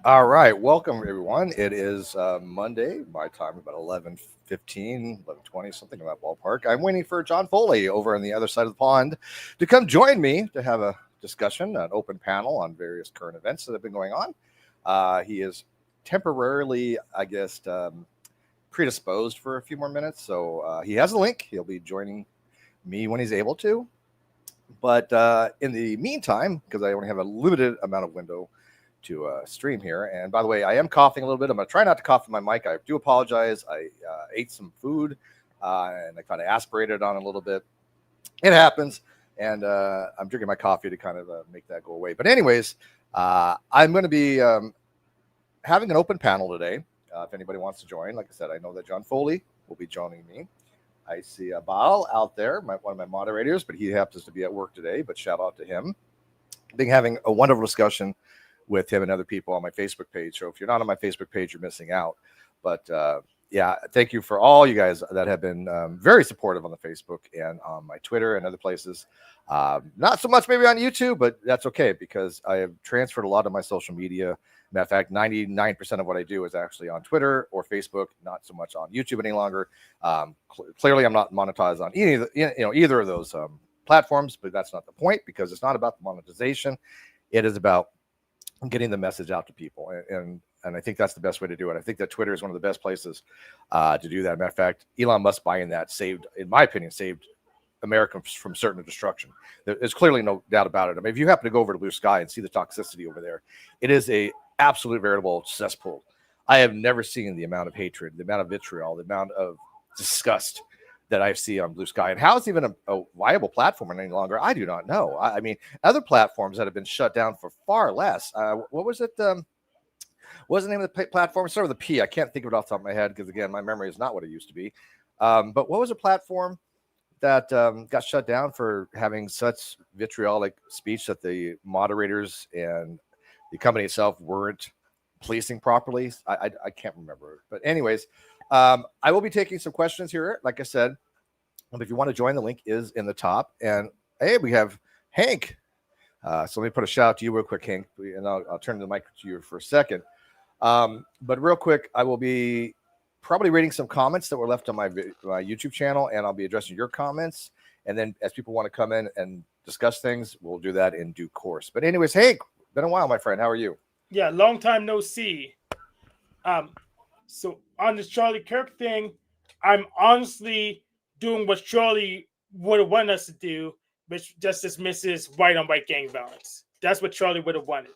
All right, welcome everyone. It is Monday, my time about 11:15, 11:20, something in that ballpark. I'm waiting for John Foley over on the other side of the pond to come join me to have a discussion, an open panel on various current events that have been going on. He is temporarily, I guess, predisposed for a few more minutes, so he has a link. He'll be joining me when he's able to. But in the meantime, because I only have a limited amount of window to stream here. And by the way, I am coughing a little bit. I'm going to try not to cough in my mic. I do apologize. I ate some food and I kind of aspirated on a little bit. It happens. And I'm drinking my coffee to kind of make that go away. But anyways, I'm going to be having an open panel today. If anybody wants to join, like I said, I know that John Foley will be joining me. I see Baal out there, one of my moderators, but he happens to be at work today. But shout out to him. Been having a wonderful discussion with him and other people on my Facebook page. So if you're not on my Facebook page, you're missing out. But yeah, thank you for all you guys that have been very supportive on the Facebook and on my Twitter and other places. Not so much maybe on YouTube, but that's okay because I have transferred a lot of my social media. Matter of fact, 99% of what I do is actually on Twitter or Facebook, not so much on YouTube any longer. Clearly, I'm not monetized on either of those platforms, but that's not the point because it's not about the monetization. It is about getting the message out to people, and I think that's the best way to do it. I think that Twitter is one of the best places to do that. Matter of fact, Elon Musk buying that in my opinion, saved America from certain destruction. There's clearly no doubt about it. I mean, if you happen to go over to Blue Sky and see the toxicity over there, it is a absolute veritable cesspool. I have never seen the amount of hatred, the amount of vitriol, the amount of disgust that I see on Blue Sky. And how it's even a viable platform any longer, I do not know. I mean, other platforms that have been shut down for far less. What was it? What was the name of the platform? Start with a P. I can't think of it off the top of my head because, again, my memory is not what it used to be. But what was a platform that got shut down for having such vitriolic speech that the moderators and the company itself weren't policing properly? I can't remember. But anyways, I will be taking some questions here. Like I said, if you want to join, the link is in the top. And hey, we have Hank. So let me put a shout out to you real quick, Hank, and I'll turn the mic to you for a second. But real quick, I will be probably reading some comments that were left on my YouTube channel, and I'll be addressing your comments. And then as people want to come in and discuss things, we'll do that in due course. But anyways, Hank, been a while, my friend. How are you? Yeah, long time no see. So on this Charlie Kirk thing, I'm honestly doing what Charlie would have wanted us to do, which just dismisses white on white gang violence. That's what Charlie would have wanted.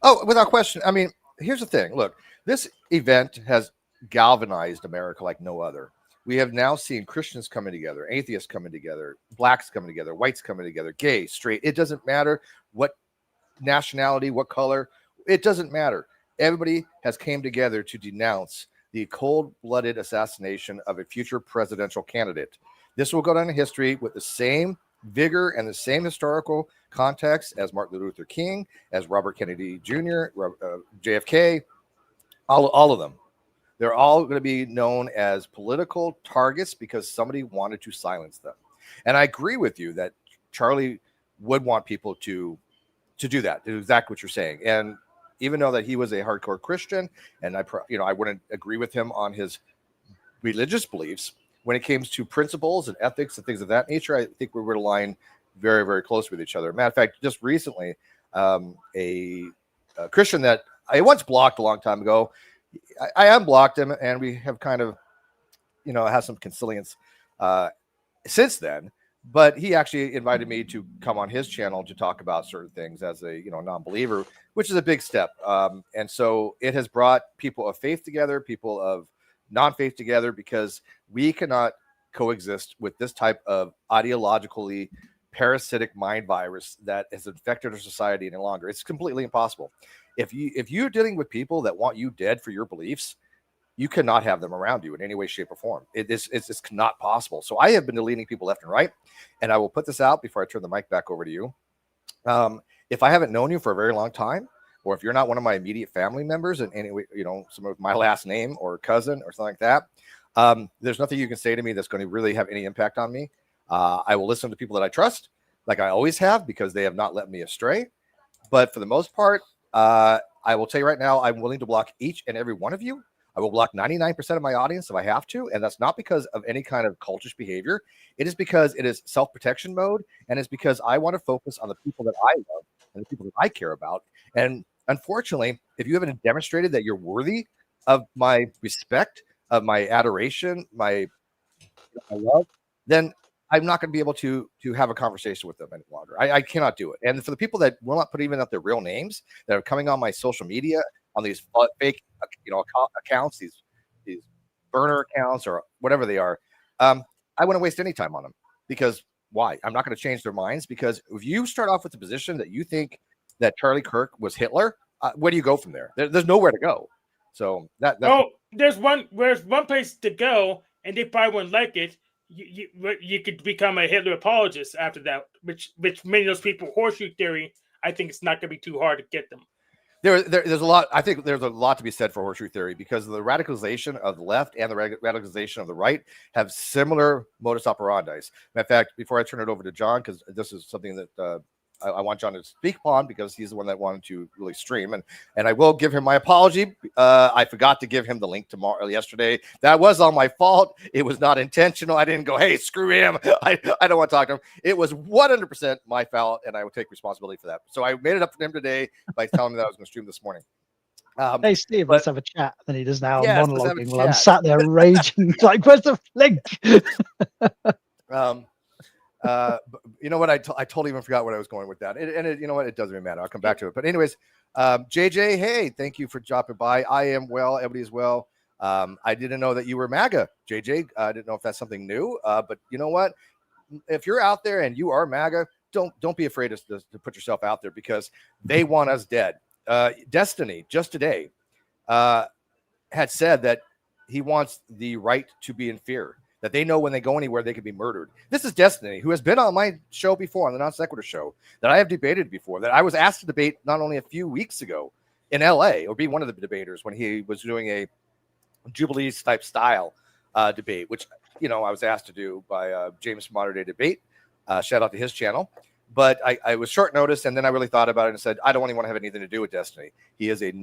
Oh, without question. I mean, here's the thing. Look, this event has galvanized America like no other. We have now seen Christians coming together, atheists coming together, blacks coming together, whites coming together, gay, straight. It doesn't matter what nationality, what color. It doesn't matter. Everybody has came together to denounce the cold-blooded assassination of a future presidential candidate. This will go down in history with the same vigor and the same historical context as Martin Luther King, as Robert Kennedy Jr., JFK, all of them. They're all going to be known as political targets because somebody wanted to silence them. And I agree with you that Charlie would want people to do that, to do exactly what you're saying. And even though that he was a hardcore Christian, and I wouldn't agree with him on his religious beliefs, when it came to principles and ethics and things of that nature, I think we were aligned very, very close with each other. Matter of fact, just recently, a Christian that I once blocked a long time ago, I unblocked him, and we have kind of, had some conciliance since then. But he actually invited me to come on his channel to talk about certain things as a non-believer, which is a big step. And so it has brought people of faith together, people of non-faith together, because we cannot coexist with this type of ideologically parasitic mind virus that has infected our society any longer. It's completely impossible. If you're dealing with people that want you dead for your beliefs, you cannot have them around you in any way, shape, or form. It's not possible. So I have been deleting people left and right, and I will put this out before I turn the mic back over to you. If I haven't known you for a very long time, or if you're not one of my immediate family members in any way, some of my last name or cousin or something like that, there's nothing you can say to me that's going to really have any impact on me. I will listen to people that I trust, like I always have, because they have not led me astray. But for the most part, I will tell you right now, I'm willing to block each and every one of you. I will block 99% of my audience if I have to. And that's not because of any kind of cultish behavior. It is because it is self-protection mode. And it's because I want to focus on the people that I love and the people that I care about. And unfortunately, if you haven't demonstrated that you're worthy of my respect, of my adoration, my love, then I'm not going to be able to have a conversation with them any longer. I cannot do it. And for the people that will not put even out their real names that are coming on my social media on these fake, accounts, these burner accounts or whatever they are, I wouldn't waste any time on them because why? I'm not going to change their minds because if you start off with the position that you think that Charlie Kirk was Hitler, where do you go from there? There's nowhere to go. So there's one place to go, and they probably wouldn't like it. You could become a Hitler apologist after that, which many of those people, horseshoe theory, I think it's not going to be too hard to get them. There's a lot. I think there's a lot to be said for horseshoe theory because the radicalization of the left and the radicalization of the right have similar modus operandi. In fact, before I turn it over to John, because this is something that I want John to speak upon because he's the one that wanted to really stream, and I will give him my apology. I forgot to give him the link yesterday. That was on my fault. It was not intentional. I didn't go, hey, screw him. I don't want to talk to him. It was 100% my fault, and I will take responsibility for that. So I made it up for him today by telling him that I was going to stream this morning. Hey Steve, let's have a chat. And he does now monologuing while I'm sat there raging like, where's the link? You know what? I totally even forgot what I was going with that. You know what? It doesn't even matter. I'll come back to it. But anyways, JJ, hey, thank you for dropping by. I am well. Everybody's well. I didn't know that you were MAGA, JJ. I didn't know if that's something new. But you know what? If you're out there and you are MAGA, don't be afraid to put yourself out there because they want us dead. Destiny just today had said that he wants the right to be in fear. That they know when they go anywhere, they could be murdered. This is Destiny, who has been on my show before, on the Non Sequitur show, that I have debated before, that I was asked to debate not only a few weeks ago in LA, or be one of the debaters when he was doing a Jubilees type style debate, which, I was asked to do by James from Modern Day Debate. Shout out to his channel. But I was short notice, and then I really thought about it and said, I don't even want to have anything to do with Destiny. He's a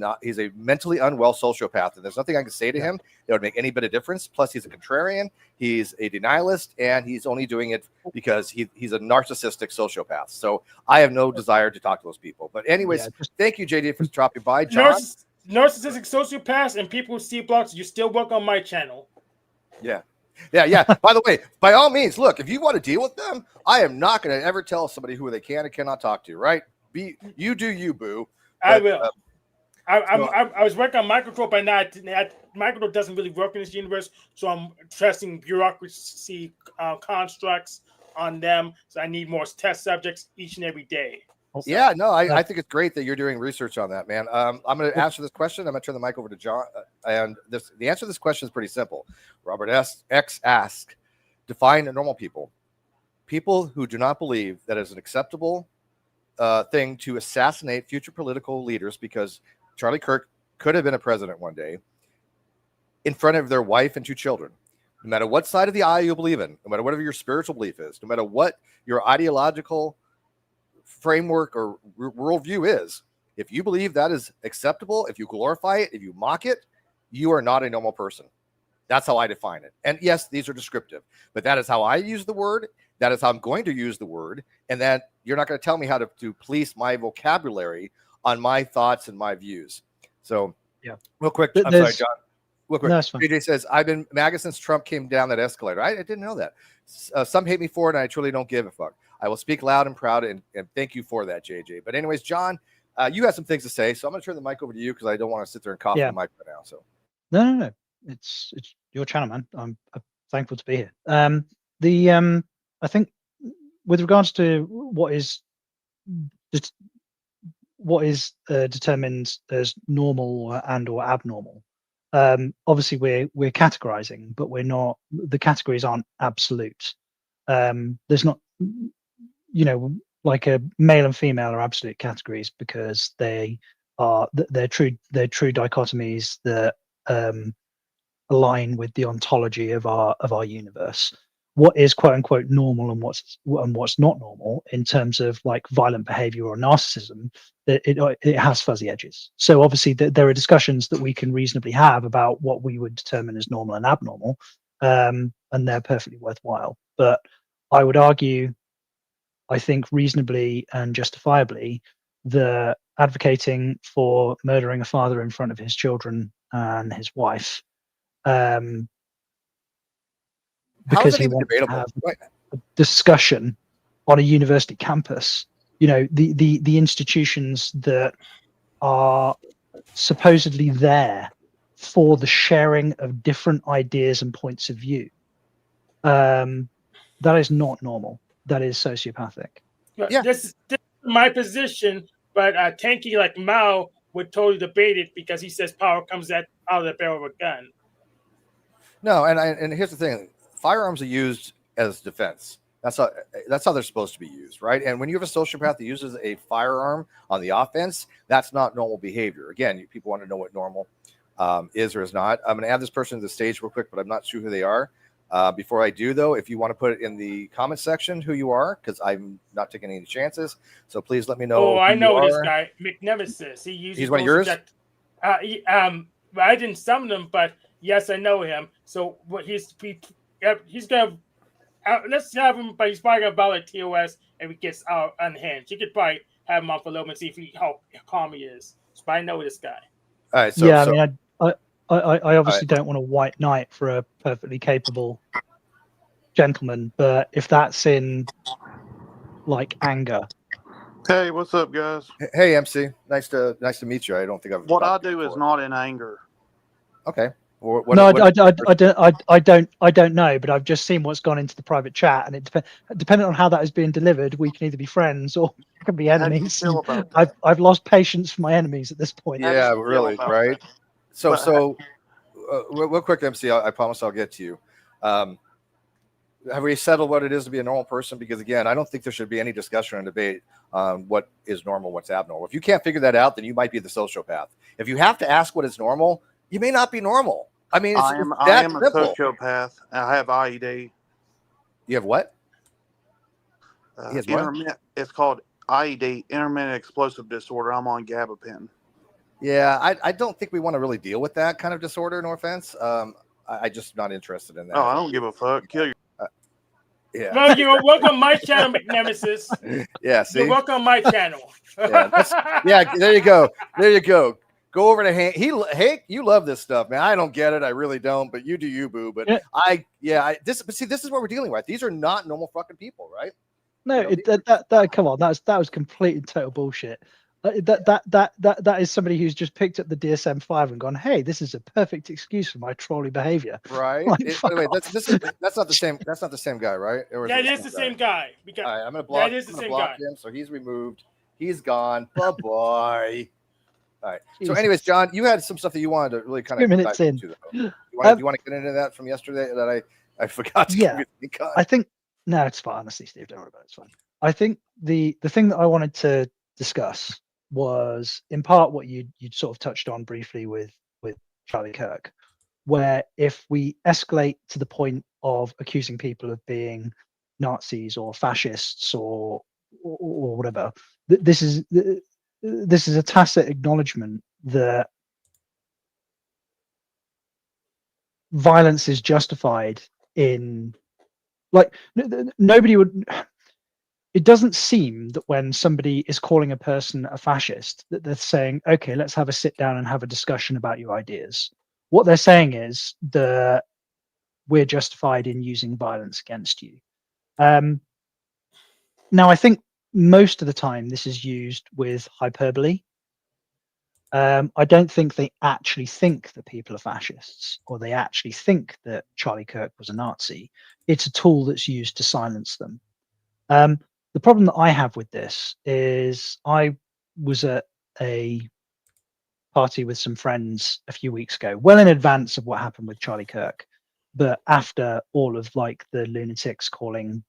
mentally unwell sociopath, and there's nothing I can say to him that would make any bit of difference. Plus, he's a contrarian, he's a denialist, and he's only doing it because he's a narcissistic sociopath. So I have no desire to talk to those people. But anyways, thank you, JD, for dropping by. John? Narcissistic sociopaths and people who see blocks, you still work on my channel. Yeah. By the way, by all means, look, if you want to deal with them, I am not going to ever tell somebody who they can and cannot talk to, right? You do you, boo. But, I will. I was working on microtrope, but now microtrope doesn't really work in this universe, so I'm testing bureaucracy constructs on them. So I need more test subjects each and every day. Yeah, no, I think it's great that you're doing research on that, man. I'm going to answer this question. I'm going to turn the mic over to John. And the answer to this question is pretty simple. Robert X asked, define normal people. People who do not believe that it's an acceptable thing to assassinate future political leaders because Charlie Kirk could have been a president one day in front of their wife and 2 children. No matter what side of the aisle you believe in, no matter whatever your spiritual belief is, no matter what your ideological framework or worldview is, if you believe that is acceptable, if you glorify it, if you mock it, you are not a normal person. That's how I define it. And yes, these are descriptive, but that is how I use the word. That is how I'm going to use the word. And that you're not going to tell me how to police my vocabulary on my thoughts and my views. So real quick, I'm sorry, John. Real quick, PJ says, I've been MAGA since Trump came down that escalator. I didn't know that. Some hate me for it, and I truly don't give a fuck. I will speak loud and proud, and thank you for that, JJ. But anyways, John, you have some things to say, so I'm going to turn the mic over to you because I don't want to sit there and cough on the mic right now. So no, it's your channel, man. I'm thankful to be here. I think with regards to what is determined as normal and or abnormal, obviously we're categorizing, but we're not. The categories aren't absolute. There's not. Like a male and female are absolute categories because they're true dichotomies that align with the ontology of our universe. what is quote unquote normal and what's not normal in terms of like violent behavior or narcissism, it has fuzzy edges. So obviously there are discussions that we can reasonably have about what we would determine as normal and abnormal, and they're perfectly worthwhile. But I would argue, I think reasonably and justifiably, the advocating for murdering a father in front of his children and his wife, How is because that he even wants to debatable? have Right. a discussion on a university campus. The institutions that are supposedly there for the sharing of different ideas and points of view. That is not normal. That is sociopathic. Yeah. This is my position, but Tanky like Mao would totally debate it because he says power comes out of the barrel of a gun. No, and here's the thing: firearms are used as defense. That's how they're supposed to be used, right? And when you have a sociopath that uses a firearm on the offense, that's not normal behavior. Again, people want to know what normal is or is not. I'm going to add this person to the stage real quick, but I'm not sure who they are. Before I do, though, if you want to put it in the comment section who you are, because I'm not taking any chances, so please let me know. Oh, I know this guy, McNemesis. He usually He's one of yours. I didn't summon him, but yes, I know him. So what he's gonna. Let's have him, but he's probably gonna like TOS if he gets out unhinged. You could probably have him on for a little bit and see how calm he is. But I know this guy. All right. I mean, I obviously don't want a white knight for a perfectly capable gentleman, but if that's in like anger. Hey, what's up, guys? Hey, MC. Nice to meet you. I don't think I've. What I do is not in anger. Okay. I don't know, but I've just seen what's gone into the private chat, and it depending on how that is being delivered, we can either be friends or we can be enemies. How do you feel about that? I've lost patience for my enemies at this point. Yeah, really, right? That? So, real quick, MC. I promise I'll get to you. Have we settled what it is to be a normal person? Because again, I don't think there should be any discussion or debate on what is normal, what's abnormal. If you can't figure that out, then you might be the sociopath. If you have to ask what is normal, you may not be normal. I mean, I am a sociopath. I have IED. You have what? It's called IED, intermittent explosive disorder. I'm on gabapentin. Yeah, I don't think we want to really deal with that kind of disorder. No offense. I just not interested in that. Oh, I don't give a fuck. Kill your. Yeah. Well, you're welcome my channel, McNemesis. Yeah, see? You're welcome my channel. Yeah, there you go. There you go. Go over to Hank. Hank, you love this stuff, man. I don't get it. I really don't, but you do you, boo. But this is what we're dealing with. These are not normal fucking people, right? No, that come on, that was complete and total bullshit. That is somebody who's just picked up the DSM-5 and gone, hey, this is a perfect excuse for my trolley behavior. Right. Like, By the way, that's not the same. That's not the same guy, right? That is the same guy. Because all right, I'm gonna block. That is the same block guy. him, so he's removed. He's gone. Bye bye. All right. Jesus. So, anyways, John, you had some stuff that you wanted to really kind of 2 minutes in. into, you want to get into that from yesterday that I forgot to give you the cut? I think no, it's fine. Honestly, Steve, don't worry about it. It's fine. I think the thing that I wanted to discuss was in part what you'd sort of touched on briefly with Charlie Kirk, where if we escalate to the point of accusing people of being Nazis or fascists or whatever, this is a tacit acknowledgement that violence is justified in, like, nobody would. It doesn't seem that when somebody is calling a person a fascist that they're saying, okay, let's have a sit down and have a discussion about your ideas. What they're saying is that we're justified in using violence against you. Now, I think most of the time this is used with hyperbole. I don't think they actually think that people are fascists or they actually think that Charlie Kirk was a Nazi. It's a tool that's used to silence them. The problem that I have with this is I was at a party with some friends a few weeks ago, well in advance of what happened with Charlie Kirk, but after all of like the lunatics calling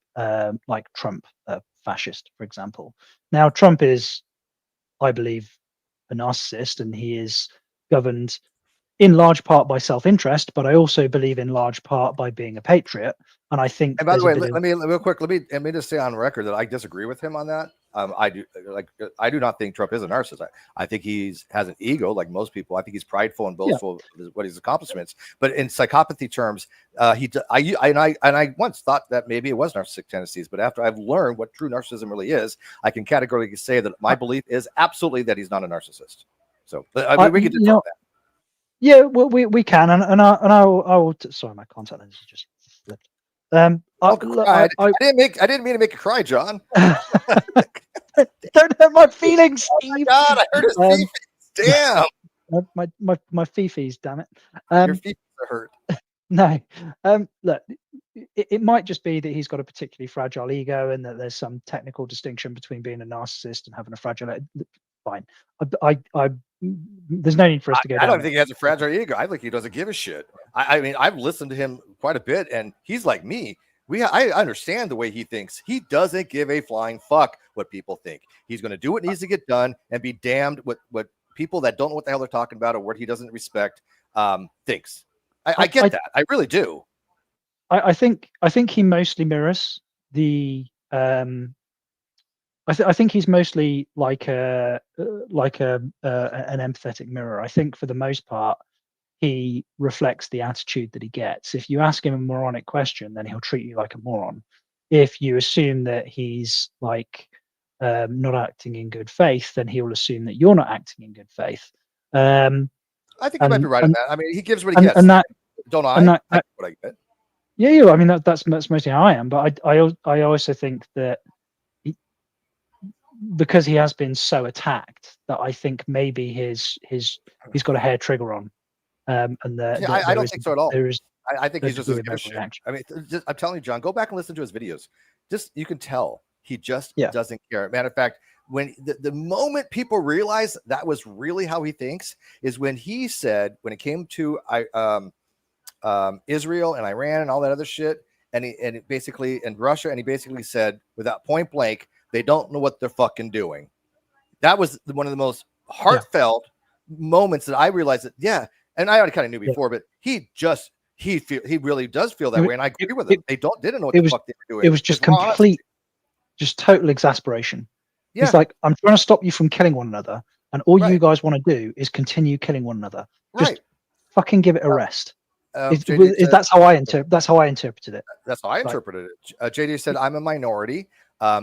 like Trump a fascist, for example. Now, Trump is, I believe, a narcissist, and he is governed in large part by self-interest, but I also believe in large part by being a patriot. And I think, And by the way, let me real quick. Let me just say on record that I disagree with him on that. I do not think Trump is a narcissist. I think has an ego like most people. I think he's prideful and boastful of what his accomplishments. But in psychopathy terms, I once thought that maybe it was narcissistic tendencies. But after I've learned what true narcissism really is, I can categorically say that my belief is absolutely that he's not a narcissist. So we could talk that. Yeah, well, we can, and I will. Sorry, my contact lens just flipped. I didn't mean to make you cry, John. Don't hurt my feelings, Steve. Oh my God, I hurt his feelings. Damn. My fifis, damn it. Your feet are hurt. No. Look, it might just be that he's got a particularly fragile ego, and that there's some technical distinction between being a narcissist and having a fragile. Fine. There's no need for us to go. I don't think he has a fragile ego. I think he doesn't give a shit. I mean, I've listened to him quite a bit, and he's like me. I understand the way he thinks. He doesn't give a flying fuck what people think. He's going to do what needs to get done, and be damned what people that don't know what the hell they're talking about or what he doesn't respect thinks. I get that. I really do. I think he mostly mirrors the. I think he's mostly like an empathetic mirror. I think for the most part, he reflects the attitude that he gets. If you ask him a moronic question, then he'll treat you like a moron. If you assume that he's like not acting in good faith, then he'll assume that you're not acting in good faith. I think you might be right on that. I mean, he gives what he gets. And that, don't I? And that, I what I get. Yeah, I mean that's mostly how I am. But I also think that because he has been so attacked, that I think maybe he's got a hair trigger on. And I don't think so at all. I think he's just a shit. Reaction. I mean, I'm telling you, John, go back and listen to his videos. You can tell he just doesn't care. Matter of fact, when the moment people realize that was really how he thinks is when he said, when it came to Israel and Iran and all that other shit, and Russia, and he basically said without point blank, they don't know what they're fucking doing. That was one of the most heartfelt moments that I realized that, and I already kind of knew before, but he really does feel that way, and I agree with him. They didn't know what the fuck they were doing. It was just just total exasperation. Yeah. He's like, I'm trying to stop you from killing one another, and all you guys want to do is continue killing one another. Just fucking give it a rest. That's how I interpreted it. That's how I interpreted it. JD said, I'm a minority.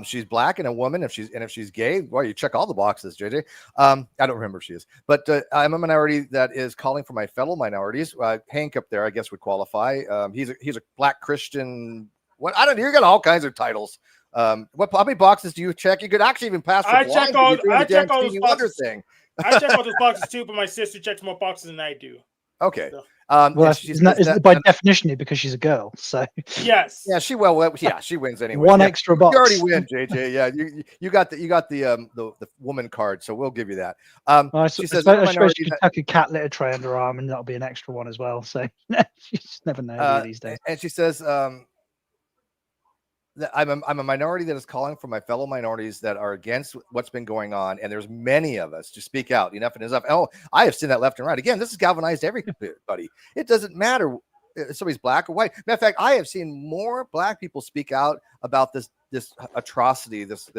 She's black and a woman. If she's gay, well, you check all the boxes, JJ. I don't remember if she is, but I'm a minority that is calling for my fellow minorities. Hank up there, I guess, would qualify. He's a black Christian. What? I don't know. You got all kinds of titles. How many boxes do you check? You could actually even pass. I check all those boxes. I check all those boxes too, but my sister checks more boxes than I do. Okay. So. Well, by definition, because she's a girl. So yes, she wins anyway. One extra box. You already win, JJ. Yeah, you got the woman card, so we'll give you that. She says, I suppose you could tuck a cat litter tray under her arm, and that'll be an extra one as well. So you just never know these days. And she says, that I'm a minority that is calling for my fellow minorities that are against what's been going on, and there's many of us to speak out. Enough is enough. Oh, I have seen that left and right. Again, this has galvanized everybody. It doesn't matter if somebody's black or white. Matter of fact, I have seen more black people speak out about this atrocity, this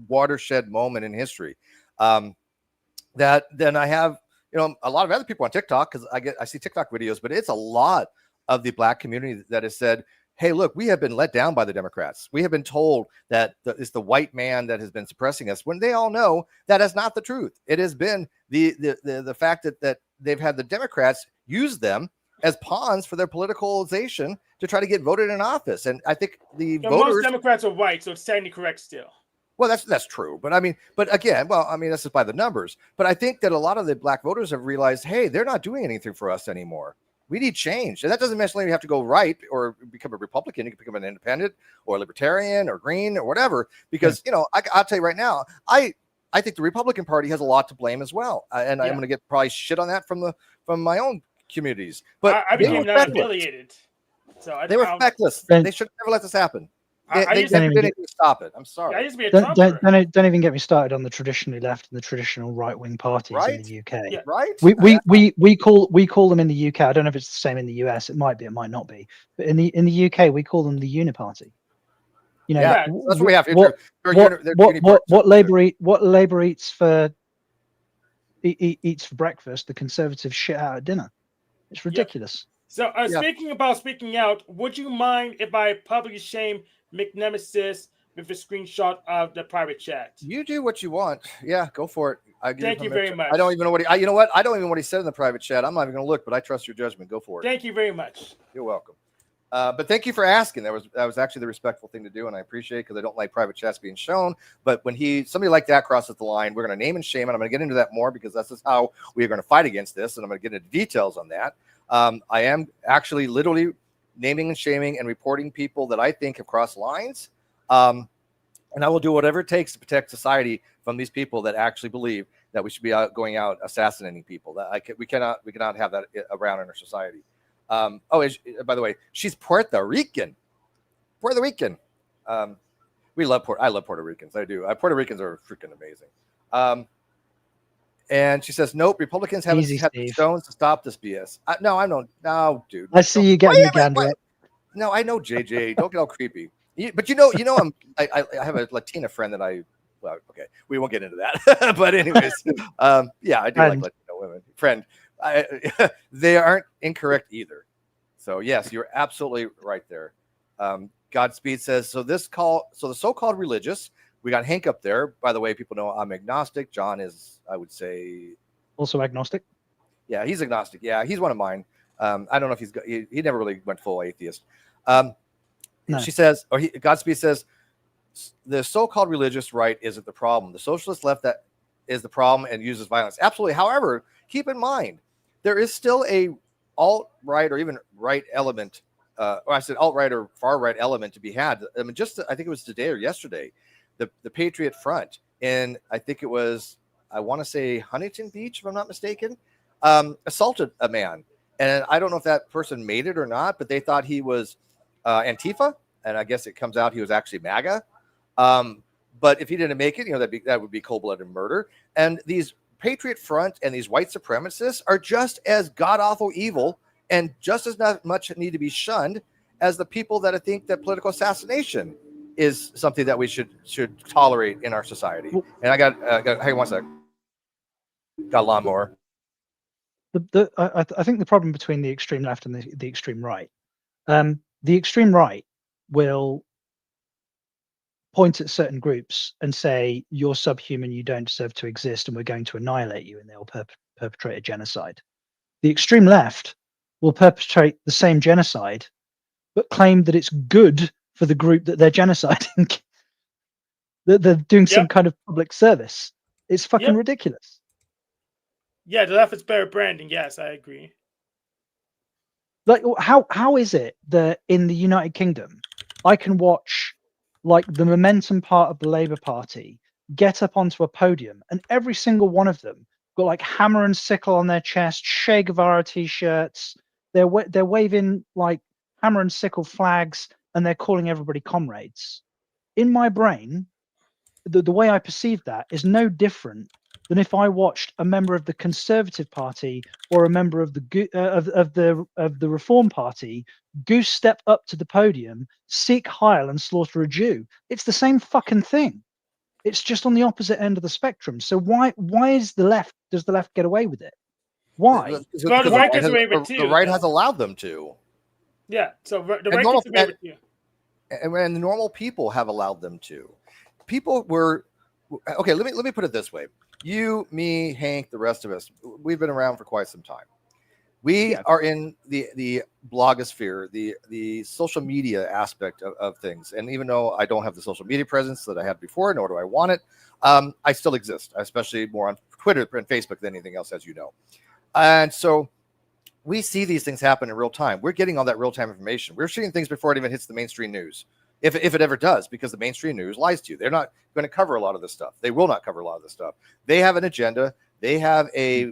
watershed moment in history, that than I have, a lot of other people on TikTok, because I see TikTok videos, but it's a lot of the black community that has said, hey, look, we have been let down by the Democrats. We have been told that it's the white man that has been suppressing us, when they all know that is not the truth. It has been the fact that they've had the Democrats use them as pawns for their politicalization to try to get voted in office. And I think most Democrats are white, so it's technically correct still. Well, that's true. But again, that's just by the numbers. But I think that a lot of the black voters have realized, hey, they're not doing anything for us anymore. We need change. And that doesn't necessarily have to go right or become a Republican. You can become an independent or libertarian or green or whatever, because, I'll tell you right now, I think the Republican Party has a lot to blame as well. And I'm going to get probably shit on that from my own communities. But I became non-affiliated. So they were feckless. They should never let this happen. I They used to, never did anything to stop it. I'm sorry. I used to be a Don't, Trumper. don't even get me started on the traditionally left and the traditional right-wing parties Right? in the UK. Yeah. Right? We call them in the UK. I don't know if it's the same in the US. It might be. It might not be. But in the UK, we call them the Uniparty. You know, Yeah, Yeah. that's what we have. what Labour eats for eats for breakfast, the Conservatives shit out at dinner. It's ridiculous. So, Yeah. speaking about speaking out, would you mind if I publicly shame McNemesis with a screenshot of the private chat? You do what you want. Yeah, go for it. Thank you very much. I don't even know what you know what? I don't even know what he said in the private chat. I'm not even going to look, but I trust your judgment. Go for it. Thank you very much. You're welcome. But thank you for asking. That was actually the respectful thing to do, and I appreciate it because I don't like private chats being shown. But when somebody like that crosses the line, we're going to name and shame, and I'm going to get into that more because that's just how we are going to fight against this, and I'm going to get into details on that. I am actually literally naming and shaming and reporting people that I think have crossed lines, and I will do whatever it takes to protect society from these people that actually believe that we should be going out assassinating people. We cannot have that around in our society. By the way, she's Puerto Rican. I love Puerto Ricans. I do. Puerto Ricans are freaking amazing. And she says, nope, Republicans haven't had the stones to stop this BS. No, dude. I see you getting the gander up. No, I know, JJ. Don't get all creepy. But I have a Latina friend that okay, we won't get into that. But anyways, yeah, I do like Latino women. Friend, they aren't incorrect either. So yes, you're absolutely right there. Godspeed says, so the so-called religious, we got Hank up there. By the way, people know I'm agnostic. John is, I would say, also agnostic. Yeah, he's agnostic. Yeah, he's one of mine. I don't know if he never really went full atheist. No. She says, Godspeed says, the so-called religious right isn't the problem. The socialist left that is the problem and uses violence. Absolutely. However, keep in mind, there is still a alt-right or even right element, or I said alt-right or far-right element to be had. I mean, I think it was today or yesterday, the Patriot Front, and I think it was, I want to say Huntington Beach, if I'm not mistaken, assaulted a man. And I don't know if that person made it or not, but they thought he was Antifa, and I guess it comes out he was actually MAGA. But if he didn't make it, that would be cold-blooded murder. And these Patriot Front and these white supremacists are just as god-awful evil and just as much need to be shunned as the people that I think that political assassination is something that we should tolerate in our society. And I got hang on one sec. Got a lawnmower. I think the problem between the extreme left and the extreme right, the extreme right will point at certain groups and say, you're subhuman, you don't deserve to exist, and we're going to annihilate you, and they'll perpetrate a genocide. The extreme left will perpetrate the same genocide, but claim that it's good for the group that they're genociding. That they're doing some kind of public service. It's fucking ridiculous. Yeah, the left is better branding. Yes, I agree. Like, how is it that in the United Kingdom, I can watch like the momentum part of the Labour Party get up onto a podium, and every single one of them got like hammer and sickle on their chest, Che Guevara t-shirts. They're waving like hammer and sickle flags, and they're calling everybody comrades. In my brain, the way I perceive that is no different than if I watched a member of the Conservative Party or a member of the Reform Party goose step up to the podium, seek Heil, and slaughter a Jew. It's the same fucking thing. It's just on the opposite end of the spectrum. So why does the left get away with it? Why? Well, the right gets away with it too. The right has allowed them to. Yeah, so the right gets away with it. And the normal people have allowed them to. People were okay. Let me put it this way: you, me, Hank, the rest of us, we've been around for quite some time. We are in the blogosphere, the social media aspect of things. And even though I don't have the social media presence that I had before, nor do I want it, I still exist, especially more on Twitter and Facebook than anything else, as you know. And so we see these things happen in real time. We're getting all that real-time information. We're seeing things before it even hits the mainstream news, if it ever does, because the mainstream news lies to you. They're not going to cover a lot of this stuff. They will not cover a lot of this stuff. They have an agenda. They have a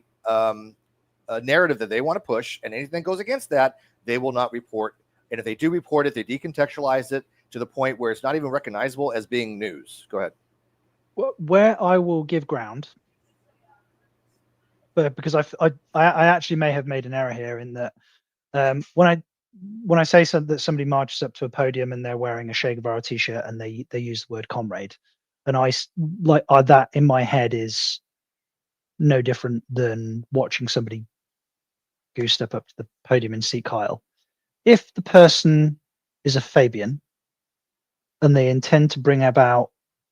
narrative that they want to push, and anything that goes against that, they will not report. And if they do report it, they decontextualize it. to the point where it's not even recognizable as being news. Go ahead. Where I will give ground, but because I actually may have made an error here in that when I say that somebody marches up to a podium and they're wearing a Che Guevara t-shirt and they use the word comrade, and that in my head is no different than watching somebody go step up to the podium and seek Kyle. If the person is a Fabian and they intend to bring about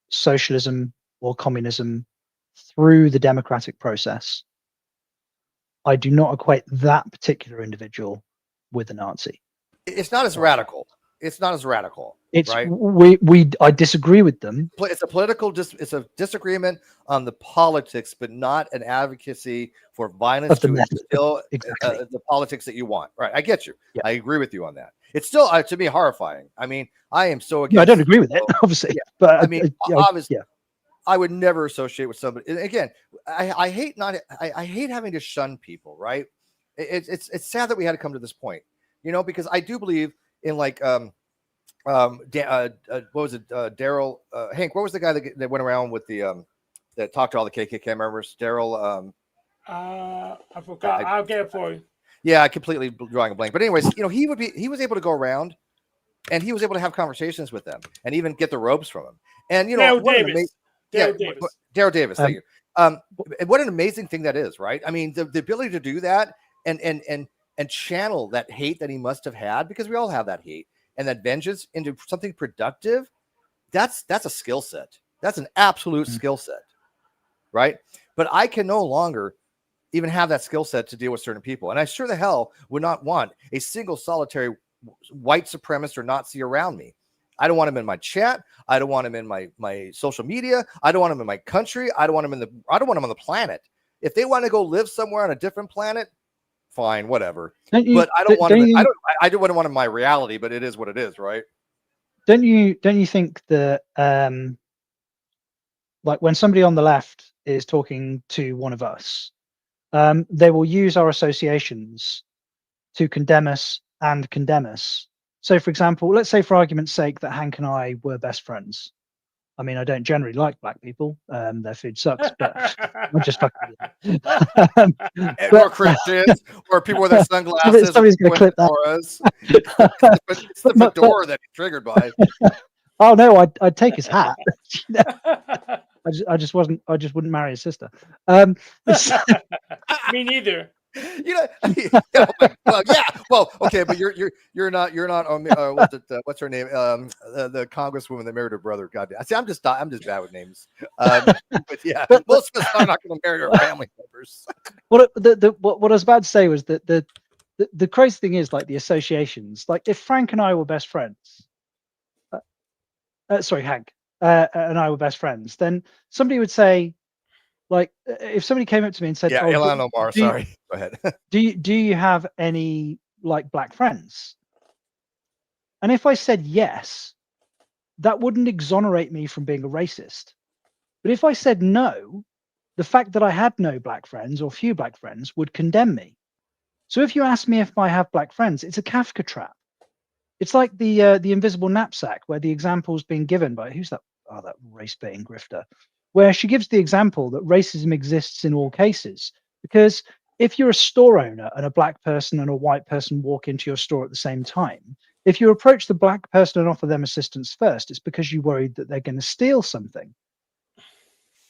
socialism or communism through the democratic process, I do not equate that particular individual with a Nazi. It's not as radical. It's not as radical. It's right. I disagree with them. It's a political. It's a disagreement on the politics, but not an advocacy for violence to instill the politics that you want. Right. I get you. Yeah. I agree with you on that. It's still to me horrifying. I mean, I am so against. No, I don't agree with it, obviously. Yeah. But I mean, obviously, I would never associate with somebody. And again, I hate I hate having to shun people. Right. It's sad that we had to come to this point. Because I do believe in like what was it, Daryl Hank? What was the guy that went around with the that talked to all the KKK members? Daryl. I forgot. I'll get it for you. Yeah, I completely drawing a blank. But anyways, he was able to go around, and he was able to have conversations with them, and even get the ropes from them. And Daryl Davis. Daryl Davis. Thank you. And what an amazing thing that is, right? I mean, the ability to do that and channel that hate that he must have had, because we all have that hate and that vengeance into something productive. That's a skill set. That's an absolute skill set, right? But I can no longer even have that skill set to deal with certain people. And I sure the hell would not want a single solitary white supremacist or Nazi around me. I don't want him in my chat. I don't want him in my social media. I don't want him in my country. I don't want him on the planet. If they want to go live somewhere on a different planet, fine, whatever. But I don't want him. I don't want him in my reality. But it is what it is, right? Don't you think that like when somebody on the left is talking to one of us, they will use our associations to condemn us and condemn us. So, for example, let's say for argument's sake that Hank and I were best friends. I mean, I don't generally like black people. Their food sucks, but I'm just fucking with them. Or Christians, or people with their sunglasses. Somebody's going to clip that. It's the fedora that he's triggered by. Oh no, I'd take his hat. I just wouldn't marry his sister. Me neither. Well, okay, but you're not what's her name? The congresswoman that married her brother. God, see, I'm just bad with names. But yeah, most of us are not going to marry our family members. What I was about to say was that the crazy thing is, like, the associations. Like, if Frank and I were best friends, Hank and I were best friends, then somebody would say, like, if somebody came up to me and said, Ilhan Omar, sorry, go ahead. do you have any, like, black friends? And if I said yes, that wouldn't exonerate me from being a racist. But if I said no, the fact that I had no black friends or few black friends would condemn me. So if you ask me if I have black friends, it's a Kafka trap. It's like the invisible knapsack, where the example's being given by, who's that? Oh, that race-baiting grifter. Where she gives the example that racism exists in all cases. Because if you're a store owner and a black person and a white person walk into your store at the same time, if you approach the black person and offer them assistance first, it's because you're worried that they're going to steal something.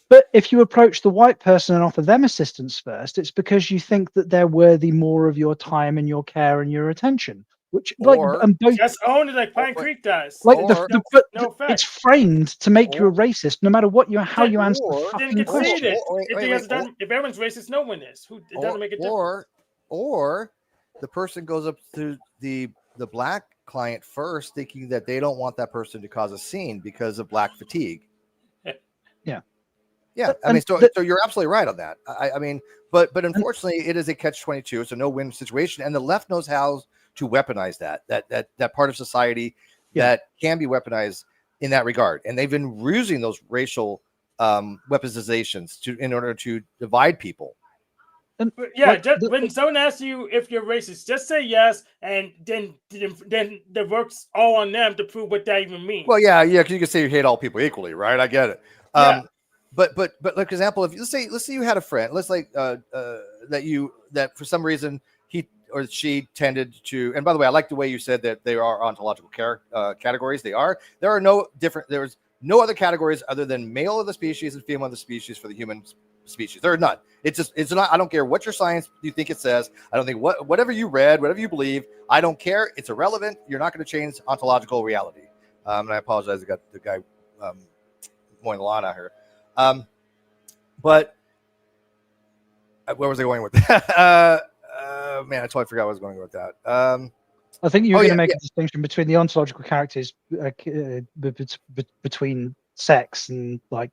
But if you approach the white person and offer them assistance first, it's because you think that they're worthy more of your time and your care and your attention. Which, just own it like Pine Creek does. Like it's framed to make you a racist, no matter how you answer the fucking question. If everyone's racist, no one is. It doesn't make a difference. Or the person goes up to the black client first, thinking that they don't want that person to cause a scene because of black fatigue. Yeah. I mean, so you're absolutely right on that. I mean, but unfortunately, it is a catch-22. It's a no-win situation, and the left knows how to weaponize that part of society that can be weaponized in that regard. And they've been using those racial weaponizations in order to divide people. But yeah, Like, just when someone asks you if you're racist, just say yes, and then the work's all on them to prove what that even means. Well, yeah, because you can say you hate all people equally, right? I get it. Yeah. But like example, if let's say you had a friend, that for some reason he or she tended to, and by the way, I like the way you said that they are ontological categories. There are no different. There's no other categories other than male of the species and female of the species for the human species. There are none. It's not. I don't care what your science you think it says. I don't think whatever you read, whatever you believe. I don't care. It's irrelevant. You're not going to change ontological reality. And I apologize. I got the guy mowing the lawn out here. But where was I going with that? Man, I totally forgot where I was going with that. I think you were going to make a distinction between the ontological characters between sex and like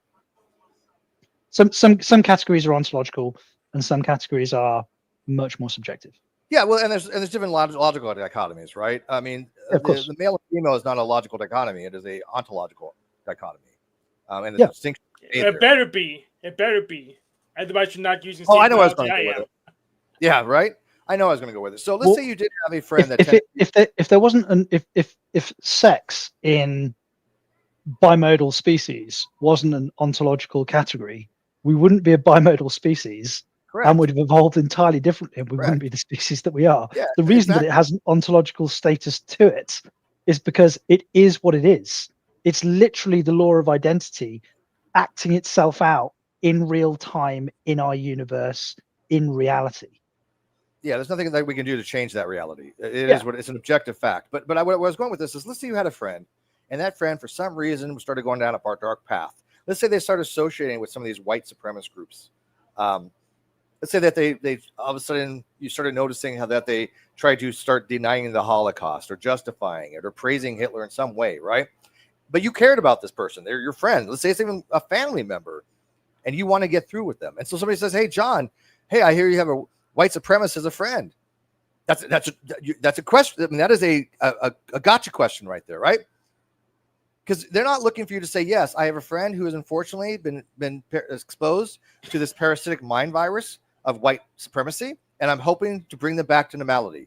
some categories are ontological and some categories are much more subjective. Yeah, well, and there's different logical dichotomies, right? I mean, the male and female is not a logical dichotomy; it is a ontological dichotomy. And the distinction. It better be. Otherwise, you're not using. Oh, I know I was going to go with it. Yeah, right. I know I was going to go with it. So let's say you did have a friend if there wasn't if sex in bimodal species wasn't an ontological category, we wouldn't be a bimodal species. Correct. And would have evolved entirely differently. We wouldn't be the species that we are. Yeah, the reason that it has an ontological status to it is because it is what it is. It's literally the law of identity acting itself out in real time in our universe, in reality. Yeah, there's nothing that we can do to change that reality. It is what it's an objective fact. But what I was going with this is, let's say you had a friend, and that friend for some reason started going down a dark path. Let's say they started associating with some of these white supremacist groups. Let's say that they all of a sudden you started noticing how that they tried to start denying the Holocaust or justifying it or praising Hitler in some way, right? But you cared about this person. They're your friend. Let's say it's even a family member, and you want to get through with them. And so somebody says, "Hey, John, I hear you have a white supremacist as a friend." That's a question. I mean, that is a gotcha question right there, right? Because they're not looking for you to say, yes, I have a friend who has unfortunately been exposed to this parasitic mind virus of white supremacy, and I'm hoping to bring them back to normality.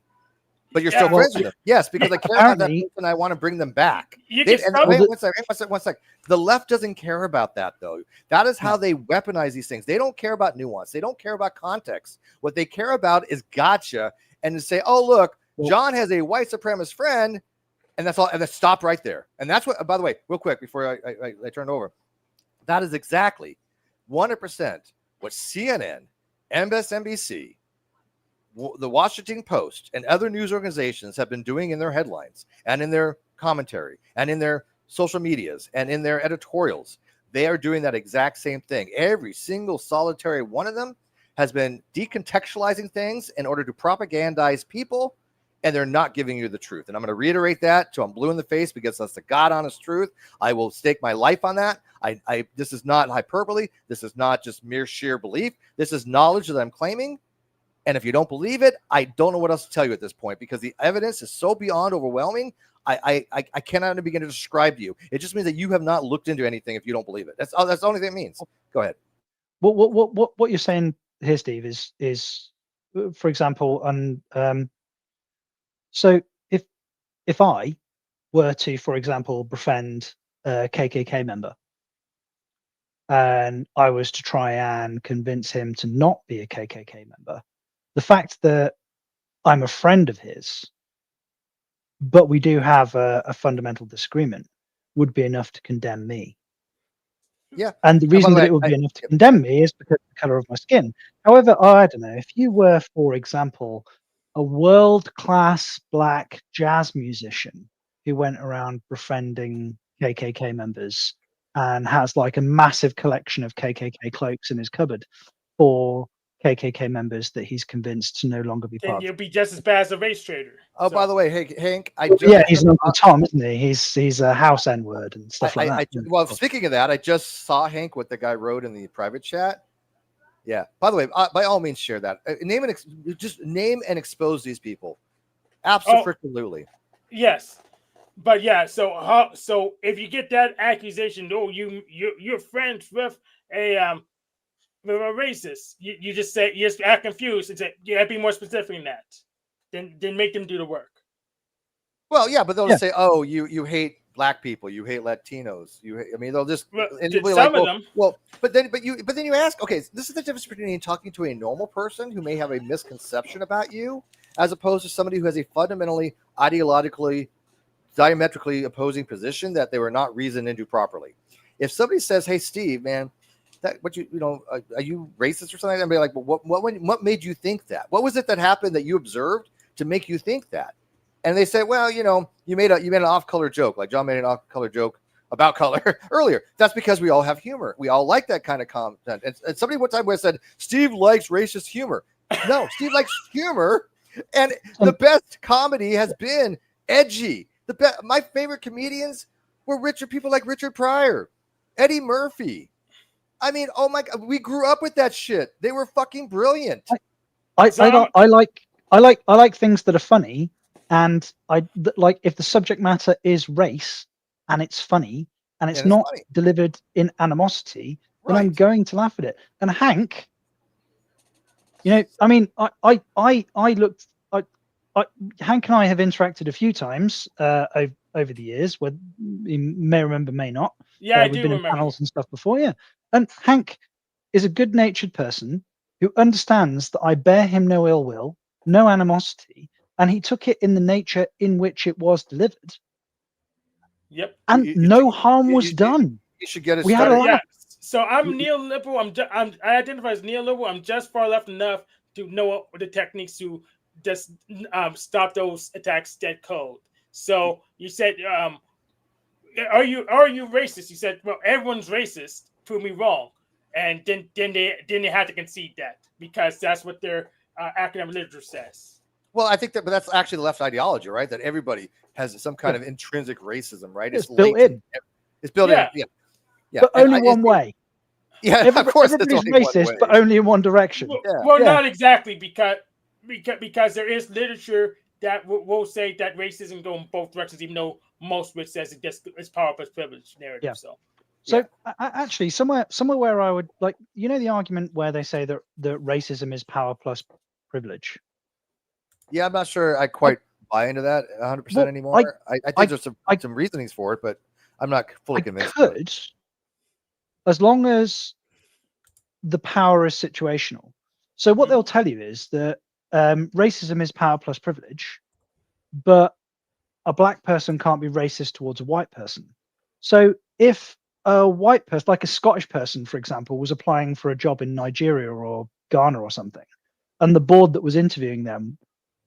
But you're still friends with them. Yes, because I care about that person, I want to bring them back. One sec. The left doesn't care about that, though. That is how they weaponize these things. They don't care about nuance. They don't care about context. What they care about is gotcha, and to say, oh, look, John has a white supremacist friend, and that's all. And let's stop right there. And that's what, by the way, real quick, before I turn it over, that is exactly 100% what CNN, MSNBC, the Washington Post, and other news organizations have been doing in their headlines and in their commentary and in their social medias and in their editorials. They are doing that exact same thing. Every single solitary one of them has been decontextualizing things in order to propagandize people, and they're not giving you the truth. And I'm going to reiterate that till I'm blue in the face, because that's the God honest truth. I will stake my life on that. This is not hyperbole. This is not just mere sheer belief. This is knowledge that I'm claiming. And if you don't believe it, I don't know what else to tell you at this point, because the evidence is so beyond overwhelming. I cannot even begin to describe to you. It just means that you have not looked into anything if you don't believe it. That's the only thing it means. Go ahead. What you're saying here, Steve, is for example, so if I were to, for example, befriend a KKK member, and I was to try and convince him to not be a KKK member, the fact that I'm a friend of his, but we do have a fundamental disagreement, would be enough to condemn me. Yeah. And the reason that it would be enough to condemn me is because of the color of my skin. However, I don't know, if you were, for example, a world-class black jazz musician who went around befriending KKK members and has like a massive collection of KKK cloaks in his cupboard for KKK members that he's convinced to no longer be part. Then you'll be just as bad as a race trader. Oh, by the way, Hank, he's an Uncle Tom, isn't he? He's a house N-word and stuff like that. Well, speaking of that, I just saw, Hank, what the guy wrote in the private chat. Yeah. By the way, by all means, share that. Just name and expose these people. Absolutely. Yes. But yeah, so if you get that accusation, you're friends with a we're racist. You just say, you just act confused and say, you gotta be more specific than that. Then make them do the work. Well, yeah, but they'll just say, "Oh, you hate black people, you hate Latinos, I mean, they'll just some of them. Well, but then you ask, okay, this is the difference between talking to a normal person who may have a misconception about you, as opposed to somebody who has a fundamentally ideologically diametrically opposing position that they were not reasoned into properly. If somebody says, "Hey, Steve, man, that what are you racist or something?" I'd be like, "Well, what made you think that? What was it that happened that you observed to make you think that?" And they said, "Well, you made an off-color joke, like John made an off-color joke about color earlier. That's because we all have humor. We all like that kind of content." And somebody one time said, "Steve likes racist humor." No, Steve likes humor, and the best comedy has been edgy. My favorite comedians were people like Richard Pryor, Eddie Murphy. I mean, oh my God, we grew up with that shit. They were fucking brilliant. I like things that are funny. And like if the subject matter is race and it's funny and it's not delivered in animosity, then I'm going to laugh at it. And Hank, I mean, I looked. Hank and I have interacted a few times over the years. Where you may remember, may not. Yeah, I we've do been remember. in panels and stuff before. Yeah, and Hank is a good-natured person who understands that I bear him no ill will, no animosity. And he took it in the nature in which it was delivered. Yep. And no harm was done. You should get it we started. Had a lot So I'm neoliberal. I identify as neoliberal. I'm just far left enough to know the techniques to just stop those attacks dead cold. So you said, are you racist? You said, well, everyone's racist. Prove me wrong. And then they had to concede that because that's what their academic literature says. Well, I think but that's actually the left ideology, right? That everybody has some kind of intrinsic racism, right? It's built in. It's built in. Yeah. But only one way. Yeah, of course. Everybody's racist, but only in one direction. Well, not exactly, because there is literature that will say that racism goes in both directions, even though most of it says it's power plus privilege narrative. So actually, somewhere where I would like, the argument where they say that racism is power plus privilege. Yeah, I'm not sure I quite buy into that 100% anymore. I think there's some reasonings for it, but I'm not fully convinced. Could, as long as the power is situational. So what they'll tell you is that racism is power plus privilege, but a black person can't be racist towards a white person. So if a white person, like a Scottish person, for example, was applying for a job in Nigeria or Ghana or something, and the board that was interviewing them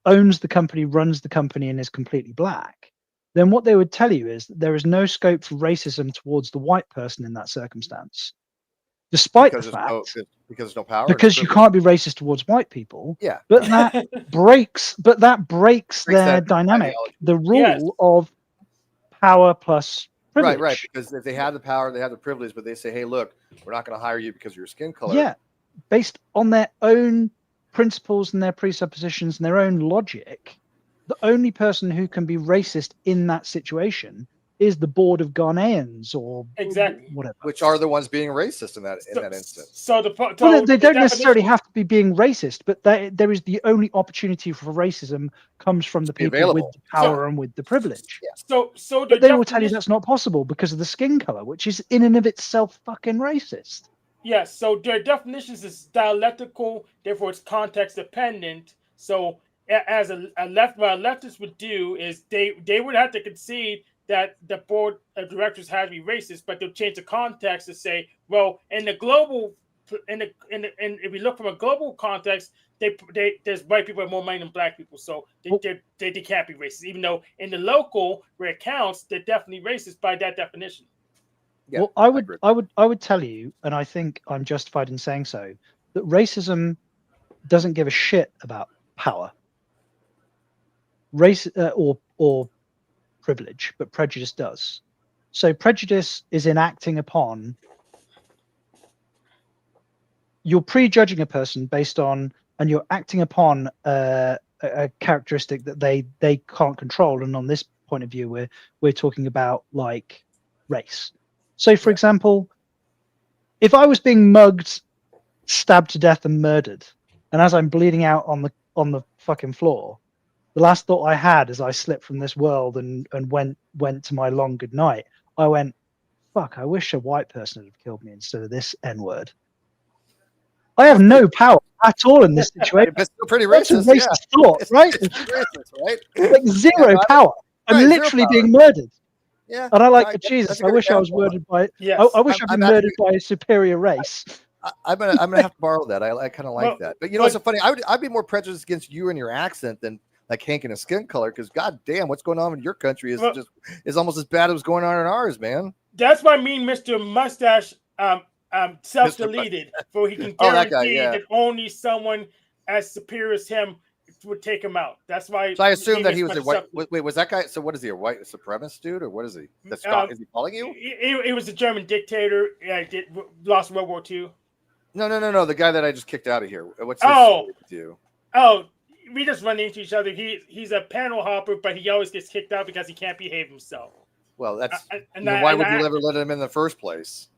owns the company, runs the company, and is completely black, then what they would tell you is that there is no scope for racism towards the white person in that circumstance, despite the fact because there's no power. Because you can't be racist towards white people. Yeah, but that breaks their dynamic, the rule of power plus privilege. Right. Because if they have the power, they have the privilege, but they say, "Hey, look, we're not going to hire you because of your skin color." Yeah, based on their own principles and their presuppositions and their own logic, the only person who can be racist in that situation is the board of Ghanaians or whatever, which are the ones being racist in that instance. So they don't necessarily have to be being racist, but there is the only opportunity for racism comes from the people with the power and with the privilege. Yeah. But they will tell you that's not possible because of the skin color, which is in and of itself fucking racist. Yes, so their definitions is dialectical, therefore it's context dependent. So as what a leftist would do is they would have to concede that the board of directors has to be racist, but they'll change the context to say, well, in the global, if we look from a global context, there's white people have more money than black people, so they can't be racist. Even though in the local where it counts, they're definitely racist by that definition. Yeah, well, I would tell you, and I think I'm justified in saying so, that racism doesn't give a shit about power, race or privilege, but prejudice does. So prejudice is enacting upon, you're prejudging a person based on, and you're acting upon a characteristic that they can't control. And on this point of view, we're talking about like race. So, for example, if I was being mugged stabbed to death and murdered. And as I'm bleeding out on the fucking floor, the last thought I had as I slipped from this world and went to my long good night, I went, fuck, I wish a white person had killed me instead of this N-word. I have no power at all in this situation. It's still pretty That's a racist. racist thought, right? It's racist, right? Like zero power. I'm Right, zero literally power. being murdered. Yeah. And I like, Right, Jesus, that's a I good wish I was example. murdered by. Yes. I wish I'd been I'm murdered actually- by a superior race. I'm gonna have to borrow that. I kind of like Well, that. But you know, it's so funny. I'd be more prejudiced against you and your accent than like Hank and his skin color, because god damn, what's going on in your country is almost as bad as what's going on in ours, man. That's why me and Mr. Mustache self-deleted, for he can Oh, that guarantee guy, yeah. that only someone as superior as him would take him out. That's why. So I assume that he missed was a much white. Wait, was that guy? So what is he? A white supremacist dude, or what is he? That's is he calling you? He was a German dictator. Lost World War II. No. The guy that I just kicked out of here. What's his Oh. with you? Oh, we just run into each other. He's a panel hopper, but he always gets kicked out because he can't behave himself. Well, that's And why would you ever let him in the first place?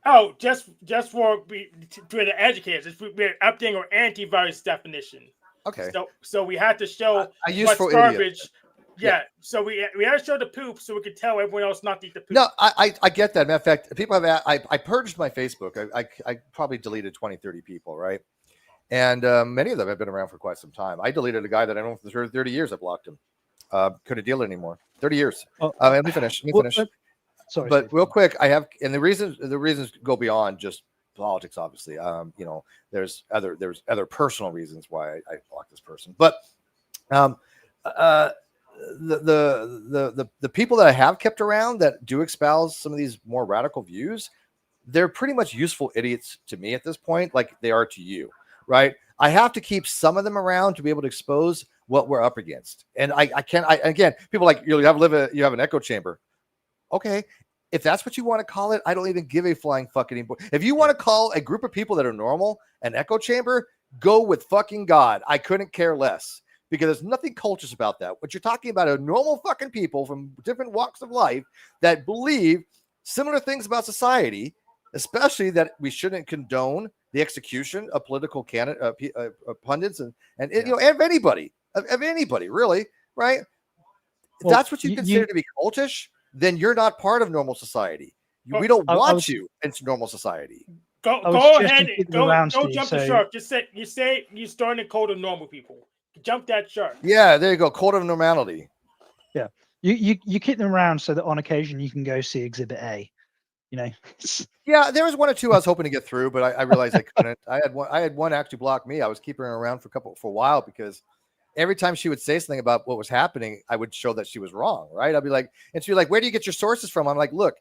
Oh, just for the educators, we're updating our antivirus definition. Okay. So we had to show I use what's for garbage. idiots. Yeah. So we had to show the poop so we could tell everyone else not to eat the poop. No, I get that. Matter of fact, people have I purged my Facebook. I probably deleted 20, 30 people, right? And many of them have been around for quite some time. I deleted a guy that I know for 30 years. I blocked him. Couldn't deal anymore. 30 years. Let me finish. Sorry. But real quick, I have, and the reasons go beyond just politics. Obviously, you know, there's other personal reasons why I blocked this person. But the people that I have kept around that do espouse some of these more radical views, they're pretty much useful idiots to me at this point, like they are to you, right? I have to keep some of them around to be able to expose what we're up against. And I can't, again, people like, you have an echo chamber. Okay. If that's what you want to call it, I don't even give a flying fucking anymore. If you want to call a group of people that are normal an echo chamber, go with fucking God. I couldn't care less, because there's nothing cultish about that. What you're talking about are normal fucking people from different walks of life that believe similar things about society, especially that we shouldn't condone the execution of political pundits and you know, of anybody really, right? If that's what you consider to be cultish, then you're not part of normal society. We don't want you into normal society. Go ahead. Don't jump the shark. Just say you're starting to code of normal people. Jump that shark. Yeah, there you go. Code of normality. Yeah, you keep them around so that on occasion you can go see Exhibit A. You know. Yeah, there was one or two I was hoping to get through, but I realized I couldn't. I had one actually block me. I was keeping her around for a while because every time she would say something about what was happening, I would show that she was wrong, right? I'd be like, and she'd be like, where do you get your sources from? I'm like, look,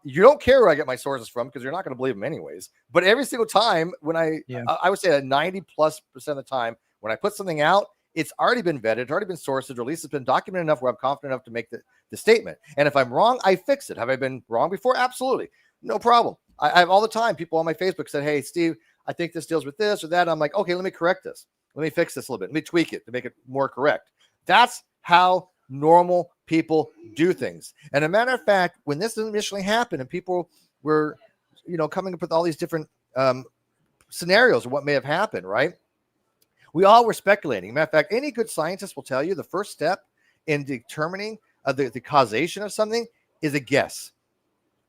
you don't care where I get my sources from because you're not going to believe them anyways. But every single time when I would say that 90+% of the time when I put something out, it's already been vetted, it's already been sourced, or at least it's been documented enough where I'm confident enough to make the statement. And if I'm wrong, I fix it. Have I been wrong before? Absolutely. No problem. I have all the time people on my Facebook said, hey, Steve, I think this deals with this or that. I'm like, okay, let me correct this. Let me fix this a little bit. Let me tweak it to make it more correct. That's how normal people do things. And a matter of fact, when this initially happened and people were, you know, coming up with all these different scenarios of what may have happened, right? We all were speculating. Matter of fact, any good scientist will tell you the first step in determining the causation of something is a guess.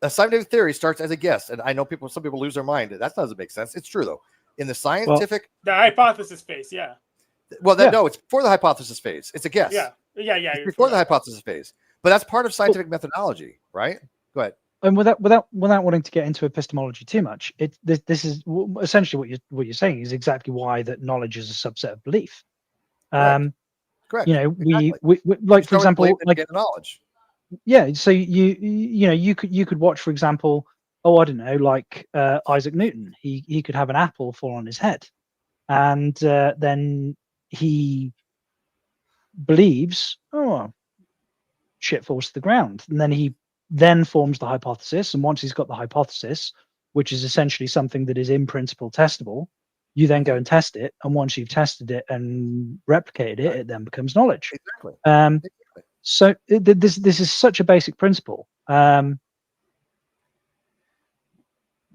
A scientific theory starts as a guess. And I know some people lose their mind. That doesn't make sense. It's true, though. In the scientific... the hypothesis phase, yeah. Well, no, it's before the hypothesis phase. It's a guess. Yeah. It's before the hypothesis phase. But that's part of scientific methodology, right? Go ahead. And without wanting to get into epistemology too much, this is essentially what you're saying is exactly why that knowledge is a subset of belief. Correct. You know, exactly. we like, for example, like knowledge. Yeah. So you could watch, for example, I don't know, like Isaac Newton. He could have an apple fall on his head, and then he believes, shit falls to the ground, and then he forms the hypothesis. And once he's got the hypothesis, which is essentially something that is in principle testable, you then go and test it. And once you've tested it and replicated it, it then becomes knowledge. Exactly. So this is such a basic principle. Well,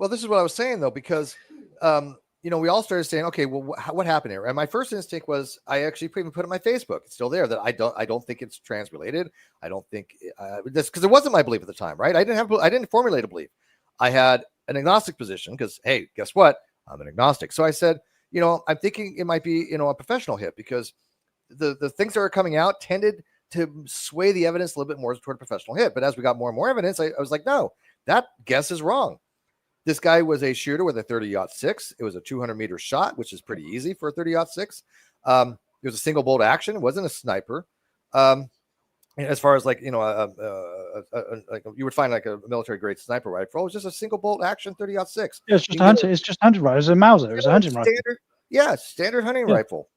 this is what I was saying, though, because we all started saying, okay, well, what happened here? And my first instinct was, I actually even put it on my Facebook. It's still there that I don't think it's trans related. I don't think this, because it wasn't my belief at the time, right? I didn't formulate a belief. I had an agnostic position because, hey, guess what? I'm an agnostic. So I said, I'm thinking it might be, a professional hit, because the things that are coming out tended to sway the evidence a little bit more toward a professional hit. But as we got more and more evidence, I was like, no, that guess is wrong. This guy was a shooter with a 30-06. It was a 200-meter shot, which is pretty easy for a 30-06. It was a single bolt action. It wasn't a sniper. As far as like, like you would find like a military grade sniper rifle, it was just a single bolt action 30-06. Yeah, it's just a hunting. It's just hunting rifle. It's a Mauser. It's a hunting rifle. Standard hunting rifle.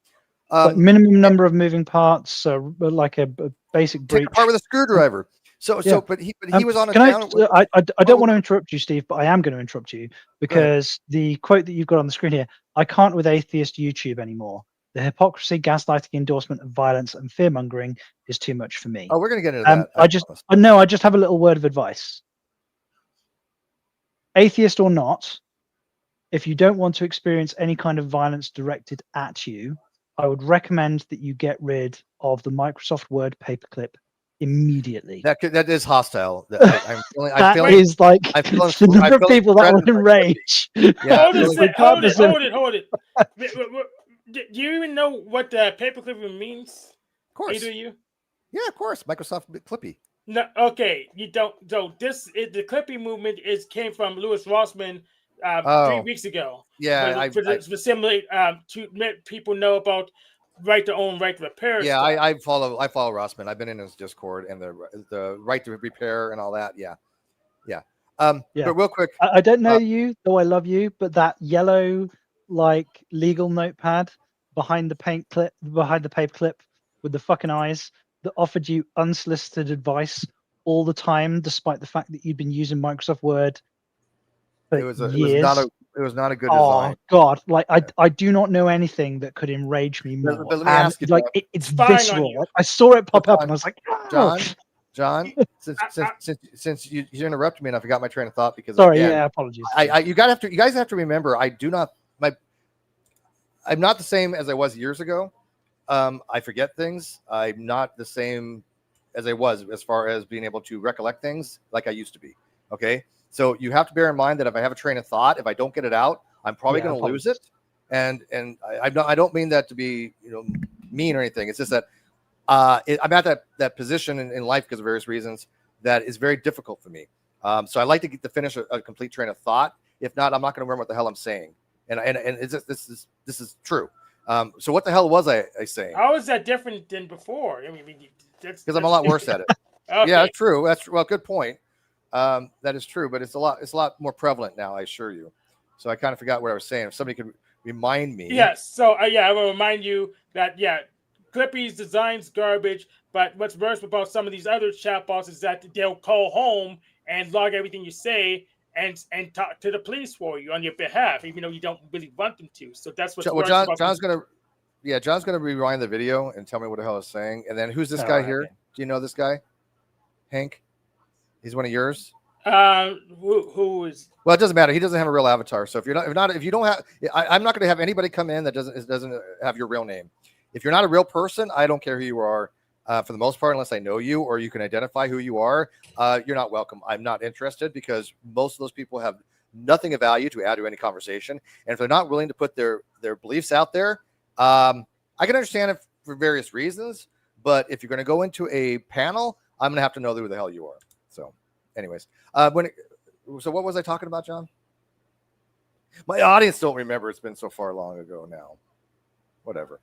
Like minimum number of moving parts, like a basic breech. Apart with a screwdriver. But he was on a down. I don't want to interrupt you, Steve, but I am going to interrupt you because the quote that you've got on the screen here, I can't with atheist YouTube anymore. The hypocrisy, gaslighting, endorsement of violence and fear mongering is too much for me. Oh, we're going to get into that. I just have a little word of advice. Atheist or not, if you don't want to experience any kind of violence directed at you, I would recommend that you get rid of the Microsoft Word paperclip immediately. That is hostile. The number of people that would enrage. Hold it. Do you even know what the paperclip means? Of course. Either you? Yeah, of course. Microsoft Clippy. No, okay. You don't. So the Clippy movement came from Louis Rossman 3 weeks ago. Yeah, to assimilate to let people know about right to repair. Yeah, I follow Rossman. I've been in his Discord and the right to repair and all that. Yeah. But real quick, I don't know you, though I love you, but that yellow like legal notepad behind the paper clip with the fucking eyes that offered you unsolicited advice all the time, despite the fact that you'd been using Microsoft Word for years. It was not a good Oh design. God! Like I do not know anything that could enrage me more. But let me ask you, like it's visceral. Like, I saw it pop up and I was like, oh. John, since you interrupted me and I forgot my train of thought because apologies. You guys have to remember, I'm not the same as I was years ago. I forget things. I'm not the same as I was as far as being able to recollect things like I used to be. Okay. So you have to bear in mind that if I have a train of thought, if I don't get it out, I'm probably going to lose it. And I don't mean that to be mean or anything. It's just that I'm at that position in life because of various reasons that is very difficult for me. So I like to get to finish a complete train of thought. If not, I'm not going to remember what the hell I'm saying. And it's just, this is true. So what the hell was I saying? How is that different than before? I mean, because I'm a lot worse at it. Okay. Yeah, that's true. Good point. That is true, but it's a lot more prevalent now, I assure you. So I kind of forgot what I was saying. If somebody could remind me. Yes. So I will remind you that Clippy's design's garbage, but what's worse about some of these other chatbots is that they'll call home and log everything you say and talk to the police for you on your behalf, even though you don't really want them to. So that's what's worse. John's gonna rewind the video and tell me what the hell it's saying. And then who's this guy here? Okay. Do you know this guy, Hank? He's one of yours. Who is? Well, it doesn't matter. He doesn't have a real avatar. So if you don't have, I'm not going to have anybody come in that doesn't have your real name. If you're not a real person, I don't care who you are. For the most part, unless I know you or you can identify who you are, you're not welcome. I'm not interested because most of those people have nothing of value to add to any conversation. And if they're not willing to put their beliefs out there, I can understand it for various reasons. But if you're going to go into a panel, I'm going to have to know who the hell you are. So, anyways, so what was I talking about, John? My audience don't remember. It's been so far long ago now. Whatever.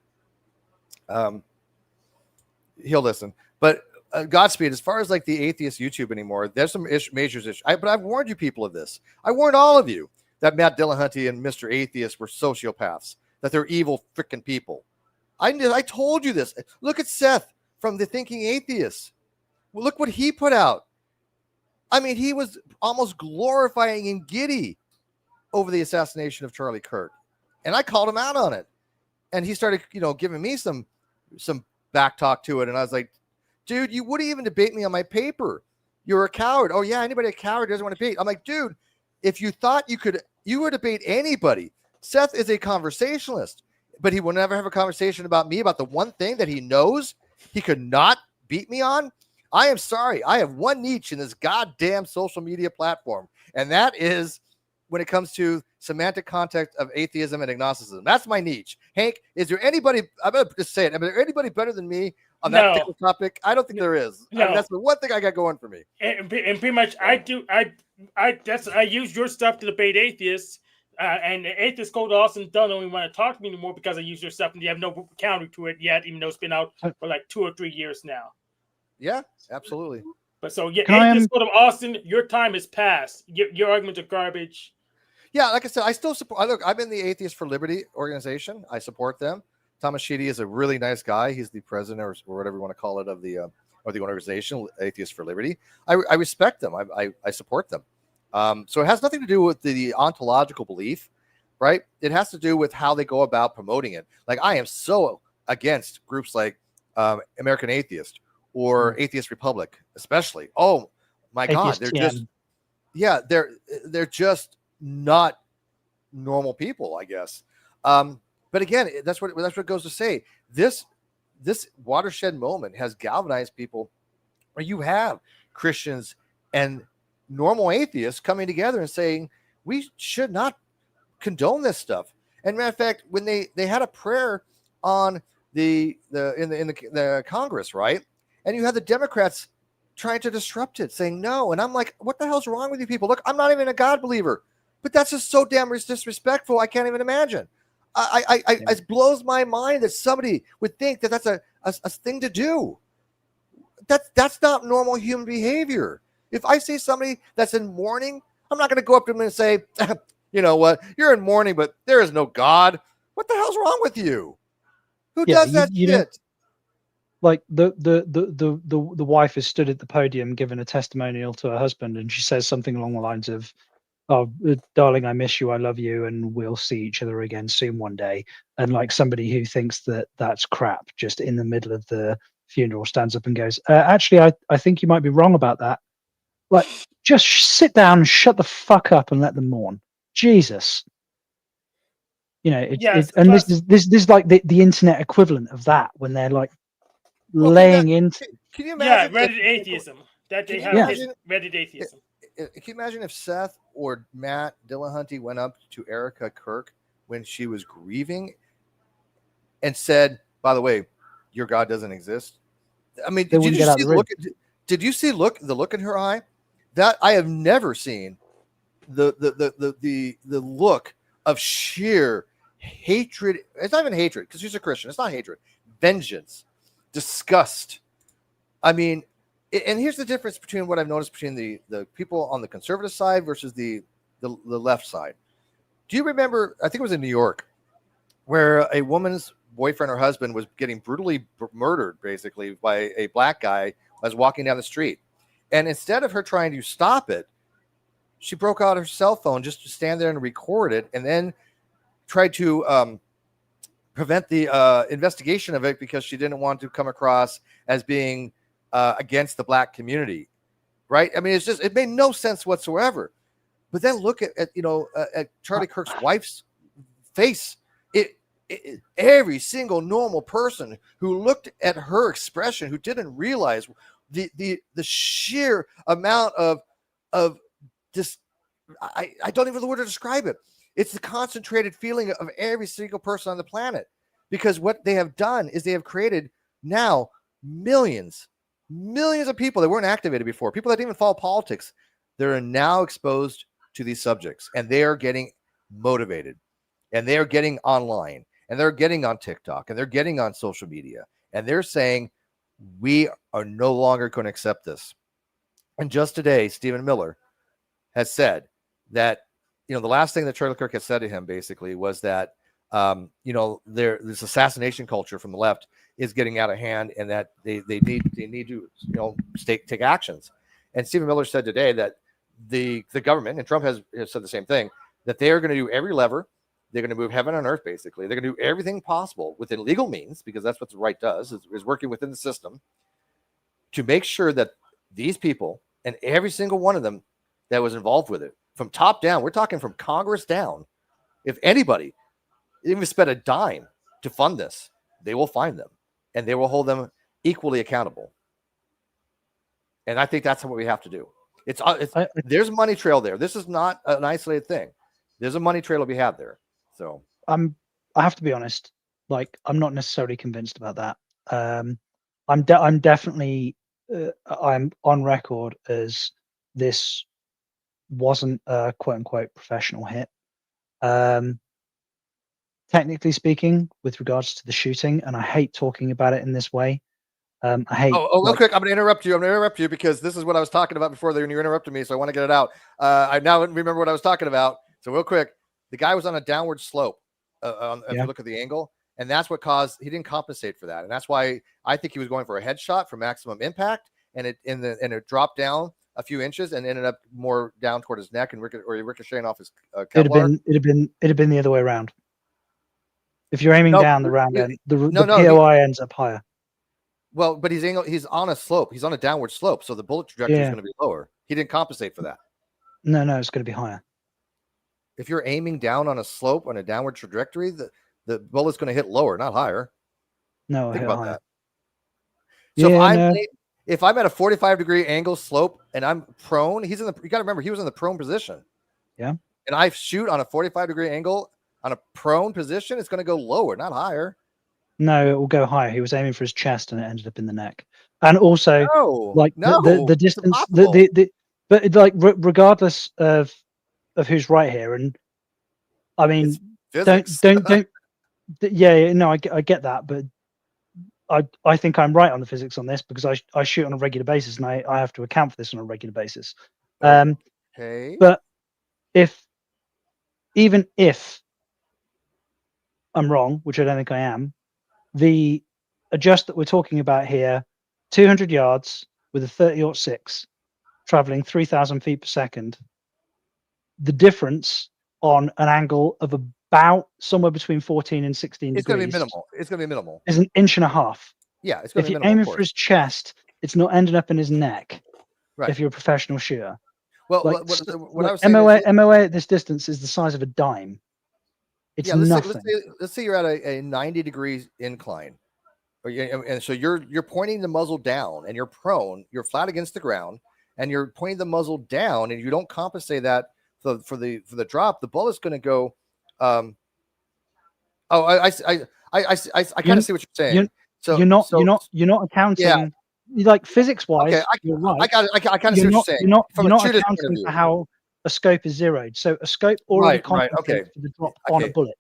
He'll listen. But Godspeed, as far as like the atheist YouTube anymore, there's some major issues. But I've warned you people of this. I warned all of you that Matt Dillahunty and Mr. Atheist were sociopaths, that they're evil freaking people. I told you this. Look at Seth from the Thinking Atheists. Well, look what he put out. I mean, he was almost glorifying and giddy over the assassination of Charlie Kirk. And I called him out on it. And he started, giving me some back talk to it. And I was like, dude, you wouldn't even debate me on my paper. You're a coward. Oh, yeah, anybody a coward doesn't want to debate. I'm like, dude, if you thought you would debate anybody, Seth is a conversationalist, but he will never have a conversation about me about the one thing that he knows he could not beat me on. I am sorry. I have one niche in this goddamn social media platform, and that is when it comes to semantic context of atheism and agnosticism. That's my niche. Hank, is there anybody, I'm going to just say it, is there anybody better than me on that particular topic? I don't think there is. No. I mean, that's the one thing I got going for me. And pretty much, I use your stuff to debate atheists, and the atheists go to us and don't even want to talk to me anymore because I use your stuff and you have no counter to it yet, even though it's been out for like 2 or 3 years now. Yeah, absolutely. But so, yeah, atheists go to Austin, your time has passed. Your arguments are garbage. Yeah, like I said, I still support. Look, I'm in the Atheist for Liberty organization. I support them. Thomas Sheedy is a really nice guy. He's the president or whatever you want to call it of the organization, Atheist for Liberty. I respect them. I support them. So it has nothing to do with the ontological belief, right? It has to do with how they go about promoting it. Like I am so against groups like American Atheist or Atheist Republic, especially. Oh my God, they're just they're just not normal people, I guess. But again, that's what it goes to say. This watershed moment has galvanized people where you have Christians and normal atheists coming together and saying we should not condone this stuff. And matter of fact, when they had a prayer on the Congress, right? And you had the Democrats trying to disrupt it, saying no. And I'm like, what the hell's wrong with you people? Look, I'm not even a God believer. But that's just so damn disrespectful. I can't even imagine. It blows my mind that somebody would think that that's a thing to do. That's not normal human behavior. If I see somebody that's in mourning, I'm not going to go up to them and say, you know what, you're in mourning, but there is no God. What the hell's wrong with you? Who does that shit? Like the wife has stood at the podium giving a testimonial to her husband, and she says something along the lines of, "Oh, darling, I miss you, I love you, and we'll see each other again soon one day." And like somebody who thinks that that's crap, just in the middle of the funeral, stands up and goes, "Actually, I think you might be wrong about that. Like, just sit down, shut the fuck up, and let them mourn." Jesus, you know. This is like the internet equivalent of that when they're like laying into. Can you imagine? Yeah, Reddit atheism. That they have Reddit atheism. Can you imagine if Seth or Matt Dillahunty went up to Erica Kirk when she was grieving and said, "By the way, your God doesn't exist"? I mean, did you see the look in her eye? That I have never seen the look of sheer hatred. It's not even hatred because she's a Christian. It's not hatred, vengeance, disgust. I mean, and here's the difference between what I've noticed between the people on the conservative side versus the left side. Do you remember, I think it was in New York, where a woman's boyfriend or husband was getting brutally murdered, basically, by a black guy as walking down the street. And instead of her trying to stop it, she broke out her cell phone just to stand there and record it, and then tried to prevent the investigation of it because she didn't want to come across as being against the black community, right? I mean, it made no sense whatsoever. But then look at Charlie Kirk's wife's face. Every single normal person who looked at her expression, who didn't realize the sheer amount of this, I don't even know the word to describe it. It's the concentrated feeling of every single person on the planet, because what they have done is they have created now millions of people that weren't activated before, people that didn't even follow politics. They're now exposed to these subjects, and they are getting motivated, and they are getting online, and they're getting on TikTok, and they're getting on social media, and they're saying, we are no longer going to accept this. And just today, Stephen Miller has said that, the last thing that Charlie Kirk has said to him basically was that, this assassination culture from the left is getting out of hand, and that they need to, take actions. And Stephen Miller said today that the government, and Trump has said the same thing, that they are going to do every lever. They're going to move heaven on earth, basically. They're going to do everything possible within legal means, because that's what the right does, is working within the system to make sure that these people, and every single one of them that was involved with it, from top down, we're talking from Congress down, If anybody even spent a dime to fund this, they will find them and they will hold them equally accountable. And I think that's what we have to do. There's a money trail there. This is not an isolated thing. There's a money trail to be had there. So I have to be honest. Like, I'm not necessarily convinced about that. I'm definitely I'm on record as this wasn't a quote unquote professional hit. Technically speaking, with regards to the shooting, and I hate talking about it in this way. I hate. Real quick, I'm going to interrupt you. Because this is what I was talking about before when you interrupted me. So I want to get it out. I now remember what I was talking about. So real quick, the guy was on a downward slope. If you look at the angle, and that's what caused he didn't compensate for that, and that's why I think he was going for a headshot for maximum impact, and it dropped down a few inches and ended up more down toward his neck and ricocheting off his Kevlar. It'd have been the other way around. If you're aiming down the round end, the POI ends up higher. Well, but he's on a slope. He's on a downward slope, so the bullet trajectory is going to be lower. He didn't compensate for that. No, it's going to be higher. If you're aiming down on a slope on a downward trajectory, the bullet's going to hit lower, not higher. No, think about higher. that. So if I'm at a 45-degree angle slope and I'm prone, you got to remember he was in the prone position. Yeah. And I shoot on a 45-degree angle on a prone position, it's going to go lower, not higher. No, it will go higher. He was aiming for his chest and it ended up in the neck. And also, the distance, but like regardless of who's right here, and I mean, don't. Yeah, no, I get that, but I think I'm right on the physics on this because I shoot on a regular basis and I have to account for this on a regular basis. Okay. But even if I'm wrong, which I don't think I am, the adjust that we're talking about here, 200 yards with a 30-06, traveling 3,000 feet per second. The difference on an angle of about somewhere between 14 and 16 it's degrees. Going to be minimal. It's going to be minimal. Is an inch and a half. Yeah, it's going to be minimal. If you're aiming for his chest, it's not ending up in his neck. Right. If you're a professional shooter. Well, like, what I was saying MOA at this distance is the size of a dime. It's nothing. Let's say you're at a 90 degrees incline, and so you're pointing the muzzle down, and you're prone. You're flat against the ground, and you're pointing the muzzle down, and you don't compensate that for the drop. The bullet's going to go. I kind of see what you're saying. You're not accounting. Yeah. Like physics wise, okay, you're right. I kind of see what you're saying. You're not accounting for how a scope is zeroed. So a scope already compensates for the drop on a bullet.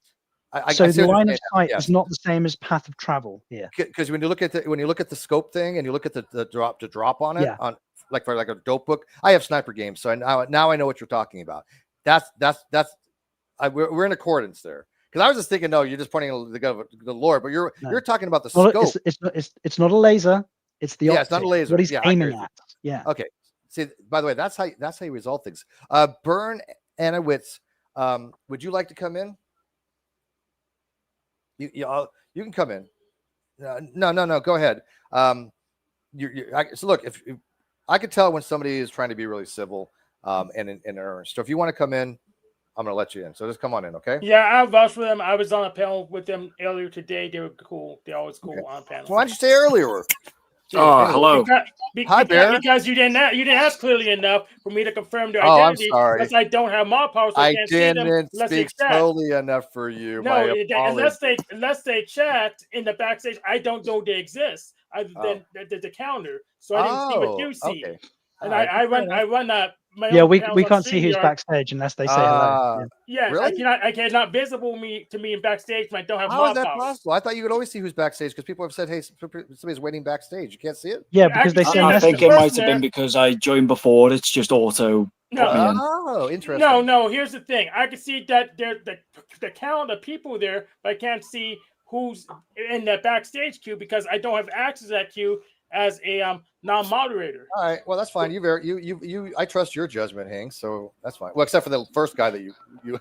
So the line of sight is not the same as path of travel here. Because when you look at the scope thing and you look at the drop on it on like for like a dope book, I have sniper games, so now I know what you're talking about. We're in accordance there. Because I was just thinking, no, you're just pointing the Lord, but you're talking about the scope. It's not a laser. It's the optic. It's not a laser. What he's aiming at. Yeah. Okay. See, by the way, that's how you resolve things. Bern Anowitz, would you like to come in? You can come in. No. Go ahead. So look, if I could tell when somebody is trying to be really civil and in earnest. So if you want to come in, I'm going to let you in. So just come on in, okay? Yeah, I vouched for them. I was on a panel with them earlier today. They were cool. They're always cool on panels. Why didn't you say earlier? Hello. Hi, Bear. Because you didn't ask clearly enough for me to confirm their identity. I'm sorry. Because I don't have mob power, so I can't see them unless they speak chat. slowly enough for you. No, unless they chat in the backstage, I don't know they exist other than the counter. So I didn't see what you see. Okay. And I run my own we can't see who's backstage unless they say hello. Yeah, really? I cannot visible to me in backstage when I don't have How is that possible? I thought you could always see who's backstage because people have said, hey, somebody's waiting backstage. You can't see it? Yeah, because they say I think it might have been because I joined before. It's just auto. Oh, interesting. No. Here's the thing. I can see that the count of people there, but I can't see who's in that backstage queue because I don't have access to that queue as a non-moderator. All right, well that's fine. I trust your judgment, Hank. So that's fine. Well, except for the first guy that you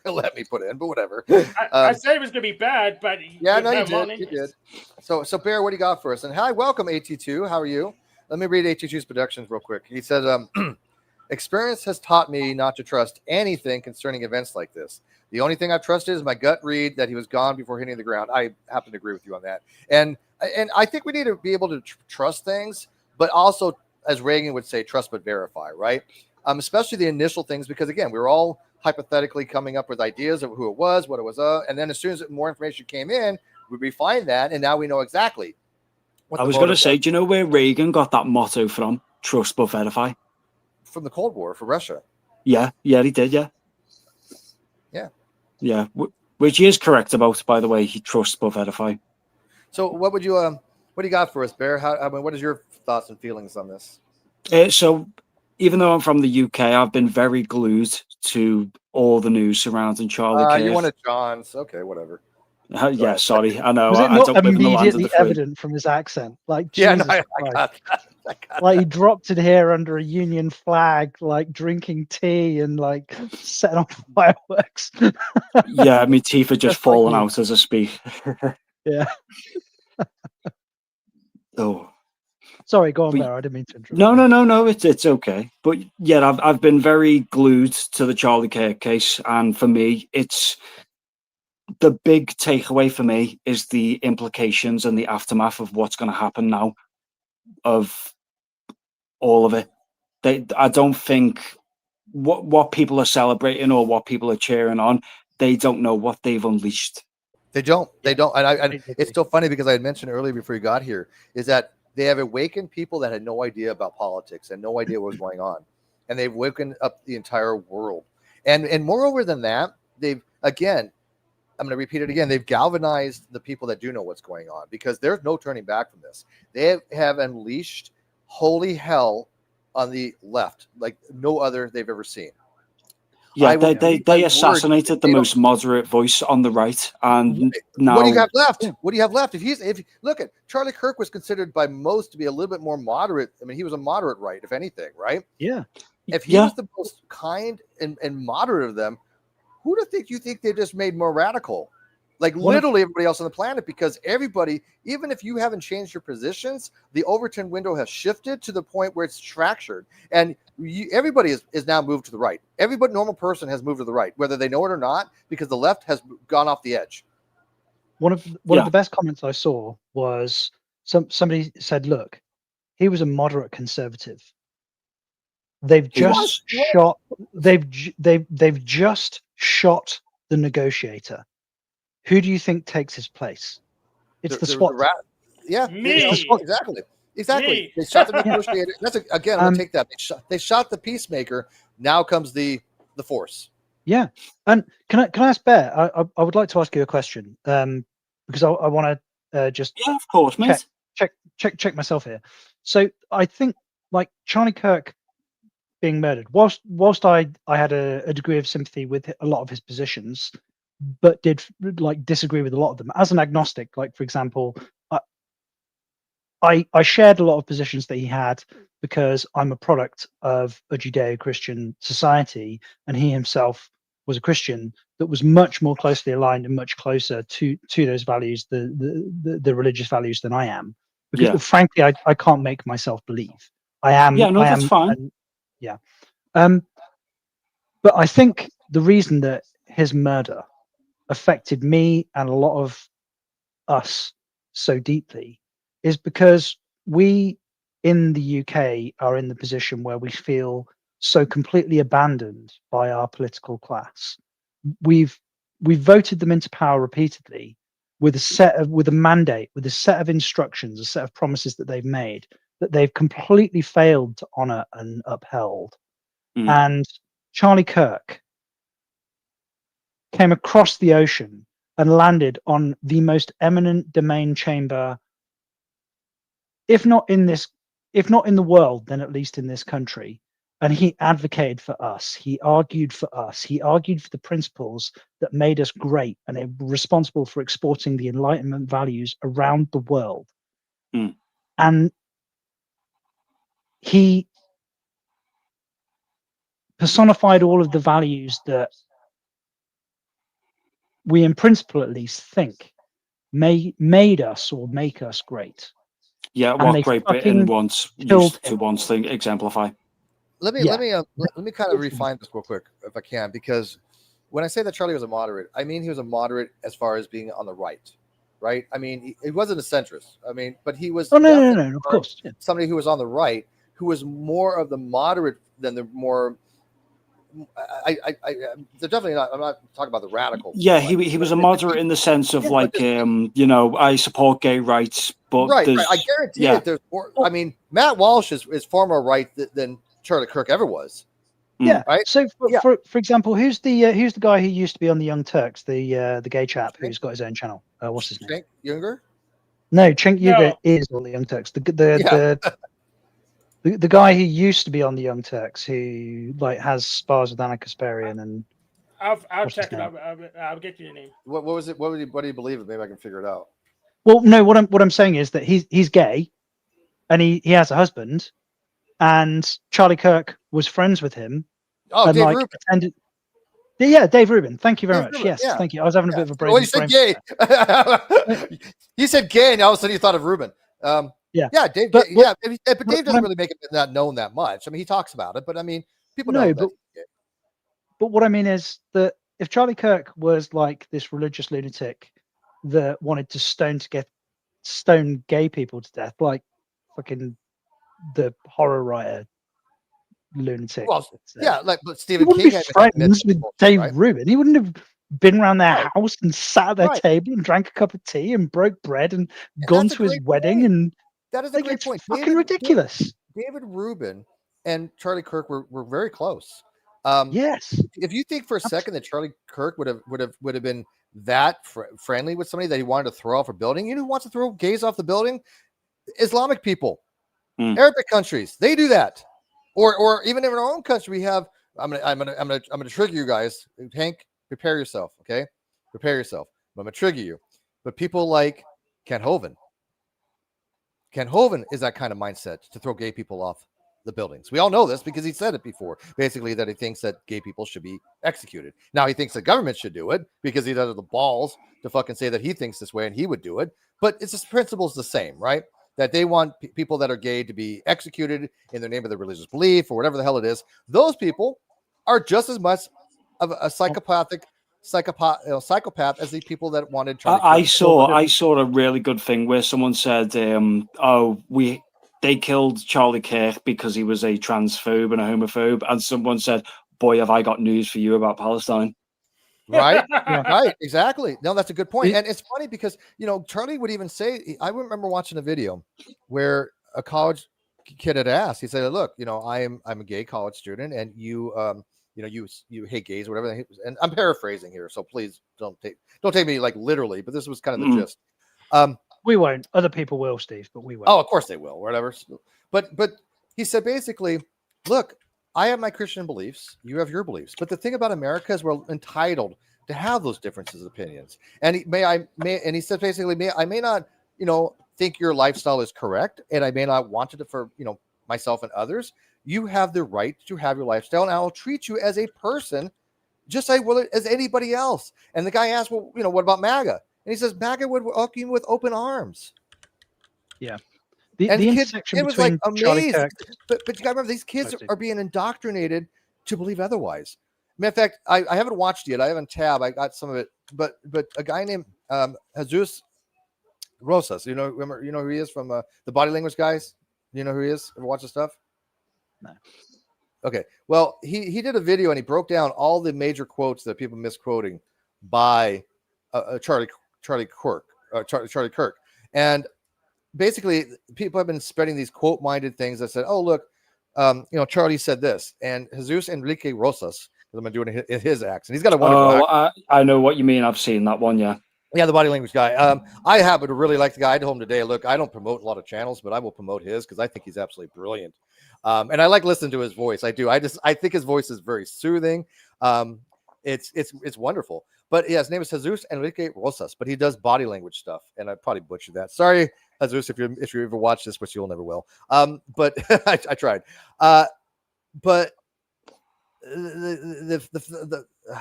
let me put in, but whatever. I said it was gonna be bad, but you did. So Bear, what do you got for us? And hi, welcome AT2. How are you? Let me read AT2's productions real quick. He says, Experience has taught me not to trust anything concerning events like this. The only thing I've trusted is my gut read that he was gone before hitting the ground. I happen to agree with you on that. And I think we need to be able to trust things, but also, as Reagan would say, trust but verify, right? Especially the initial things, because again, we were all hypothetically coming up with ideas of who it was, what it was, and then as soon as more information came in, we refined that, and now we know exactly. I was going to say, do you know where Reagan got that motto from? Trust but verify. From the Cold War, for Russia. Yeah, he did, yeah. Yeah, which he is correct about, by the way. He trusts but verify. So, what do you got for us, Bear? What is your thoughts and feelings on this? So, even though I'm from the UK, I've been very glued to all the news surrounding Charlie Kirk. You wanted John's, okay, whatever. Yeah, sorry, I know. Was it I not don't live in the land of immediately the free. evident from his accent? Like, Yeah, Jesus no, I Christ. got that. Like, he dropped it here under a Union flag, like drinking tea and like setting off fireworks. Yeah, my teeth are just Just like falling you. out as I speak. Yeah. Oh. Sorry, go on, But- Bear. I didn't mean to interrupt. No, it's okay. But yeah, I've been very glued to the Charlie Kirk case, and for me, it's the big takeaway for me is the implications and the aftermath of what's going to happen now, of all of it. I don't think what people are celebrating or what people are cheering on, they don't know what they've unleashed. They don't. And Exactly. it's so funny because I had mentioned earlier before you got here is that they have awakened people that had no idea about politics and no idea what was going on, and they've woken up the entire world. And moreover than that, they've again, I'm going to repeat it again. They've galvanized the people that do know what's going on, because there's no turning back from this. They have unleashed holy hell on the left like no other they've ever seen. Yeah, they assassinated the most moderate voice on the right, and now what do you have left? What do you have left? If look at Charlie Kirk was considered by most to be a little bit more moderate. I mean, he was a moderate right, if anything, right? Yeah. If he was the most kind and moderate of them, who do you think they just made more radical? Like literally everybody else on the planet, because everybody, even if you haven't changed your positions, the Overton window has shifted to the point where it's fractured, and everybody is now moved to the right. Everybody, normal person, has moved to the right, whether they know it or not, because the left has gone off the edge. One of the best comments I saw was somebody said, "Look, he was a moderate conservative. They've just shot. They've just shot the negotiator. Who do you think takes his place? It's the SWAT. Yeah, Me. Exactly. Me. They shot the negotiator. That's again. I'm gonna take that. They shot the peacemaker. Now comes the force. Yeah, and can I ask Bear? I would like to ask you a question, because I want to just of course, mate. check myself here. So I think, like, Charlie Kirk being murdered, whilst I had a degree of sympathy with a lot of his positions, but did like disagree with a lot of them as an agnostic. Like, for example, I shared a lot of positions that he had because I'm a product of a Judeo-Christian society, and he himself was a Christian that was much more closely aligned and much closer to those values, the religious values, than I am. Because frankly, I can't make myself believe. I am. Yeah, no, I that's am, fine. But I think the reason that his murder affected me and a lot of us so deeply is because we in the UK are in the position where we feel so completely abandoned by our political class. We've voted them into power repeatedly with a mandate, with a set of instructions, a set of promises that they've made that they've completely failed to honor and upheld. And Charlie Kirk came across the ocean and landed on the most eminent domain chamber, if not in the world, then at least in this country. And he advocated for us. He argued for us. He argued for the principles that made us great and are responsible for exporting the Enlightenment values around the world. And he personified all of the values that we, in principle at least, think made us or make us great. Yeah, And what they Great fucking Britain wants killed used to him. once thing exemplify. let me kind of refine this real quick if I can, because when I say that Charlie was a moderate, I mean he was a moderate as far as being on the right. I mean, he wasn't a centrist. I mean, but he was. Oh no, of course. Yeah. Somebody who was on the right, who was more of the moderate than the more. They're definitely not. I'm not talking about the radical. Yeah, he was a moderate in the sense of like, I support gay rights, but right. I guarantee it. There's more. I mean, Matt Walsh is far more right than Charlie Kirk ever was. Yeah. Right. So for example, who's the guy who used to be on the Young Turks, the gay chap who's got his own channel? What's his name? Younger? No, Cenk Uygur is on the Young Turks. The guy who used to be on the Young Turks, who like has spars with Anna Kasparian, and I'll check it out. I'll get you the name. What was it? What do you believe? Maybe I can figure it out. Well, no. What I'm saying is that he's gay, and he has a husband, and Charlie Kirk was friends with him. Oh, and, Dave like, Rubin. attended. Yeah, Dave Rubin. Thank you very Dave much. Rubin, Yes, thank you. I was having a bit of a brain. Well, you said gay. You said gay, and all of a sudden you thought of Rubin. Dave. But Dave doesn't really make it not known that much. I mean, he talks about it, but I mean, people know. But what I mean is that if Charlie Kirk was like this religious lunatic that wanted to stone gay people to death, like fucking the horror writer lunatic. Well, but Stephen King had friends with Dave Rubin. He wouldn't have been around their house and sat at their table and drank a cup of tea and broke bread and gone to his wedding. And that is a great point. Fucking ridiculous. David Rubin and Charlie Kirk were very close. Yes. If you think for a second that Charlie Kirk would have been that friendly with somebody that he wanted to throw off a building, you know who wants to throw gays off the building? Islamic people, Arabic countries. They do that. Or even in our own country, we have. I'm gonna trigger you guys. Hank, prepare yourself. Okay, prepare yourself. I'm gonna trigger you. But people like Ken Hovind. Ken Hovind is that kind of mindset to throw gay people off the buildings. We all know this because he said it before. Basically, that he thinks that gay people should be executed. Now he thinks the government should do it because he doesn't have the balls to fucking say that he thinks this way and he would do it. But it's the principle's the same, right? That they want people that are gay to be executed in the name of their religious belief or whatever the hell it is. Those people are just as much of a psychopath as the people that wanted Charlie Kirk. I saw a really good thing where someone said, they killed Charlie Kirk because he was a transphobe and a homophobe, and someone said, boy, have I got news for you about Palestine. Right. Right. Exactly. No, that's a good point. And it's funny because, Charlie would even say, I remember watching a video where a college kid had asked, he said, look, I'm a gay college student and you hate gays or whatever. And I'm paraphrasing here. So please don't take me like literally, but this was kind of the gist. We won't. Other people will, Steve, but we won't. Oh, of course they will, whatever. But he said basically, look, I have my Christian beliefs. You have your beliefs. But the thing about America is we're entitled to have those differences of opinions. And he said basically, I may not, think your lifestyle is correct, and I may not want it for, myself and others. You have the right to have your lifestyle, and I will treat you as a person, just like as anybody else. And the guy asked, well, what about MAGA? And he says, MAGA would welcome you with open arms. Yeah. The intersection was like amazing. But you gotta remember, these kids are being indoctrinated to believe otherwise. Matter of fact, I haven't watched it. I haven't I got some of it, but a guy named Jesus Rosas, you know who he is from the Body Language guys? You know who he is? Ever watch the stuff? No. Okay. Well, he did a video and he broke down all the major quotes that people misquoting by Charlie Kirk. And basically, people have been spreading these quote-minded things that said, "Oh, look, Charlie said this," and Jesus Enrique Rosas, because I'm going to do it in his accent. He's got a wonderful accent. I know what you mean. I've seen that one. Yeah, the Body Language guy. I happen to really like the guy. I told him today, look, I don't promote a lot of channels, but I will promote his because I think he's absolutely brilliant. And I like listening to his voice. I do. I think his voice is very soothing. It's wonderful. But yeah, his name is Jesus Enrique Rosas, but he does body language stuff, and I probably butchered that. Sorry, Jesus, if you ever watch this, which you'll never will. But I tried. But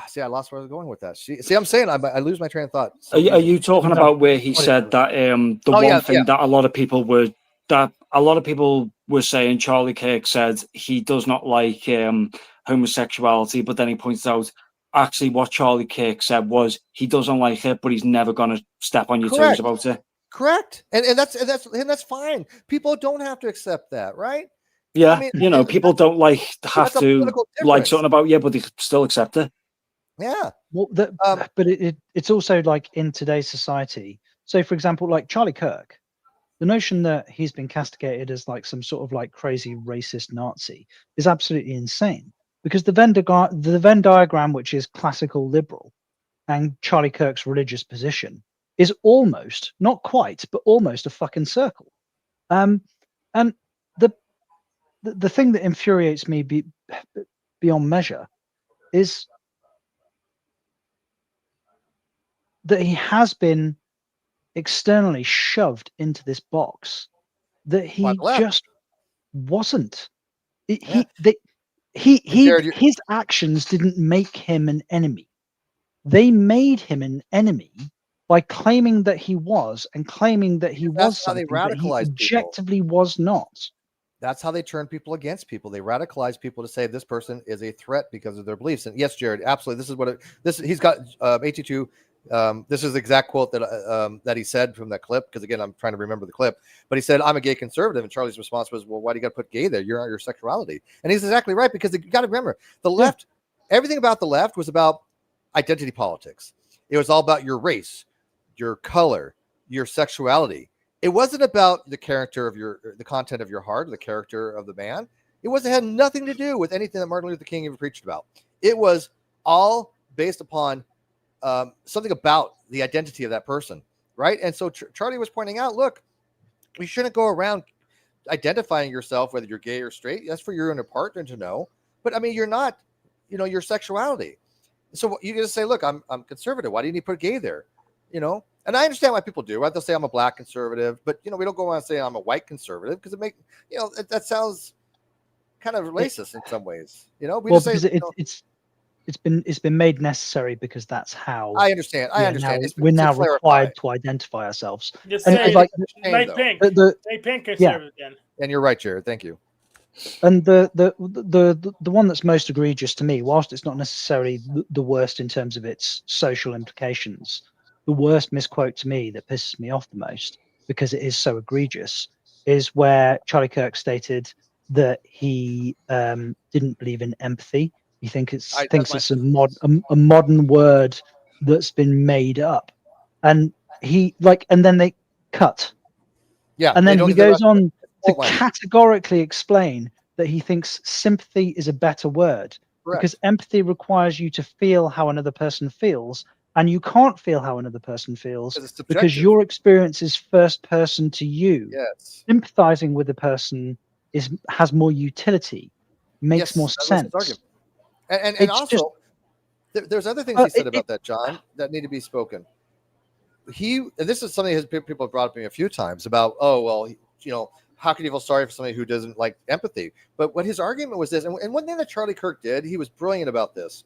see, I lost where I was going with that. See, I'm saying I lose my train of thought. So are you talking about where he said that the one thing that a lot of people were that a lot of people were saying Charlie Kirk said he does not like homosexuality, but then he points out actually what Charlie Kirk said was he doesn't like it, but he's never going to step on your toes about it. Correct. And that's fine. People don't have to accept that, right? Yeah, I mean, you know, people don't have to like something about you, but they still accept it. Yeah. Well, but it's also like in today's society. So, for example, like Charlie Kirk, the notion that he's been castigated as like some sort of like crazy racist Nazi is absolutely insane. Because the Venn diagram, which is classical liberal, and Charlie Kirk's religious position is almost, not quite, but almost a fucking circle. And the thing that infuriates me beyond measure is that he has been externally shoved into this box that he just wasn't. His actions didn't make him an enemy. They made him an enemy by claiming that he was, and claiming that he was something that he objectively was not. That's how they turn people against people. They radicalize people to say this person is a threat because of their beliefs. And yes, Jared, absolutely. This is what he's got. 82. This is the exact quote that he said from that clip. Because again, I'm trying to remember the clip. But he said, "I'm a gay conservative," and Charlie's response was, "Well, why do you got to put gay there? You're not your sexuality." And he's exactly right, because you got to remember the left. Everything about the left was about identity politics. It was all about your race, your color, your sexuality. It wasn't about the character of the content of your heart, the character of the man. It had nothing to do with anything that Martin Luther King ever preached about. It was all based upon something about the identity of that person, right? And so Charlie was pointing out, look, you shouldn't go around identifying yourself, whether you're gay or straight. That's for your own partner to know. But I mean, you're not, your sexuality. So you just say, look, I'm conservative. Why do you need to put gay there? And I understand why people do, right? They'll say I'm a black conservative, but we don't go around and say I'm a white conservative, because that sounds kind of racist in some ways. It's been made necessary because that's how I understand. We're now required to identify ourselves. Just And say like pink. Say pink conservative again. And you're right, Jared. Thank you. And the one that's most egregious to me, whilst it's not necessarily the worst in terms of its social implications, the worst misquote to me that pisses me off the most, because it is so egregious, is where Charlie Kirk stated that he didn't believe in empathy. He thinks it's a modern word that's been made up, and then they cut. Yeah, and then he goes on to categorically explain that he thinks sympathy is a better word. Correct. Because empathy requires you to feel how another person feels, and you can't feel how another person feels because your experience is first person to you. Yes. Sympathizing with a person has more utility, makes more sense. And also, there's other things he said about that, John, that need to be spoken. And this is something people have brought up to me a few times about, how can you feel sorry for somebody who doesn't like empathy? But what his argument was this, and one thing that Charlie Kirk did, he was brilliant about this.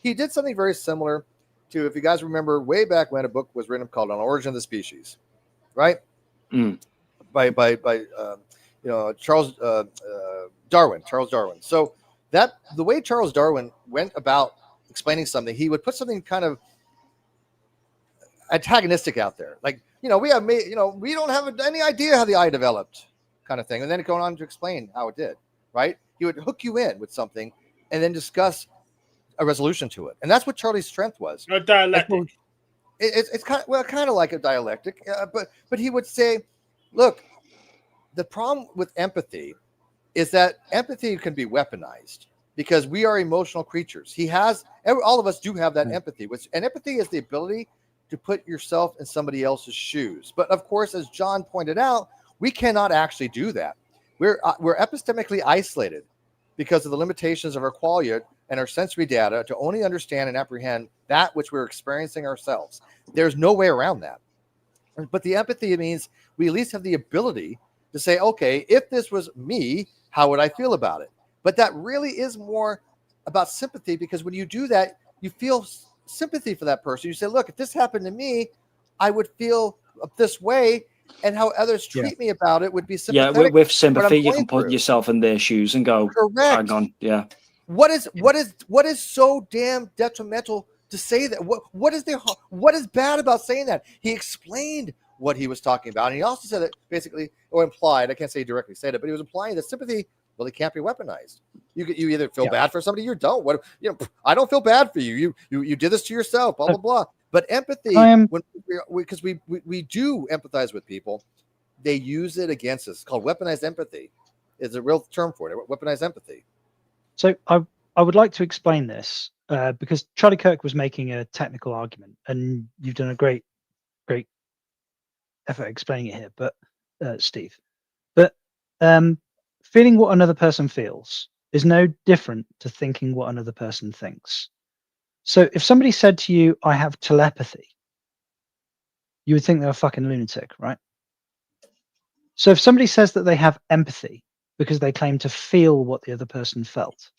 He did something very similar to, if you guys remember, way back when a book was written called "On Origin of the Species," right? By Charles Darwin. So the way Charles Darwin went about explaining something, he would put something kind of antagonistic out there, like we don't have any idea how the eye developed, kind of thing, and then going on to explain how it did. Right? He would hook you in with something, and then discuss a resolution to it, and that's what Charlie's strength was. A dialectic. It's kind of like a dialectic, but he would say, look, the problem with empathy is that empathy can be weaponized because we are emotional creatures. All of us do have that empathy, and empathy is the ability to put yourself in somebody else's shoes. But of course, as John pointed out, we cannot actually do that. We're epistemically isolated because of the limitations of our qualia and our sensory data to only understand and apprehend that which we're experiencing ourselves. There's no way around that. But the empathy means we at least have the ability to say, okay, if this was me, how would I feel about it? But that really is more about sympathy, because when you do that, you feel sympathy for that person. You say, look, if this happened to me, I would feel this way. and how others Yeah. treat me about it would be Yeah, sympathetic. with what sympathy, I'm you going can put through. yourself in their shoes and go, Correct. hang on, yeah. What is so damn detrimental to say that? What is bad about saying that? He explained what he was talking about, and he also said that basically, or implied. I can't say he directly said it, but he was implying that sympathy really can't be weaponized. You either feel bad for somebody, or you don't. I don't feel bad for you. You did this to yourself. Blah blah blah. But empathy, because we do empathize with people, they use it against us. It's called weaponized empathy. Is a real term for it. Weaponized empathy. So I would like to explain this because Charlie Kirk was making a technical argument, and you've done a great effort explaining it here, but Steve. But feeling what another person feels is no different to thinking what another person thinks. So if somebody said to you, "I have telepathy," you would think they're a fucking lunatic, right? So if somebody says that they have empathy because they claim to feel what the other person felt,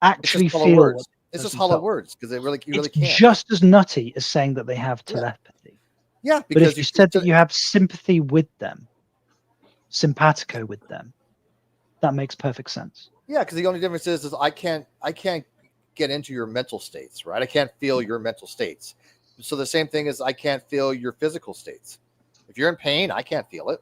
actually feel what it's just hollow words because you really can't. Just as nutty as saying that they have telepathy. Yeah, but if you said that you have sympathy with them, simpatico with them, that makes perfect sense. Yeah, because the only difference is I can't get into your mental states, right? I can't feel your mental states. So the same thing is I can't feel your physical states. If you're in pain, I can't feel it.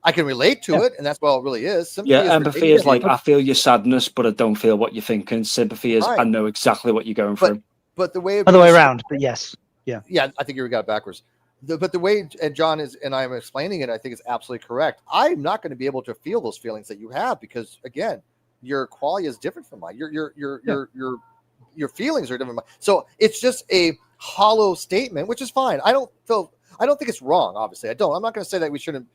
I can relate to it, and that's what it really is. Sympathy empathy is like, I feel your sadness, but I don't feel what you're thinking. Sympathy is, I know exactly what you're going through. But the way... Other way around, but yes. Yeah. Yeah, I think you got it backwards. But the way John is, and I'm explaining it, I think is absolutely correct. I'm not going to be able to feel those feelings that you have because, again, your quality is different from mine. Your feelings are different from mine. So it's just a hollow statement, which is fine. I don't think it's wrong, obviously. I don't. I'm not going to say that we shouldn't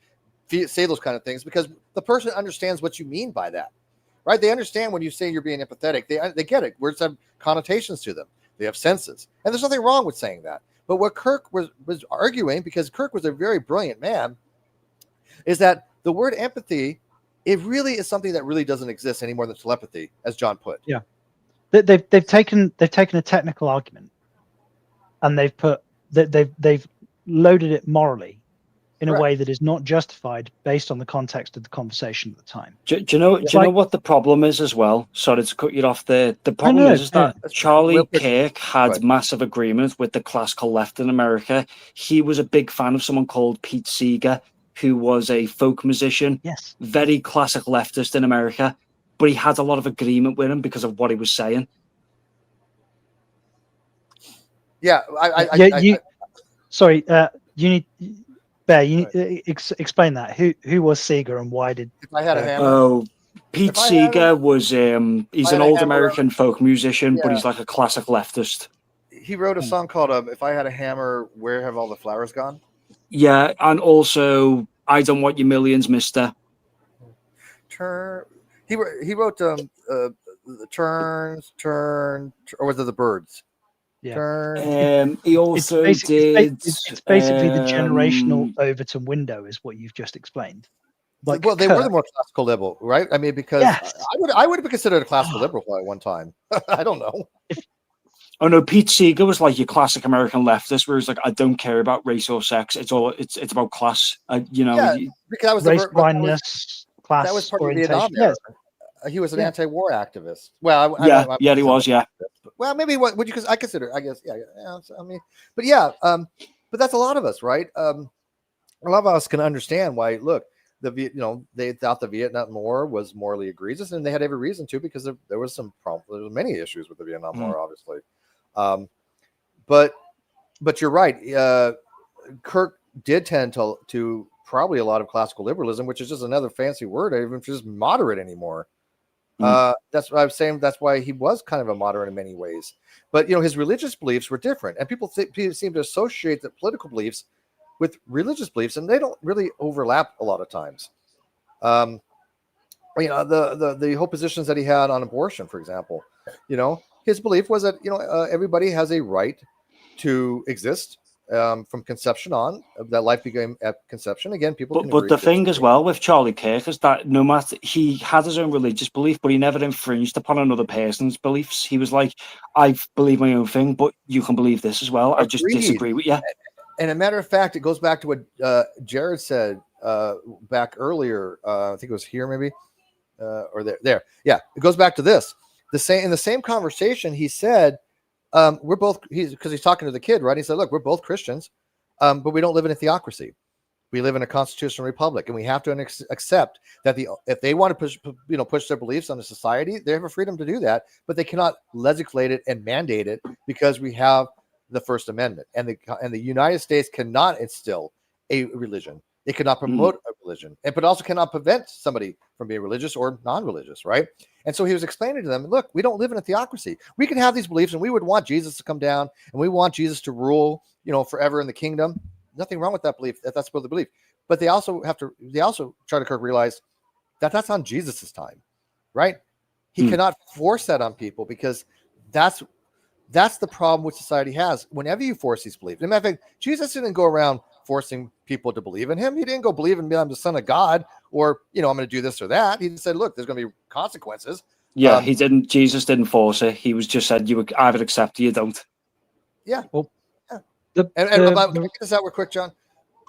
say those kind of things because the person understands what you mean by that, right? They understand when you say you're being empathetic. They get it. Words have connotations to them. They have senses. And there's nothing wrong with saying that. But what Kirk was arguing, because Kirk was a very brilliant man, is that the word empathy, it really is something that really doesn't exist any more than telepathy, as John put. Yeah. They've taken a technical argument and they've loaded it morally in a way that is not justified based on the context of the conversation at the time. Do you know what the problem is as well? Sorry to cut you off there. The problem is that Charlie Kirk had massive agreements with the classical left in America. He was a big fan of someone called Pete Seeger, who was a folk musician, very classic leftist in America, but he had a lot of agreement with him because of what he was saying. Yeah, you need... Bear, you need to explain that. Who was Seeger and why did... If I had a hammer... Pete Seeger was... he's an old American folk musician, but he's like a classic leftist. He wrote a song called If I Had a Hammer, Where Have All the Flowers Gone? Yeah, and also I Don't Want Your Millions, Mister. He wrote the Turns, or was it The Birds? Yeah. He also did. It's basically the generational Overton window, is what you've just explained. Like, well, they were the more classical liberal, right? I mean, because I would have been considered a classical liberal at one time. I don't know. Oh no, Pete Seeger was like your classic American leftist, where he's like, I don't care about race or sex. It's about class. Because that was race blindness, class. That was part orientation. of Vietnam. He was an anti-war activist. Well, he was. Yeah. Well, maybe what would you? Because I consider, I guess, So, I mean, but but that's a lot of us, right? A lot of us can understand why. Look, they thought the Vietnam War was morally egregious, and they had every reason to, because there was some problem. There were many issues with the Vietnam War, obviously. But you're right. Kirk did tend to probably a lot of classical liberalism, which is just another fancy word, even if it's just moderate anymore. That's what I was saying. That's why he was kind of a moderate in many ways. But his religious beliefs were different, and people seem to associate the political beliefs with religious beliefs, and they don't really overlap a lot of times. The whole positions that he had on abortion, for example, his belief was that everybody has a right to exist from conception on, that life began at conception. Again, people. But the thing as well with Charlie Kirk is that no matter, he had his own religious belief, but he never infringed upon another person's beliefs. He was like, I believe my own thing, but you can believe this as well. I just disagree with you. And a matter of fact, it goes back to what Jared said back earlier. I think it was here, maybe, or there. Yeah, it goes back to this. In the same conversation, he said, "We're both." Because he's talking to the kid, right? He said, "Look, we're both Christians, but we don't live in a theocracy. We live in a constitutional republic, and we have to accept that if they want to push their beliefs on the society, they have a freedom to do that, but they cannot legislate it and mandate it because we have the First Amendment, and the United States cannot instill a religion. It cannot promote a religion, but also cannot prevent somebody from being religious or non-religious, right?" And so he was explaining to them, look, we don't live in a theocracy. We can have these beliefs, and we would want Jesus to come down, and we want Jesus to rule, forever in the kingdom. Nothing wrong with that belief. That's what they believe. But they also Charlie Kirk realized that that's on Jesus's time, right? He cannot force that on people because that's the problem which society has. Whenever you force these beliefs, as a matter of fact, Jesus didn't go around forcing people to believe in him. He didn't go believe in me, I'm the Son of God, or I'm going to do this or that. He said, look, there's going to be consequences. Yeah, he didn't. Jesus didn't force it. He was just said you either accept or you don't. Yeah. Well, can I get this out real quick, John?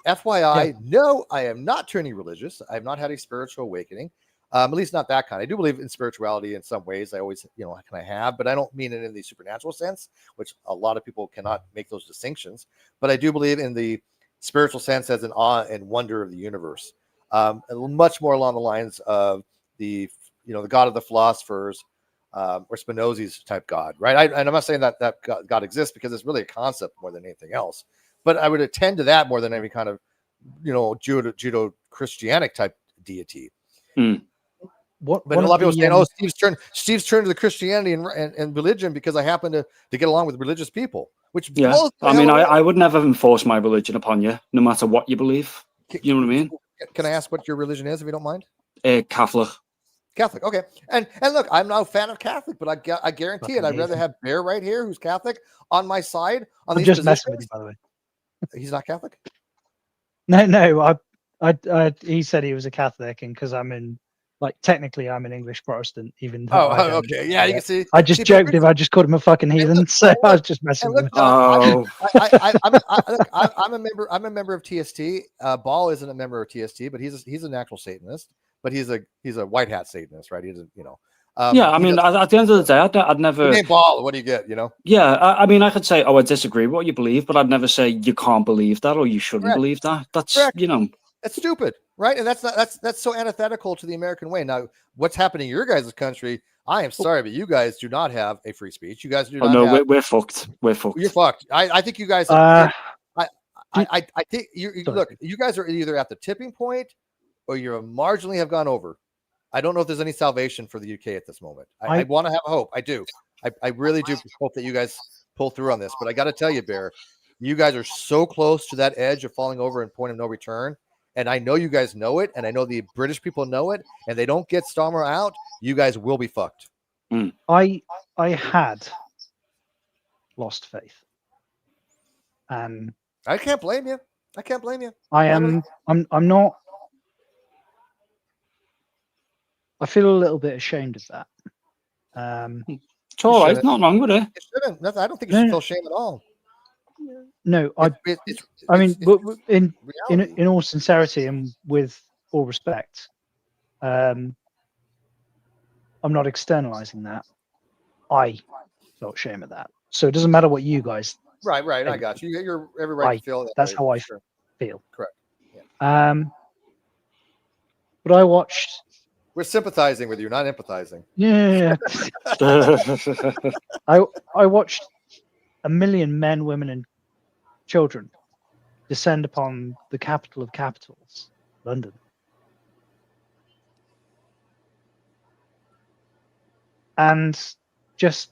FYI, no, I am not turning religious. I have not had a spiritual awakening, at least not that kind. I do believe in spirituality in some ways. I always, can I have, but I don't mean it in the supernatural sense, which a lot of people cannot make those distinctions. But I do believe in the spiritual sense as an awe and wonder of the universe, much more along the lines of the God of the philosophers, or Spinoza's type God, right? And I'm not saying that God exists because it's really a concept more than anything else. But I would attend to that more than any kind of, Judo-Christianic type deity. But a lot of people saying, "Oh, Steve's turned to the Christianity and religion because I happen to get along with religious people." Which I would never enforce my religion upon you, no matter what you believe. You know what I mean? Can I ask what your religion is, if you don't mind? Catholic. Catholic, okay. And look, I'm not a fan of Catholic, but I guarantee it. I'd rather have Bear right here, who's Catholic, on my side. I'm just messing with you, by the way. He's not Catholic? No. He said he was a Catholic, and because technically I'm an English Protestant, even though okay. Yeah, you can see. I just joked if I just called him a fucking heathen, so I was just messing with him. I'm a member of TST. Ball isn't a member of TST, but he's an actual Satanist, but he's a white hat Satanist, right? He's at the end of the day, I'd never. Hey, Ball, what do you get? Yeah, I could say, I disagree with what you believe, but I'd never say you can't believe that or you shouldn't believe that. That's Correct. That's stupid, right? And that's so antithetical to the American way. Now, what's happening in your guys' country? I am sorry, but you guys do not have a free speech. You guys do not. No, we're fucked. We're fucked. You're fucked. I think you guys. I think you guys are either at the tipping point or you marginally have gone over. I don't know if there's any salvation for the UK at this moment. I want to have hope. I do. I really do hope that you guys pull through on this. But I got to tell you, Bear, you guys are so close to that edge of falling over and point of no return. And I know you guys know it, and I know the British people know it, and they don't get Starmer out, you guys will be fucked. I had lost faith. And I can't blame you. I'm not. I feel a little bit ashamed of that. It's all right. Not wrong with it. It shouldn't. I don't think you should feel shame at all. No, in all sincerity and with all respect, I'm not externalizing that. I felt shame at that. So it doesn't matter what you guys. Right. I got you. You're every right to feel that. That's way. how I Sure. feel. Correct. Yeah. But I watched. We're sympathizing with you, not empathizing. Yeah. I watched 1 million men, women, and children descend upon the capital of capitals, London. And just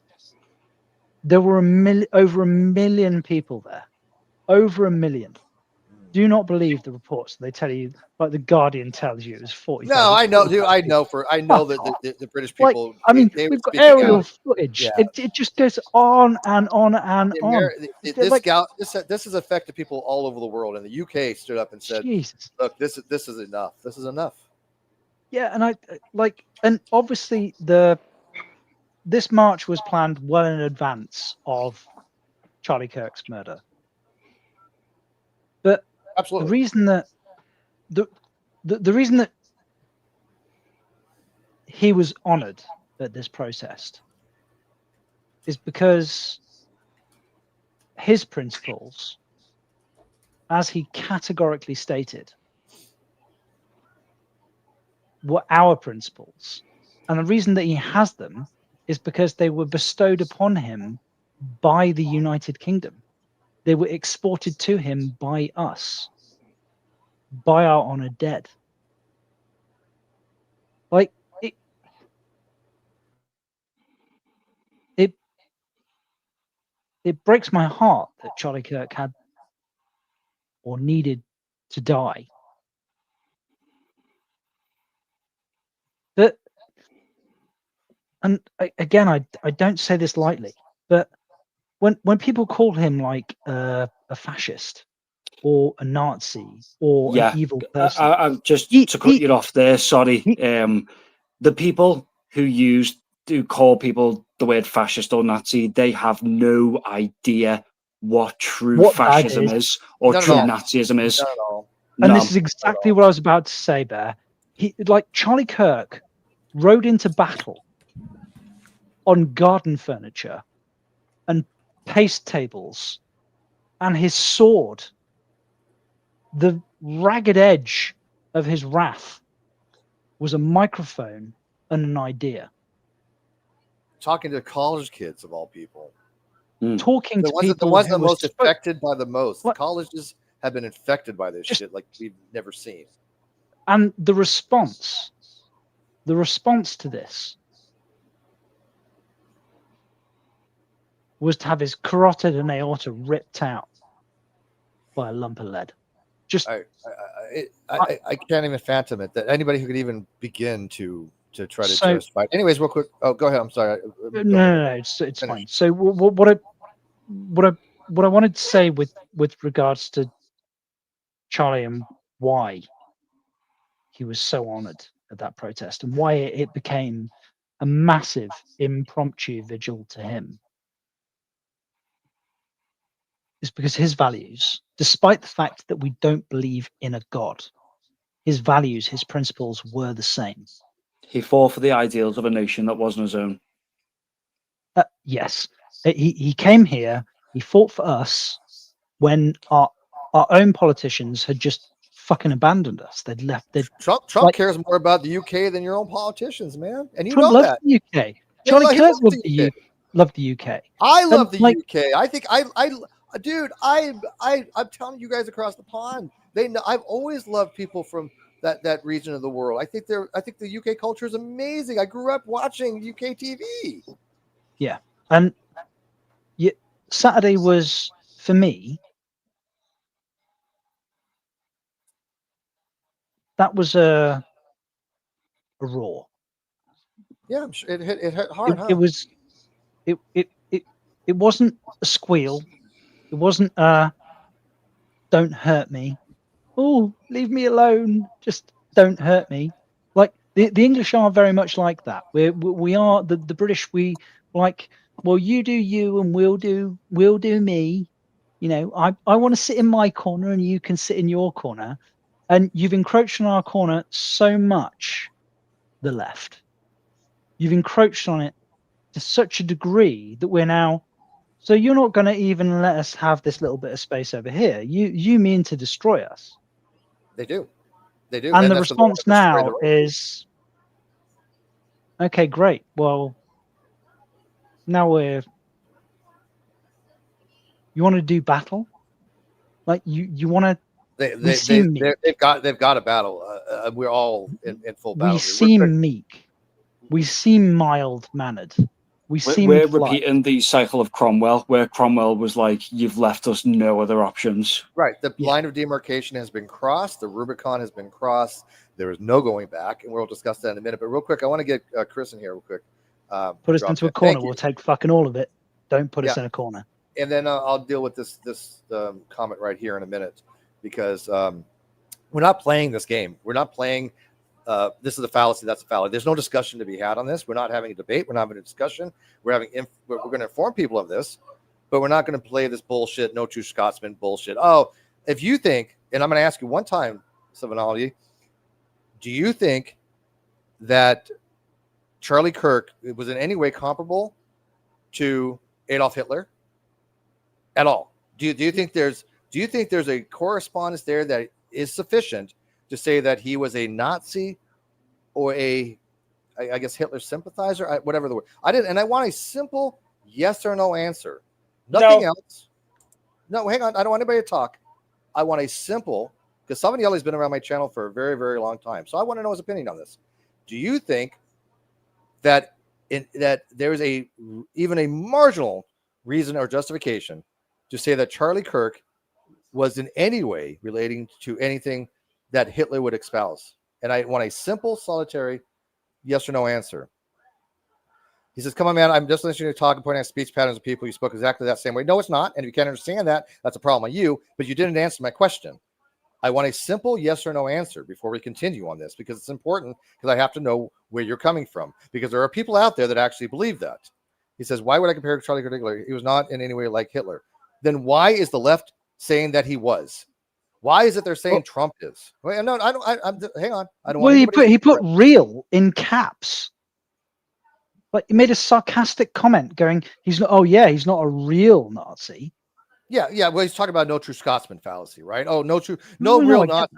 there were over 1 million people there. Over 1 million. Do not believe the reports. They tell you, like the Guardian tells you, it was 40. No, I know, dude. I know that the British people. We've got aerial footage. Yeah. It just goes on and on and on. This has affected people all over the world, and the UK stood up and said, Jesus. "Look, this is enough. This is enough." Yeah, and obviously this march was planned well in advance of Charlie Kirk's murder. But Absolutely. the reason that the reason that he was honored at this protest is because his principles, as he categorically stated, were our principles. And the reason that he has them is because they were bestowed upon him by the United Kingdom. They were exported to him by us, by our honored dead. Like, it breaks my heart that Charlie Kirk had or needed to die. But, and again, I don't say this lightly, but when people call him like a fascist or a Nazi or an evil person, I'm just to cut you off there. Sorry, the people who call people the word fascist or Nazi, they have no idea what true fascism is or true Nazism is. Not at all. And this is exactly what I was about to say, Bear. Like Charlie Kirk rode into battle on garden furniture and paste tables, and his sword, the ragged edge of his wrath, was a microphone and an idea. Talking to college kids of all people. Talking to people. The ones that most affected by the most. The colleges have been infected by this shit like we've never seen. And the response to this was to have his carotid and aorta ripped out by a lump of lead. Just I can't even fathom it, that anybody who could even begin to try to justify it. Anyways, real quick. Oh, go ahead. I'm sorry. No, it's fine. So what I wanted to say with regards to Charlie and why he was so honored at that protest and why it became a massive impromptu vigil to him is because his values, despite the fact that we don't believe in a God, his values, his principles were the same. He fought for the ideals of a nation that wasn't his own. Yes. He came here, he fought for us when our own politicians had just fucking abandoned us. They'd left. Trump cares more about the UK than your own politicians, man. And you Trump know loved that. the UK. Charlie Kirk loved the UK. I love the UK. I think dude, I'm telling you guys across the pond. They know I've always loved people from that region of the world. I think the UK culture is amazing. I grew up watching UK TV. Yeah. And Saturday was, for me, that was a raw. Yeah, I'm sure it hit hard. It wasn't a squeal. It wasn't a don't hurt me. Oh, leave me alone. Just don't hurt me. Like the English are very much like that. We are the British. We like, well, you do you and we'll do me. You know, I want to sit in my corner and you can sit in your corner. And you've encroached on our corner so much, the left. You've encroached on it to such a degree that we're now, so you're not going to even let us have this little bit of space over here. You mean to destroy us. They do. And the response now is, okay, great. Well, now you want to do battle? Like you want to, they've got a battle. We're all in full battle. We seem meek. We seem mild-mannered. We're repeating the cycle of Cromwell, where Cromwell was like, "You've left us no other options." Right. The line of demarcation has been crossed. The Rubicon has been crossed. There is no going back, and we'll discuss that in a minute. But real quick, I want to get Chris in here real quick. Put us into a corner. We'll take fucking all of it. Don't put us in a corner. And then I'll deal with this comment right here in a minute, because we're not playing this game. We're not playing. This is a fallacy. That's a fallacy. There's no discussion to be had on this. We're not having a debate. We're not having a discussion. We're going to inform people of this, but we're not going to play this bullshit. No true Scotsman bullshit. Oh, if you think, and I'm going to ask you one time, Savanology, do you think that Charlie Kirk was in any way comparable to Adolf Hitler at all? Do you think there's a correspondence there that is sufficient to say that he was a Nazi or I guess Hitler sympathizer, whatever the word? I want a simple yes or no answer. Nothing else. No, hang on. I don't want anybody to talk. I want a simple, because Savanelli's been around my channel for a very, very long time. So I want to know his opinion on this. Do you think that that there's even a marginal reason or justification to say that Charlie Kirk was in any way relating to anything that Hitler would espouse? And I want a simple, solitary yes or no answer. He says, come on, man, I'm just listening to you talk and pointing out speech patterns of people. You spoke exactly that same way. No, it's not. And if you can't understand that, that's a problem on you, but you didn't answer my question. I want a simple yes or no answer before we continue on this, because it's important, because I have to know where you're coming from, because there are people out there that actually believe that. He says, why would I compare Charlie Kirk to Hitler? He was not in any way like Hitler. Then why is the left saying that he was? Why is it they're saying Trump is? Wait, no, I don't. Hang on. I don't. Well, he put real in caps. But he made a sarcastic comment, going, "He's not. Oh yeah, he's not a real Nazi." Yeah. Well, he's talking about no true Scotsman fallacy, right? Oh, no real Nazi.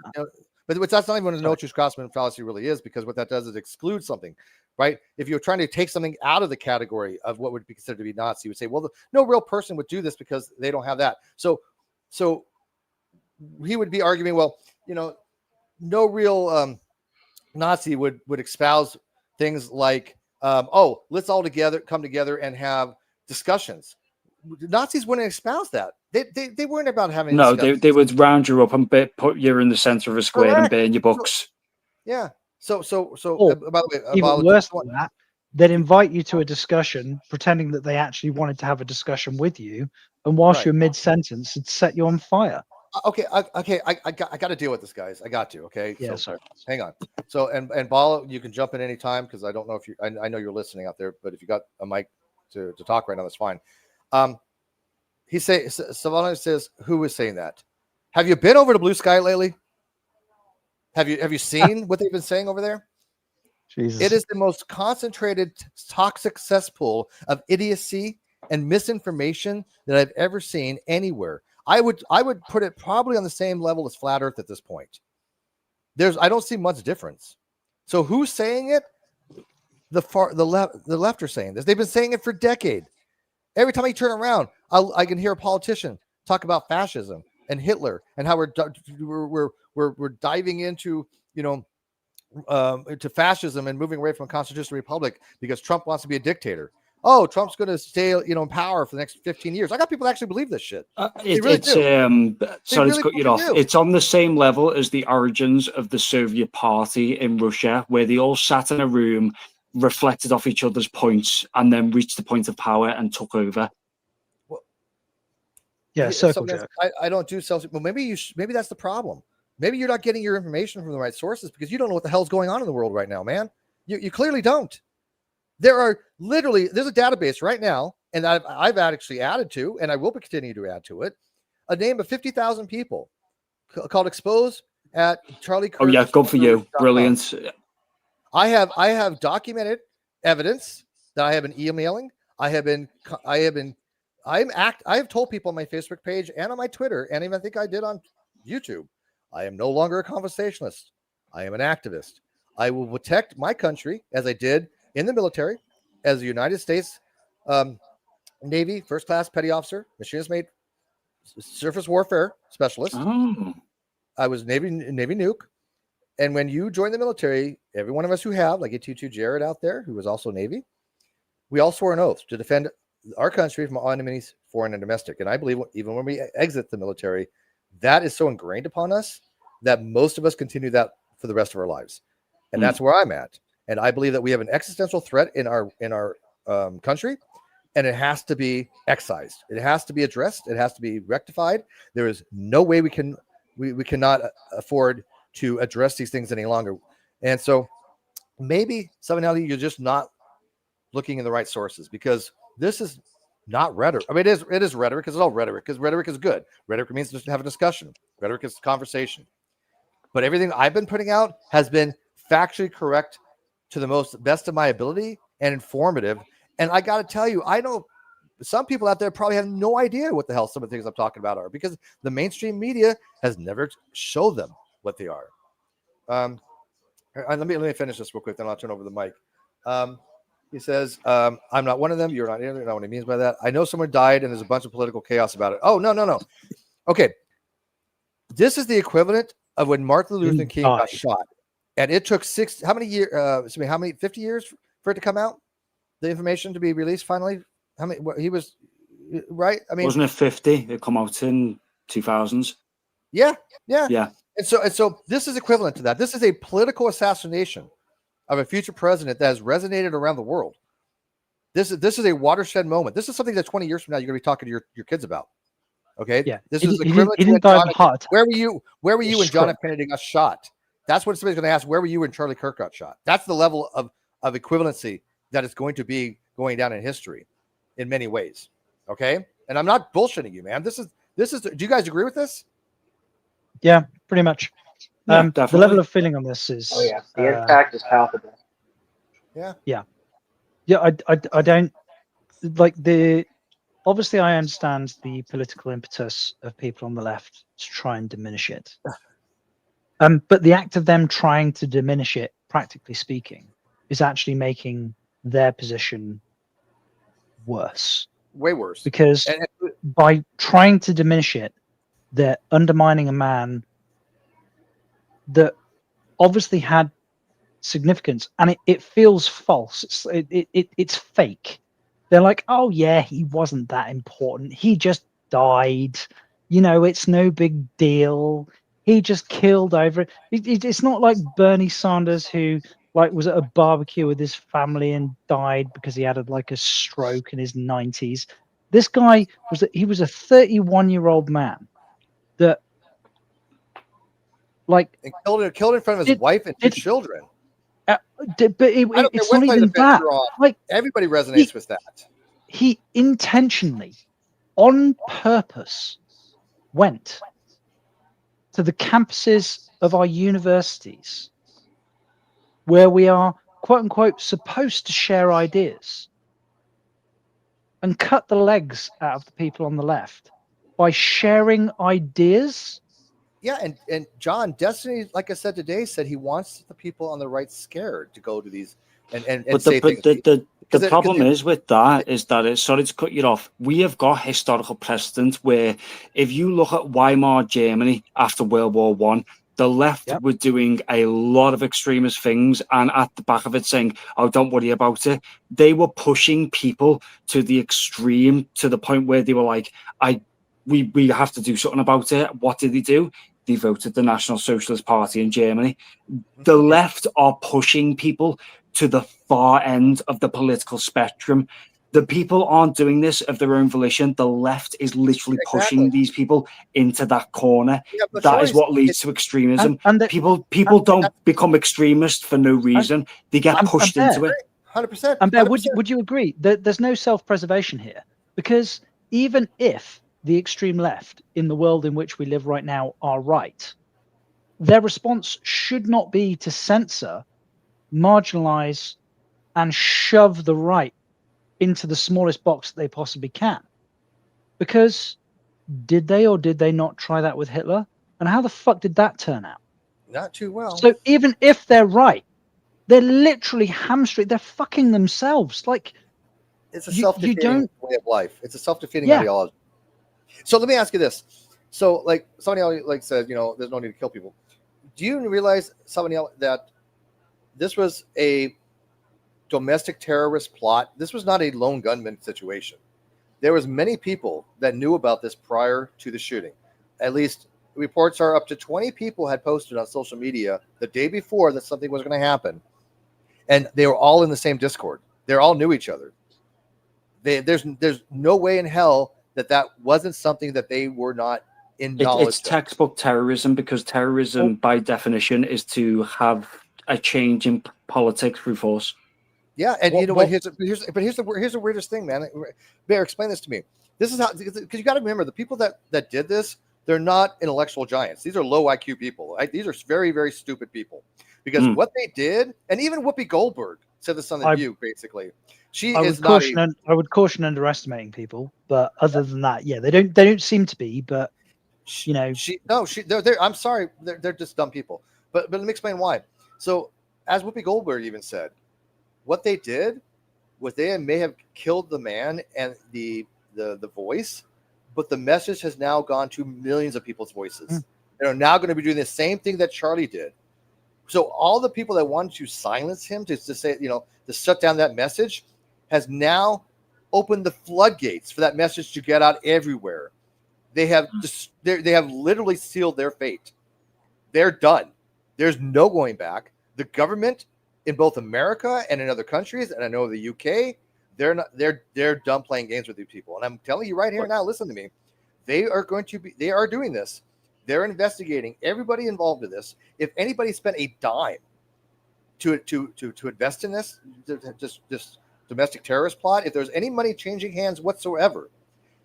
But that's not even what a no true Scotsman fallacy really is, because what that does is exclude something, right? If you're trying to take something out of the category of what would be considered to be Nazi, you would say, well, no real person would do this because they don't have that. So he would be arguing, well, no real Nazi would espouse things like, let's all come together and have discussions. Nazis wouldn't espouse that. They weren't about having. No, they would round you up and put you in the center of a square. Correct. And burn your books. Yeah. So by the way, even worse than that, they'd invite you to a discussion, pretending that they actually wanted to have a discussion with you, and whilst you're mid-sentence, it'd set you on fire. Okay. I got to deal with this, guys. I got to. Okay. Yeah. Sorry. Hang on. So and Bala, you can jump in anytime, because I don't know if you. I know you're listening out there, but if you got a mic to talk right now, that's fine. Savannah says, who is saying that? Have you been over to Blue Sky lately? Have you seen what they've been saying over there? Jesus. It is the most concentrated toxic cesspool of idiocy and misinformation that I've ever seen anywhere. I would put it probably on the same level as Flat Earth at this point. I don't see much difference. So who's saying it? The left are saying this. They've been saying it for decades. Every time I turn around, I can hear a politician talk about fascism and Hitler and how we're diving into to fascism and moving away from a constitutional republic because Trump wants to be a dictator. Oh, Trump's going to stay in power for the next 15 years. I got people that actually believe this shit. Sorry to cut you off. It's on the same level as the origins of the Soviet Party in Russia, where they all sat in a room, reflected off each other's points, and then reached the point of power and took over. Well, circle jerk. I don't do self. Well, maybe that's the problem. Maybe you're not getting your information from the right sources because you don't know what the hell's going on in the world right now, man. You clearly don't. There's a database right now, and I've actually added to, and I will continue to add to it, a name of 50,000 people called Expose at Charlie Kirk. Oh yeah, good for you. Brilliant. I have documented evidence that I have been emailing. I have told people on my Facebook page and on my Twitter, and even I think I did on YouTube, I am no longer a conversationalist. I am an activist. I will protect my country as I did in the military, as a United States Navy first class petty officer, machinist mate, surface warfare specialist. Oh. I was Navy nuke. And when you join the military, every one of us who have, like AT2 Jared out there, who was also Navy, we all swore an oath to defend our country from all enemies, foreign and domestic. And I believe even when we exit the military, that is so ingrained upon us that most of us continue that for the rest of our lives. And that's where I'm at. And I believe that we have an existential threat in our country, and it has to be excised. It has to be addressed. It has to be rectified. There is no way we cannot afford to address these things any longer. And so maybe, Savanelli, you're just not looking in the right sources, because this is not rhetoric. I mean, it is rhetoric because it's all rhetoric because rhetoric is good. Rhetoric means just to have a discussion. Rhetoric is conversation. But everything I've been putting out has been factually correct to the best of my ability and informative. And I got to tell you, I know some people out there probably have no idea what the hell some of the things I'm talking about are because the mainstream media has never showed them what they are. Let me finish this real quick, then I'll turn over the mic. He says, I'm not one of them. You're not either. Not what he means by that. I know someone died and there's a bunch of political chaos about it. Oh, no. Okay. This is the equivalent of when Martin Luther King got shot. And it took 50 years for it to come out? The information to be released finally? How many? He was, right? I mean, wasn't it 50? It come out in 2000s. Yeah. And so this is equivalent to that. This is a political assassination of a future president that has resonated around the world. This is a watershed moment. This is something that 20 years from now you're going to be talking to your kids about. Okay. Yeah. This is equivalent to when where were you when John F. Kennedy got shot? That's what somebody's going to ask. Where were you when Charlie Kirk got shot? That's the level of equivalency that is going to be going down in history in many ways. Okay. And I'm not bullshitting you, man. This is, do you guys agree with this? Yeah, pretty much. Yeah, the level of feeling on this is. Oh yeah, the impact is palpable. Yeah. I don't like the. Obviously, I understand the political impetus of people on the left to try and diminish it. But the act of them trying to diminish it, practically speaking, is actually making their position worse. Way worse. Because by trying to diminish it, they're undermining a man that obviously had significance, and it feels false. It's fake. They're like, oh yeah, he wasn't that important. He just died. It's no big deal. He just killed over it. It's not like Bernie Sanders, who was at a barbecue with his family and died because he had a stroke in his 90s. This guy was a 31-year-old man that killed in front of his wife and two children. But it's not even that. Everybody resonates with that. He intentionally, on purpose, went to the campuses of our universities where we are, quote unquote, supposed to share ideas and cut the legs out of the people on the left by sharing ideas. Yeah, and John, Destiny, like I said today, said he wants the people on the right scared to go to these and say things. The problem is with that is that sorry to cut you off. We have got historical precedent where if you look at Weimar Germany after World War One, the left were doing a lot of extremist things, and at the back of it saying, "Oh, don't worry about it." They were pushing people to the extreme to the point where they were like, we have to do something about it. What did they do? They voted the National Socialist Party in Germany. The left are pushing people to the far end of the political spectrum. The people aren't doing this of their own volition. The left is literally pushing these people into that corner. Yeah, that is what leads to extremism. People don't become extremists for no reason. They get pushed into it. 100%. And Bear, would you agree that there's no self-preservation here? Because even if the extreme left in the world in which we live right now are right, their response should not be to censor, marginalize, and shove the right into the smallest box that they possibly can. Because did they or did they not try that with Hitler? And how the fuck did that turn out? Not too well. So even if they're right, they're literally hamstring. They're fucking themselves. It's a self-defeating way of life. It's a self-defeating ideology. So let me ask you this. So somebody else said, there's no need to kill people. Do you realize, somebody else, that this was a domestic terrorist plot? This was not a lone gunman situation. There was many people that knew about this prior to the shooting. At least reports are up to 20 people had posted on social media the day before that something was going to happen. And they were all in the same Discord. They all knew each other. There's no way in hell that wasn't something that they were not in knowledge. It's textbook terrorism, because terrorism by definition is to have a change in politics through force. Yeah, and What- you know what- what? Here's the weirdest thing, man. Bear, explain this to me. This is how, because you got to remember the people that did this. They're not intellectual giants. These are low IQ people. Right? These are very, very stupid people. Because what they did, and even Whoopi Goldberg said this on The View. Basically, I would caution underestimating people, but other than that, yeah, they don't seem to be. But you know, they're I'm sorry, they're just dumb people. But let me explain why. So, as Whoopi Goldberg even said, what they did was they may have killed the man and the voice, but the message has now gone to millions of people's voices. They are now going to be doing the same thing that Charlie did. So all the people that wanted to silence him, to say, you know, to shut down that message, has now opened the floodgates for that message to get out everywhere. They have they have literally sealed their fate. They're done. There's no going back. The government in both America and in other countries, and I know the UK, they're done playing games with these people. And I'm telling you right here now, listen to me. They are doing this. They're investigating everybody involved in this. If anybody spent a dime to invest in this domestic terrorist plot, if there's any money changing hands whatsoever,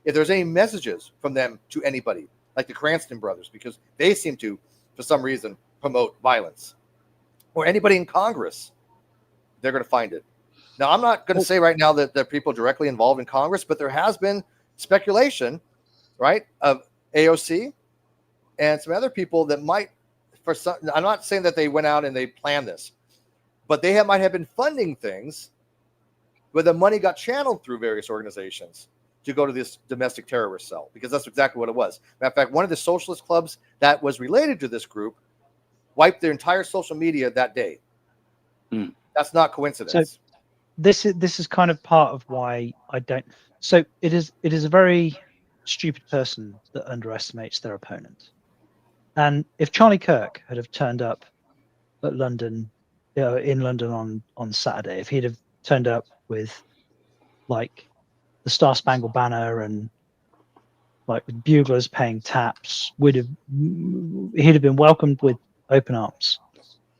if there's any messages from them to anybody, like the Cranston brothers, because they seem to, for some reason, promote violence, or anybody in Congress, they're going to find it. Now, I'm not going to say right now that there are people directly involved in Congress, but there has been speculation, right, of AOC and some other people that might, for some, I'm not saying that they went out and they planned this, but they might have been funding things where the money got channeled through various organizations to go to this domestic terrorist cell, because that's exactly what it was. Matter of fact, one of the socialist clubs that was related to this group wiped their entire social media that day. That's not coincidence. So this is kind of part of why I don't. So it is a very stupid person that underestimates their opponent. And if Charlie Kirk had have turned up at London, in London on Saturday, if he'd have turned up with like the Star Spangled Banner and like with buglers paying taps, he'd have been welcomed with open arms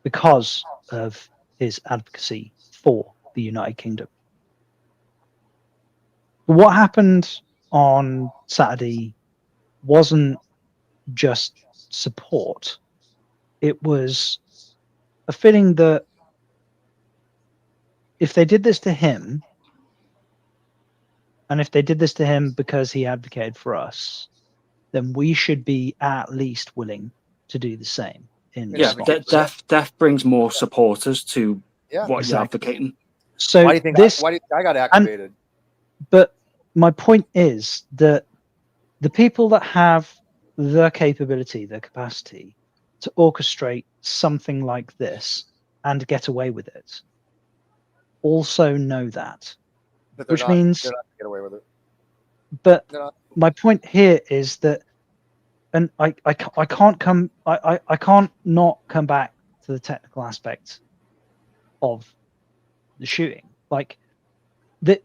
because of his advocacy for the United Kingdom. But what happened on Saturday wasn't just support. It was a feeling that if they did this to him, and if they did this to him because he advocated for us, then we should be at least willing to do the same. Death brings more supporters to what he's advocating. So why do you think I got activated? But my point is that the people that have the capability, the capacity to orchestrate something like this and get away with it also know that. Which means they're not gonna get away with it. But my point here is that, and I can't not come back to the technical aspect of the shooting. Like that,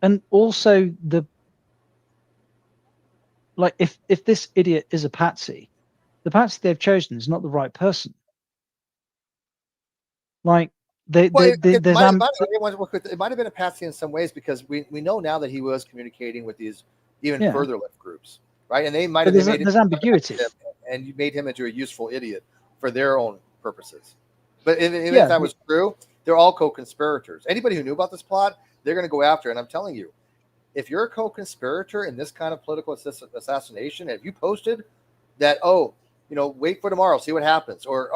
and also if this idiot is a patsy, the patsy they've chosen is not the right person. Like it might have been a patsy in some ways, because we know now that he was communicating with these even further left groups, right? And they might have there's ambiguity, and you made him into a useful idiot for their own purposes. But even if that was true, they're all co-conspirators. Anybody who knew about this plot, they're going to go after. And I'm telling you, if you're a co-conspirator in this kind of political assassination, and if you posted that, wait for tomorrow, see what happens, or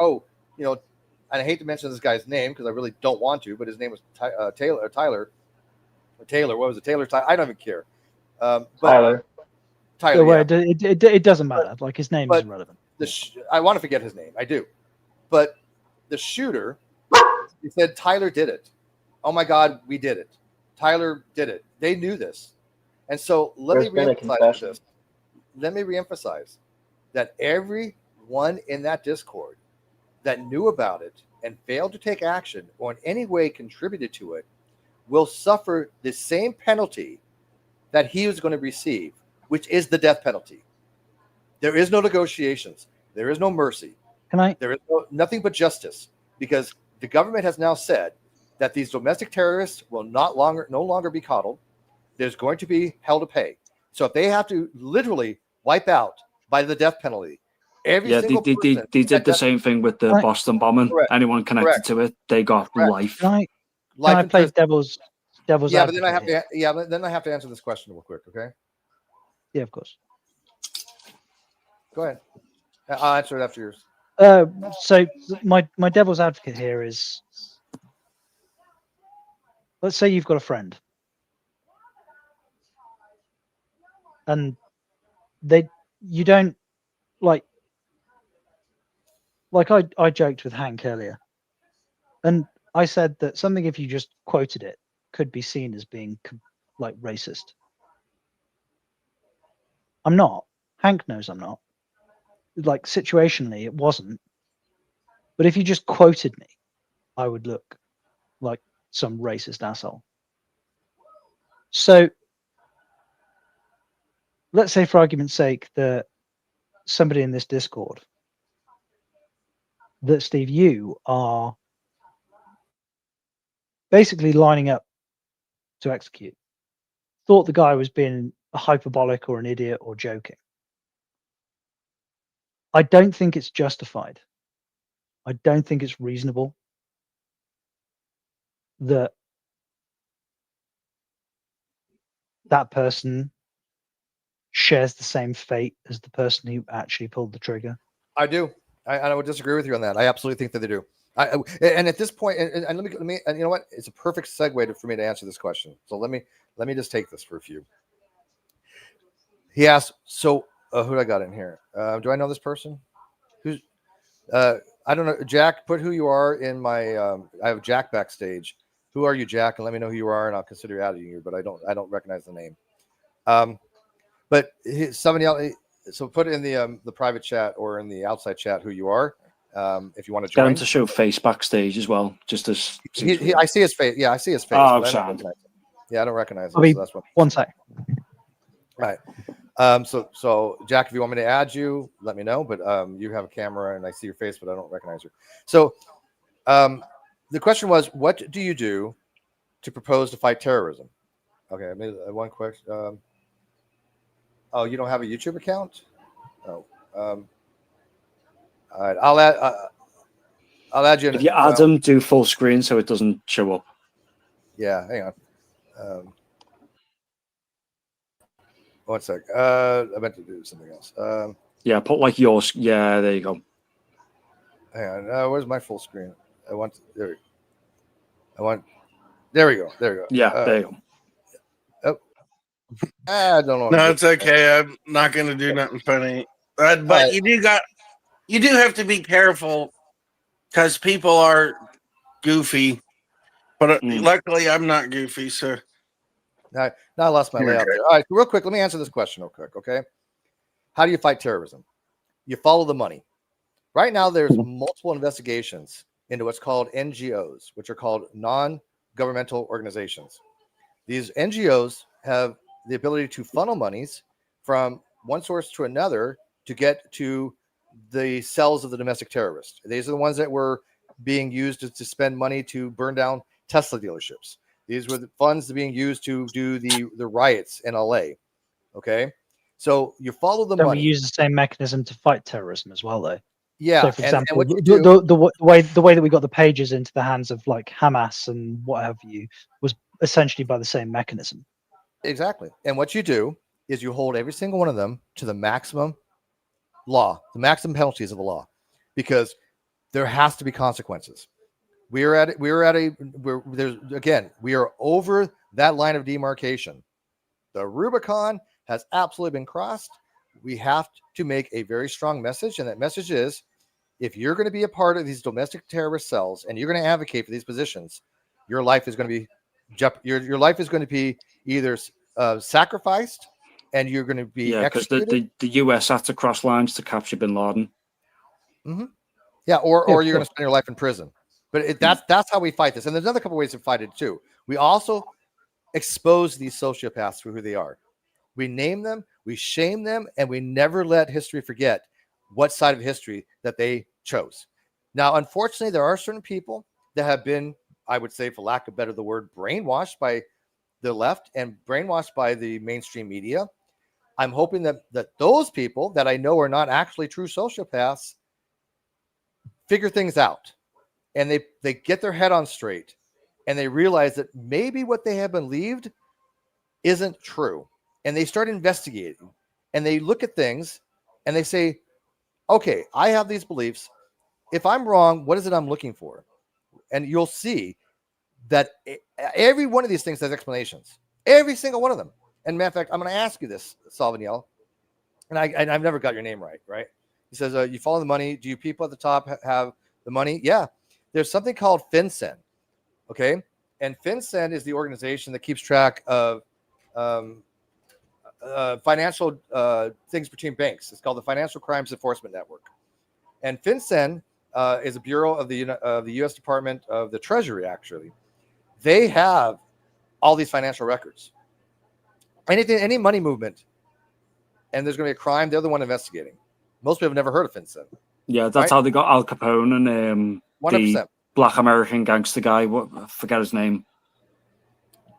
and I hate to mention this guy's name because I really don't want to, but his name was Tyler. What was it? Taylor? I don't even care. Tyler. Yeah. It doesn't matter. Like, his name is irrelevant. I want to forget his name. I do. But the shooter, he said Tyler did it. Oh my God, we did it. Tyler did it. They knew this. And so let me reemphasize that everyone in that Discord that knew about it and failed to take action or in any way contributed to it will suffer the same penalty that he was going to receive, which is the death penalty. There is no negotiations. There is no mercy. There is nothing but justice, because the government has now said that these domestic terrorists will no longer be coddled. There's going to be hell to pay. So if they have to literally wipe out by the death penalty every single person, they did the same thing with the Boston bombing. Correct. Anyone connected Correct. to it, they got Correct. life. Can life I in play prison. devil's Yeah, but advocate then I have here? to. Yeah, but then I have to answer this question real quick. Okay, Yeah, of course. go ahead. I'll answer it after yours. So my devil's advocate here is, let's say you've got a friend, and you don't like I joked with Hank earlier, and I said that something, if you just quoted it, could be seen as being like racist. I'm not. Hank knows I'm not. Like, situationally, it wasn't. But if you just quoted me, I would look like some racist asshole. So let's say, for argument's sake, that somebody in this Discord, that Steve, you are basically lining up to execute, thought the guy was being a hyperbolic or an idiot or joking. I don't think it's justified. I don't think it's reasonable that that person shares the same fate as the person who actually pulled the trigger. I do. I would disagree with you on that. I absolutely think that they do. And at this point, and let me, and you know what? It's a perfect segue for me to answer this question. So let me just take this for a few. He asked, so who I got in here? Do I know this person? Who's? I don't know. Jack, put who you are in my. I have Jack backstage. Who are you, Jack? And let me know who you are, and I'll consider adding you. But I don't recognize the name. But somebody else. So put it in the private chat or in the outside chat who you are, if you want to join. Get him to show face backstage as well, just as. I see his face. Yeah, I see his face. Oh, I don't recognize him. I mean, so that's what. one sec. Right. So Jack, if you want me to add you, let me know. But you have a camera and I see your face, but I don't recognize you. So the question was, what do you do to propose to fight terrorism? Okay, maybe one question. Oh, you don't have a YouTube account? Oh. All right, I'll add you. If you add them, do full screen so it doesn't show up. Yeah, hang on. One sec. I meant to do something else. Yeah, put like yours. Yeah, there you go. Hang on. Where's my full screen? There we go. Yeah, there you go. I don't know. No, it's okay. I'm not going to do nothing funny. But you do have to be careful because people are goofy. But luckily, I'm not goofy, so. Now I lost my layout there. All right, real quick, let me answer this question real quick, okay? How do you fight terrorism? You follow the money. Right now, there's multiple investigations into what's called NGOs, which are called non-governmental organizations. These NGOs have the ability to funnel monies from one source to another to get to the cells of the domestic terrorists. These are the ones that were being used to spend money to burn down Tesla dealerships. These were the funds being used to do the riots in LA. Okay, so you follow the money. We use the same mechanism to fight terrorism as well, though. Yeah. So, for example, and what you do, the way that we got the pages into the hands of like Hamas and what have you was essentially by the same mechanism. Exactly. And what you do is you hold every single one of them to the maximum law, the maximum penalties of the law, because there has to be consequences. We are over that line of demarcation. The Rubicon has absolutely been crossed. We have to make a very strong message. And that message is, if you're going to be a part of these domestic terrorist cells and you're going to advocate for these positions, your life is going to be your life is going to be either sacrificed and you're going to be executed. the US had to cross lines to capture bin Laden. Mm-hmm. Yeah, or you're going to spend your life in prison. But that's how we fight this. And there's another couple ways to fight it too. We also expose these sociopaths for who they are. We name them, we shame them, and we never let history forget what side of history that they chose. Now, unfortunately, there are certain people that have been, I would say, for lack of better the word, brainwashed by the left and brainwashed by the mainstream media. I'm hoping that those people that I know are not actually true sociopaths figure things out, and they get their head on straight, and they realize that maybe what they have believed isn't true, and they start investigating, and they look at things, and they say, okay, I have these beliefs. If I'm wrong, what is it I'm looking for? And you'll see that every one of these things has explanations. Every single one of them. And matter of fact, I'm going to ask you this, Salvaniel, and I've never got your name right? He says, you follow the money. Do you people at the top have the money? Yeah. There's something called FinCEN, okay? And FinCEN is the organization that keeps track of financial things between banks. It's called the Financial Crimes Enforcement Network. And FinCEN is a bureau of the U.S. Department of the Treasury, actually. They have all these financial records. Any money movement, and there's going to be a crime, they're the one investigating. Most people have never heard of FinCEN. Yeah, that's how they got Al Capone and 100%. the Black American gangster guy. I forget his name.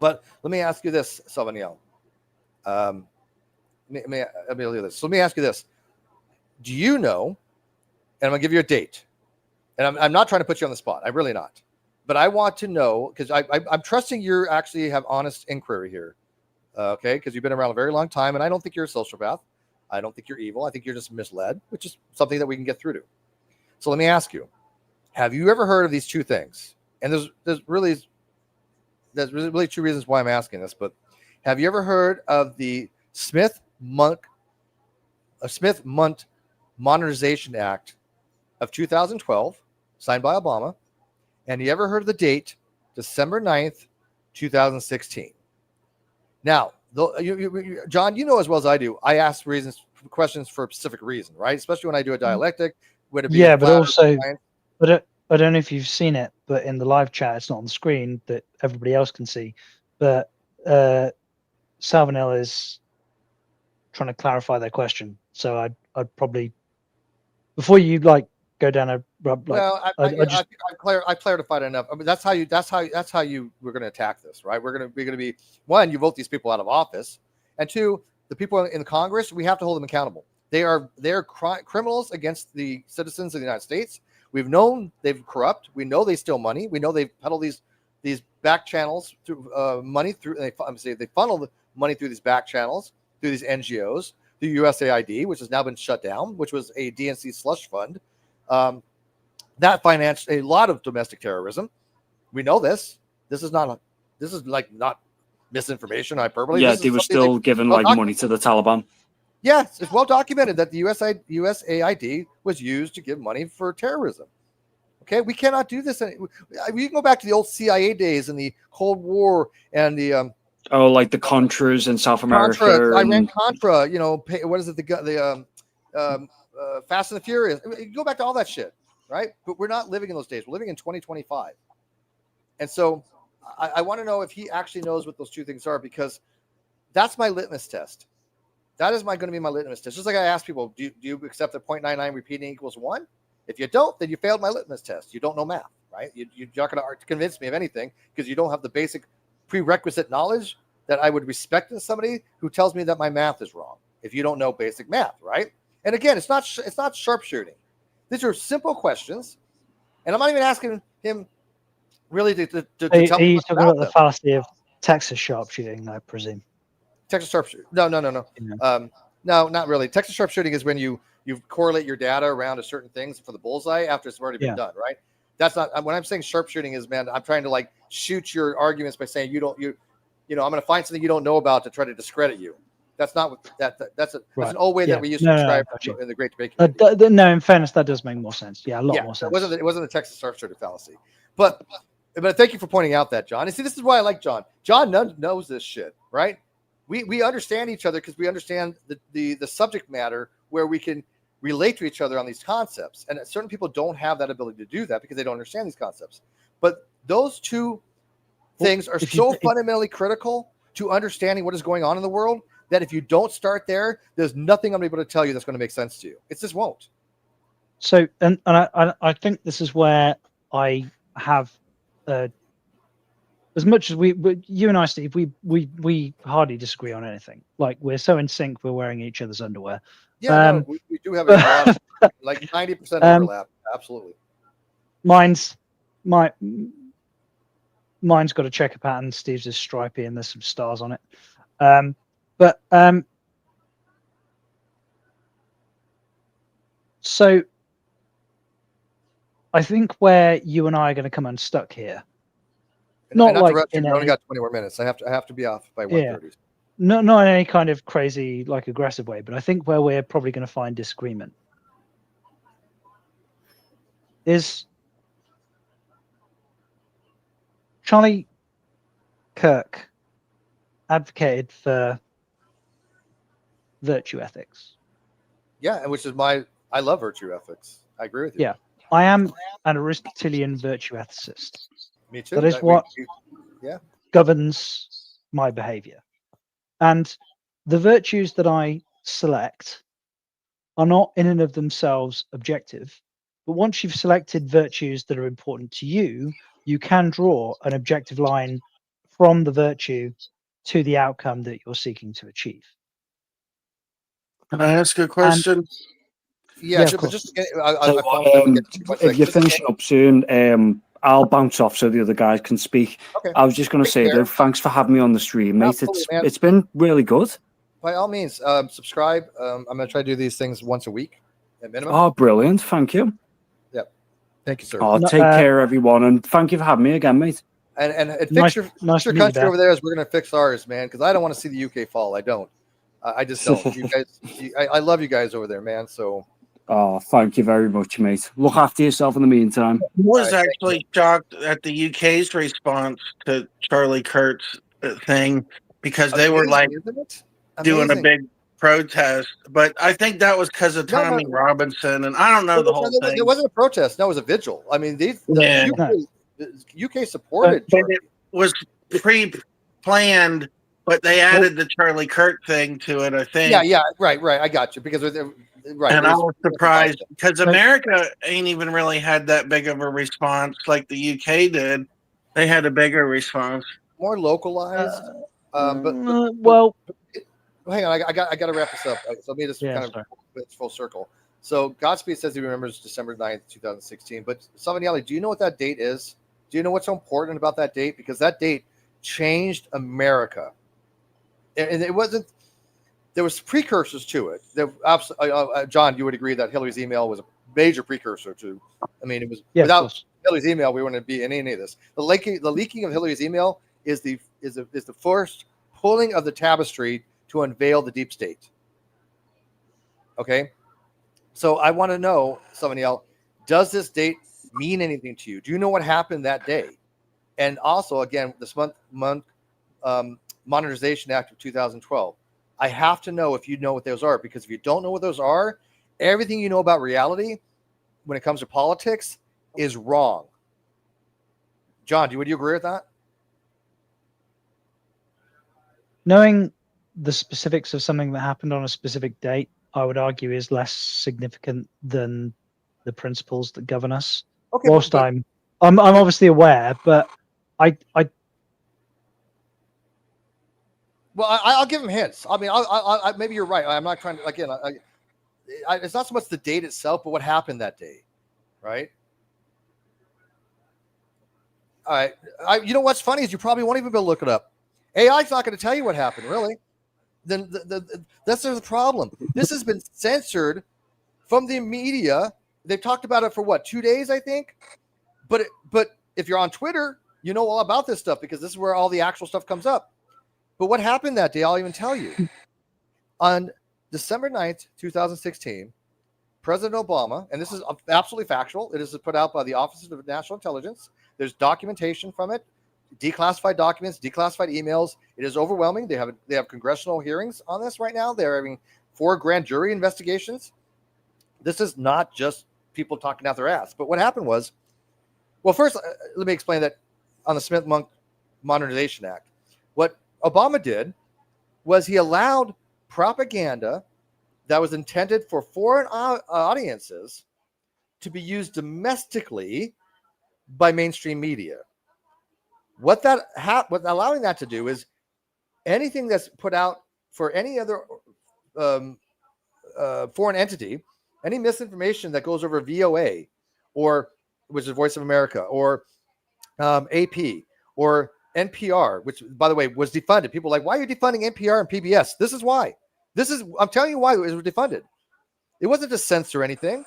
But let me ask you this, Salvaniel. Let me ask you this. Do you know, and I'm going to give you a date, and I'm not trying to put you on the spot. I'm really not. But I want to know, because I'm trusting you actually have honest inquiry here. Okay, because you've been around a very long time, and I don't think you're a sociopath. I don't think you're evil. I think you're just misled, which is something that we can get through to. So let me ask you, have you ever heard of these two things? And there's really two reasons why I'm asking this, but have you ever heard of the Smith-Mundt Modernization Act of 2012, signed by Obama? And you ever heard of the date, December 9th, 2016? Now, John, you know as well as I do, I ask questions for a specific reason, right? Especially when I do a dialectic. Would it be but also, but I don't know if you've seen it, but in the live chat, it's not on the screen that everybody else can see. But Salvanel is trying to clarify their question. So I'd probably, before you go down a I clarified enough. I mean, that's how you we're going to attack this, right? We're going to be, one, you vote these people out of office, and two, the people in Congress, we have to hold them accountable. They are criminals against the citizens of the United States. We've known they've corrupt. We know they steal money. We know they peddle these back channels through money through. They funnel the money through these back channels through these NGOs, through USAID, which has now been shut down, which was a DNC slush fund. That financed a lot of domestic terrorism. We know this. This is not misinformation, hyperbole. Yeah, they were still giving money to the Taliban. Yes, it's well documented that the USAID was used to give money for terrorism. Okay, we cannot do this. We can go back to the old CIA days and the Cold War and the like the Contras in South America, Iran-Contra. What is it? The Fast and the Furious. You can go back to all that shit, right? But we're not living in those days. We're living in 2025, and so I want to know if he actually knows what those two things are, because that's my litmus test. That is going to be my litmus test. Just like I ask people, do you accept that 0.99 repeating equals 1? If you don't, then you failed my litmus test. You don't know math, right? You're not going to convince me of anything because you don't have the basic prerequisite knowledge that I would respect in somebody who tells me that my math is wrong. If you don't know basic math, right? And again, it's not sharpshooting. These are simple questions, and I'm not even asking him really to tell me. Are you talking about the fallacy of Texas sharpshooting, I presume? Texas sharpshooting? No. No, not really. Texas sharpshooting is when you correlate your data around to certain things for the bullseye after it's already been done, right? That's not when I'm saying sharpshooting is, man, I'm trying to shoot your arguments by saying I'm going to find something you don't know about to try to discredit you. That's not what that's an old way that we used to describe in the Great Debate Committee. No, in fairness, that does make more sense. Yeah, a lot more sense. It wasn't the Texas sharpshooter fallacy, but thank you for pointing out that, John. And see, this is why I like John. John knows this shit, right? We understand each other because we understand the subject matter where we can relate to each other on these concepts. And certain people don't have that ability to do that because they don't understand these concepts. But those two things are so fundamentally critical to understanding what is going on in the world that if you don't start there, there's nothing I'm able to tell you that's going to make sense to you. It just won't. So, and I think this is where I have as much as you and I, Steve, we hardly disagree on anything. Like, we're so in sync, we're wearing each other's underwear. Yeah, no, we do have a lot of, like 90% overlap. Absolutely. Mine's got a checker pattern. Steve's is stripy, and there's some stars on it. So I think where you and I are going to come unstuck here. Not like in I only got 20 more minutes. I have to be off by 1:30. Not in any kind of crazy, like, aggressive way, but I think where we're probably going to find disagreement is Charlie Kirk advocated for virtue ethics. Yeah, and which is I love virtue ethics. I agree with you. Yeah, I am an Aristotelian virtue ethicist. Me too. That is what governs my behavior. And the virtues that I select are not in and of themselves objective. But once you've selected virtues that are important to you, you can draw an objective line from the virtue to the outcome that you're seeking to achieve. Can I ask a question? If you're finishing up soon, I'll bounce off so the other guys can speak. Okay. I was just going to say, though, thanks for having me on the stream, mate. It's been really good. By all means, subscribe. I'm going to try to do these things once a week at minimum. Oh, brilliant. Thank you. Yep. Thank you, sir. Oh, take care, everyone. And thank you for having me again, mate. And fix your country over there as we're going to fix ours, man, because I don't want to see the UK fall. I don't. I just don't. You guys, I love you guys over there, man. So. Oh, thank you very much, mate. Look after yourself in the meantime. I was actually shocked at the UK's response to Charlie Kirk's thing because they were like doing a big protest. But I think that was because of Tommy Robinson, and I don't know the whole thing. It wasn't a protest. No, it was a vigil. I mean, the UK supported. But it was pre-planned, but they added the Charlie Kirk thing to it, I think. Yeah, right. I got you because right. And I was surprised because America ain't even really had that big of a response like the UK did. They had a bigger response, more localized. Hang on, I got to wrap this up. So let me just it's full circle. So Godspeed says he remembers December 9th, 2016. But Savanielli, do you know what that date is? Do you know what's so important about that date? Because that date changed America, and it wasn't. There was precursors to it. John, you would agree that Hillary's email was a major precursor to. I mean, it was without Hillary's email, we wouldn't be in any of this. The leaking of Hillary's email is the first pulling of the tapestry to unveil the deep state. Okay, so I want to know, somebody else, does this date mean anything to you? Do you know what happened that day? And also, again, this Modernization Act of 2012. I have to know if you know what those are, because if you don't know what those are, everything you know about reality when it comes to politics is wrong. John, would you agree with that? Knowing the specifics of something that happened on a specific date, I would argue, is less significant than the principles that govern us. Okay, whilst I'm obviously aware, but Well, I'll give him hints. I mean, I maybe you're right. I'm not trying to, again, it's not so much the date itself, but what happened that day, right? All right. You know what's funny is you probably won't even be able to look it up. AI's not going to tell you what happened, really. Then that's the problem. This has been censored from the media. They've talked about it for 2 days, I think. But if you're on Twitter, you know all about this stuff because this is where all the actual stuff comes up. But what happened that day, I'll even tell you. On December 9th, 2016, President Obama, and this is absolutely factual, it is put out by the Office of National Intelligence. There's documentation from it, declassified documents, declassified emails. It is overwhelming. They have congressional hearings on this right now. They're having 4 grand jury investigations. This is not just people talking out their ass. But what happened was, well, first, let me explain that on the Smith-Monk Modernization Act, what Obama did was he allowed propaganda that was intended for foreign audiences to be used domestically by mainstream media. what allowing that to do is anything that's put out for any other foreign entity, any misinformation that goes over VOA, or which is Voice of America, or AP, or NPR, which, by the way, was defunded. People are like, why are you defunding NPR and PBS? This is why. I'm telling you why it was defunded. It wasn't to censor anything.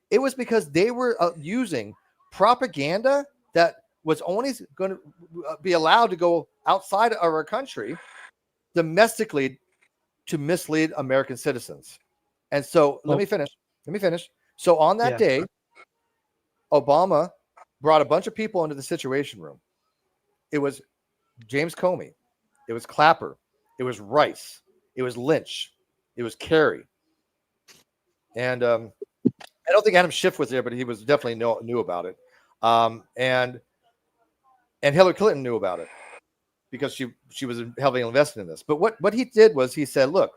It was because they were using propaganda that was only going to be allowed to go outside of our country domestically to mislead American citizens. And so let me finish. So on that day, Obama brought a bunch of people into the Situation Room. It was James Comey. It was Clapper. It was Rice. It was Lynch. It was Kerry. And I don't think Adam Schiff was there, but he was definitely knew about it. And Hillary Clinton knew about it because she was heavily invested in this. But what he did was he said, look,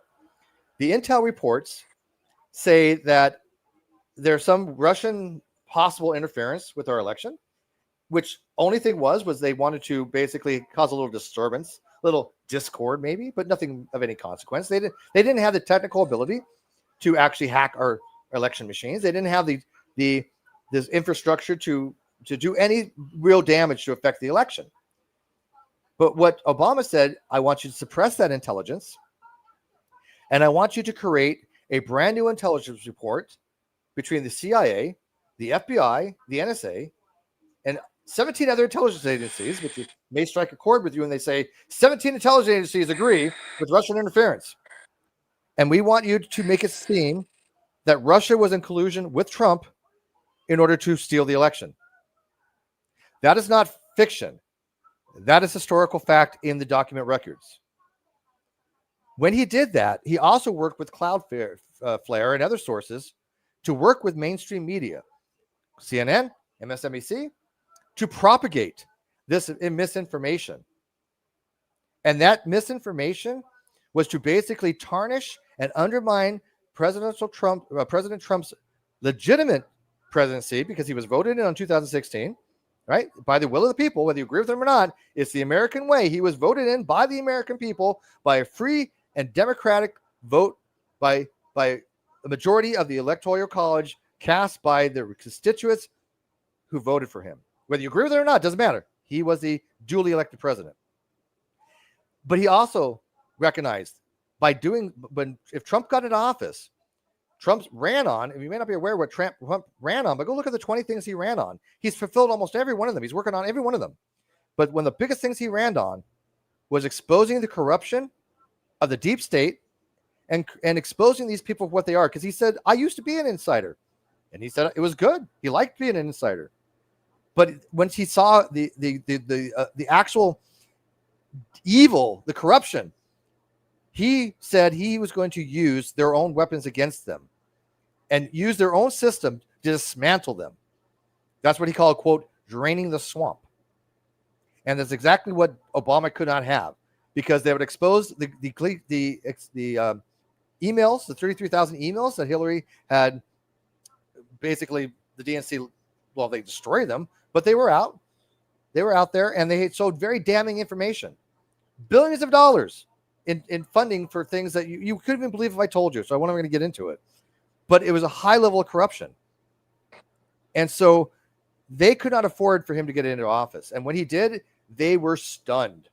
the intel reports say that there's some Russian possible interference with our election, which only thing was they wanted to basically cause a little disturbance, a little discord maybe, but nothing of any consequence. They didn't have the technical ability to actually hack our election machines. They didn't have this infrastructure to do any real damage to affect the election. But what Obama said, I want you to suppress that intelligence, and I want you to create a brand new intelligence report between the CIA, the FBI, the NSA, and 17 other intelligence agencies, which may strike a chord with you, and they say 17 intelligence agencies agree with Russian interference. And we want you to make it seem that Russia was in collusion with Trump in order to steal the election. That is not fiction. That is historical fact in the document records. When he did that, he also worked with Cloudflare and other sources to work with mainstream media, CNN, MSNBC, to propagate this misinformation. And that misinformation was to basically tarnish and undermine President Trump's legitimate presidency, because he was voted in on 2016, right? By the will of the people, whether you agree with him or not. It's the American way. He was voted in by the American people by a free and democratic vote by the majority of the Electoral College cast by the constituents who voted for him. Whether you agree with it or not, doesn't matter. He was the duly elected president. But he also recognized if Trump got into office, Trump ran on, and you may not be aware what Trump ran on, but go look at the 20 things he ran on. He's fulfilled almost every one of them. He's working on every one of them. But one of the biggest things he ran on was exposing the corruption of the deep state and exposing these people for what they are. Because he said, I used to be an insider. And he said it was good. He liked being an insider. But once he saw the actual evil, the corruption, he said he was going to use their own weapons against them and use their own system to dismantle them. That's what he called, quote, draining the swamp. And that's exactly what Obama could not have, because they would expose the emails, the 33,000 emails that Hillary had. Basically, the DNC, well, they destroyed them, but they were out. They were out there, and they showed very damning information. Billions of dollars in funding for things that you couldn't even believe if I told you. So I wasn't going to get into it. But it was a high level of corruption. And so they could not afford for him to get into office. And when he did, they were stunned.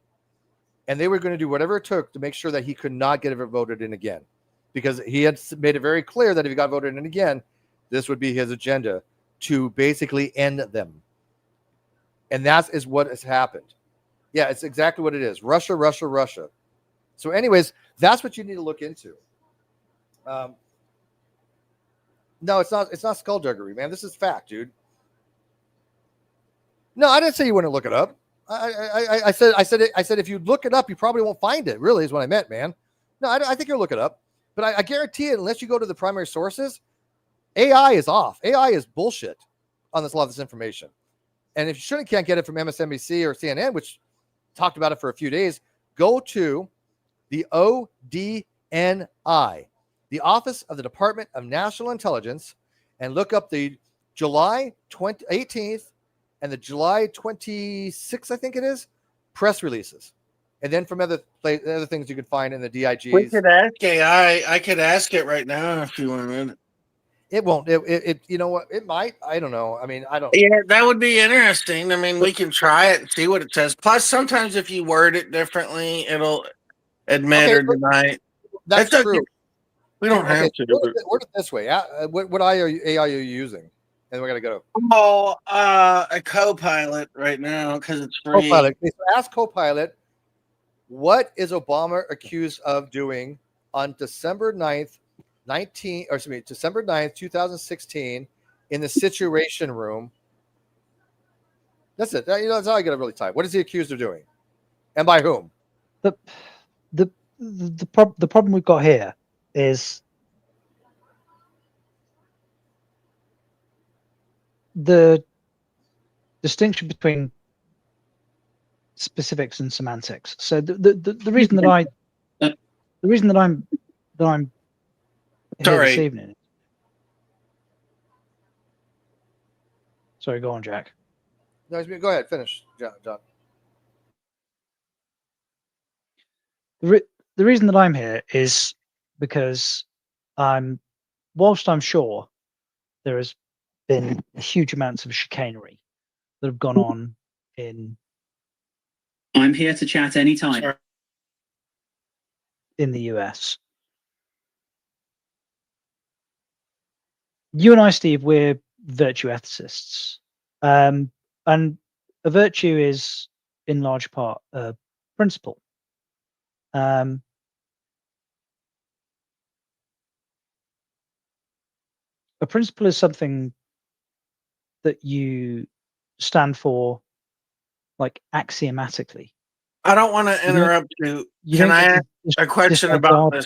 And they were going to do whatever it took to make sure that he could not get voted in again. Because he had made it very clear that if he got voted in again, this would be his agenda to basically end them. And that is what has happened. Yeah, it's exactly what it is. Russia, Russia, Russia. So anyways, that's what you need to look into. No, it's not skullduggery, man. This is fact, dude. No, I didn't say you wouldn't look it up. I said if you look it up, you probably won't find it, really, is what I meant, man. No, I think you'll look it up. But I guarantee it, unless you go to the primary sources, AI is off. AI is bullshit on a lot of this information. And if you can't get it from MSNBC or CNN, which talked about it for a few days, go to the ODNI, the Office of the Department of National Intelligence, and look up the July 18th and the July 26th, I think it is, press releases, and then from other things you could find in the DIGs. We could ask AI. I could ask it right now if you wanted. It won't. It you know what? It might. I don't know. I mean, I don't. Yeah, that would be interesting. I mean, we can try it and see what it says. Plus, sometimes if you word it differently, it'll admit or deny it. That's true. Okay. We don't have to. Word it this way. What AI are you using? And we're gonna go. Oh, a Copilot right now because it's free. Copilot. Okay, so ask Copilot, what is Obama accused of doing on December 9th, 2016, in the Situation Room? That's it. That's all I gotta really type. What is he accused of doing, and by whom? The problem we've got here is the distinction between specifics and semantics. So the reason that I'm here this evening. Sorry, go on, Jack. No, go ahead, finish, John. The reason that I'm here is because whilst I'm sure there has been huge amounts of chicanery that have gone on in. I'm here to chat anytime. In the US. You and I, Steve, we're virtue ethicists. And a virtue is, in large part, a principle. A principle is something that you stand for, like, axiomatically. I don't want to interrupt you. Can I ask a question about this?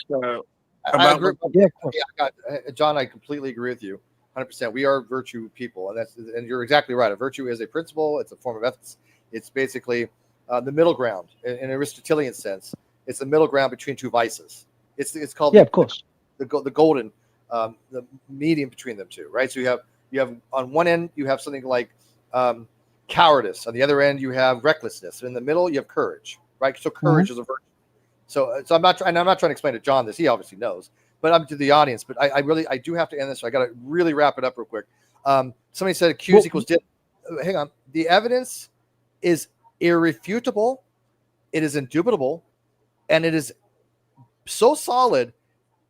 John, I completely agree with you, 100%. We are virtue people, and you're exactly right. A virtue is a principle. It's a form of ethics. It's basically the middle ground in an Aristotelian sense. It's the middle ground between two vices. It's called of course the golden the medium between them two, right? So you have on one end you have something like cowardice. On the other end you have recklessness. In the middle you have courage, right? So courage is a virtue. So I'm not trying to explain to John this. He obviously knows, but I'm to the audience. But I do have to end this. So I got to really wrap it up real quick. Somebody said accused equals did. Hang on. The evidence is irrefutable. It is indubitable, and it is so solid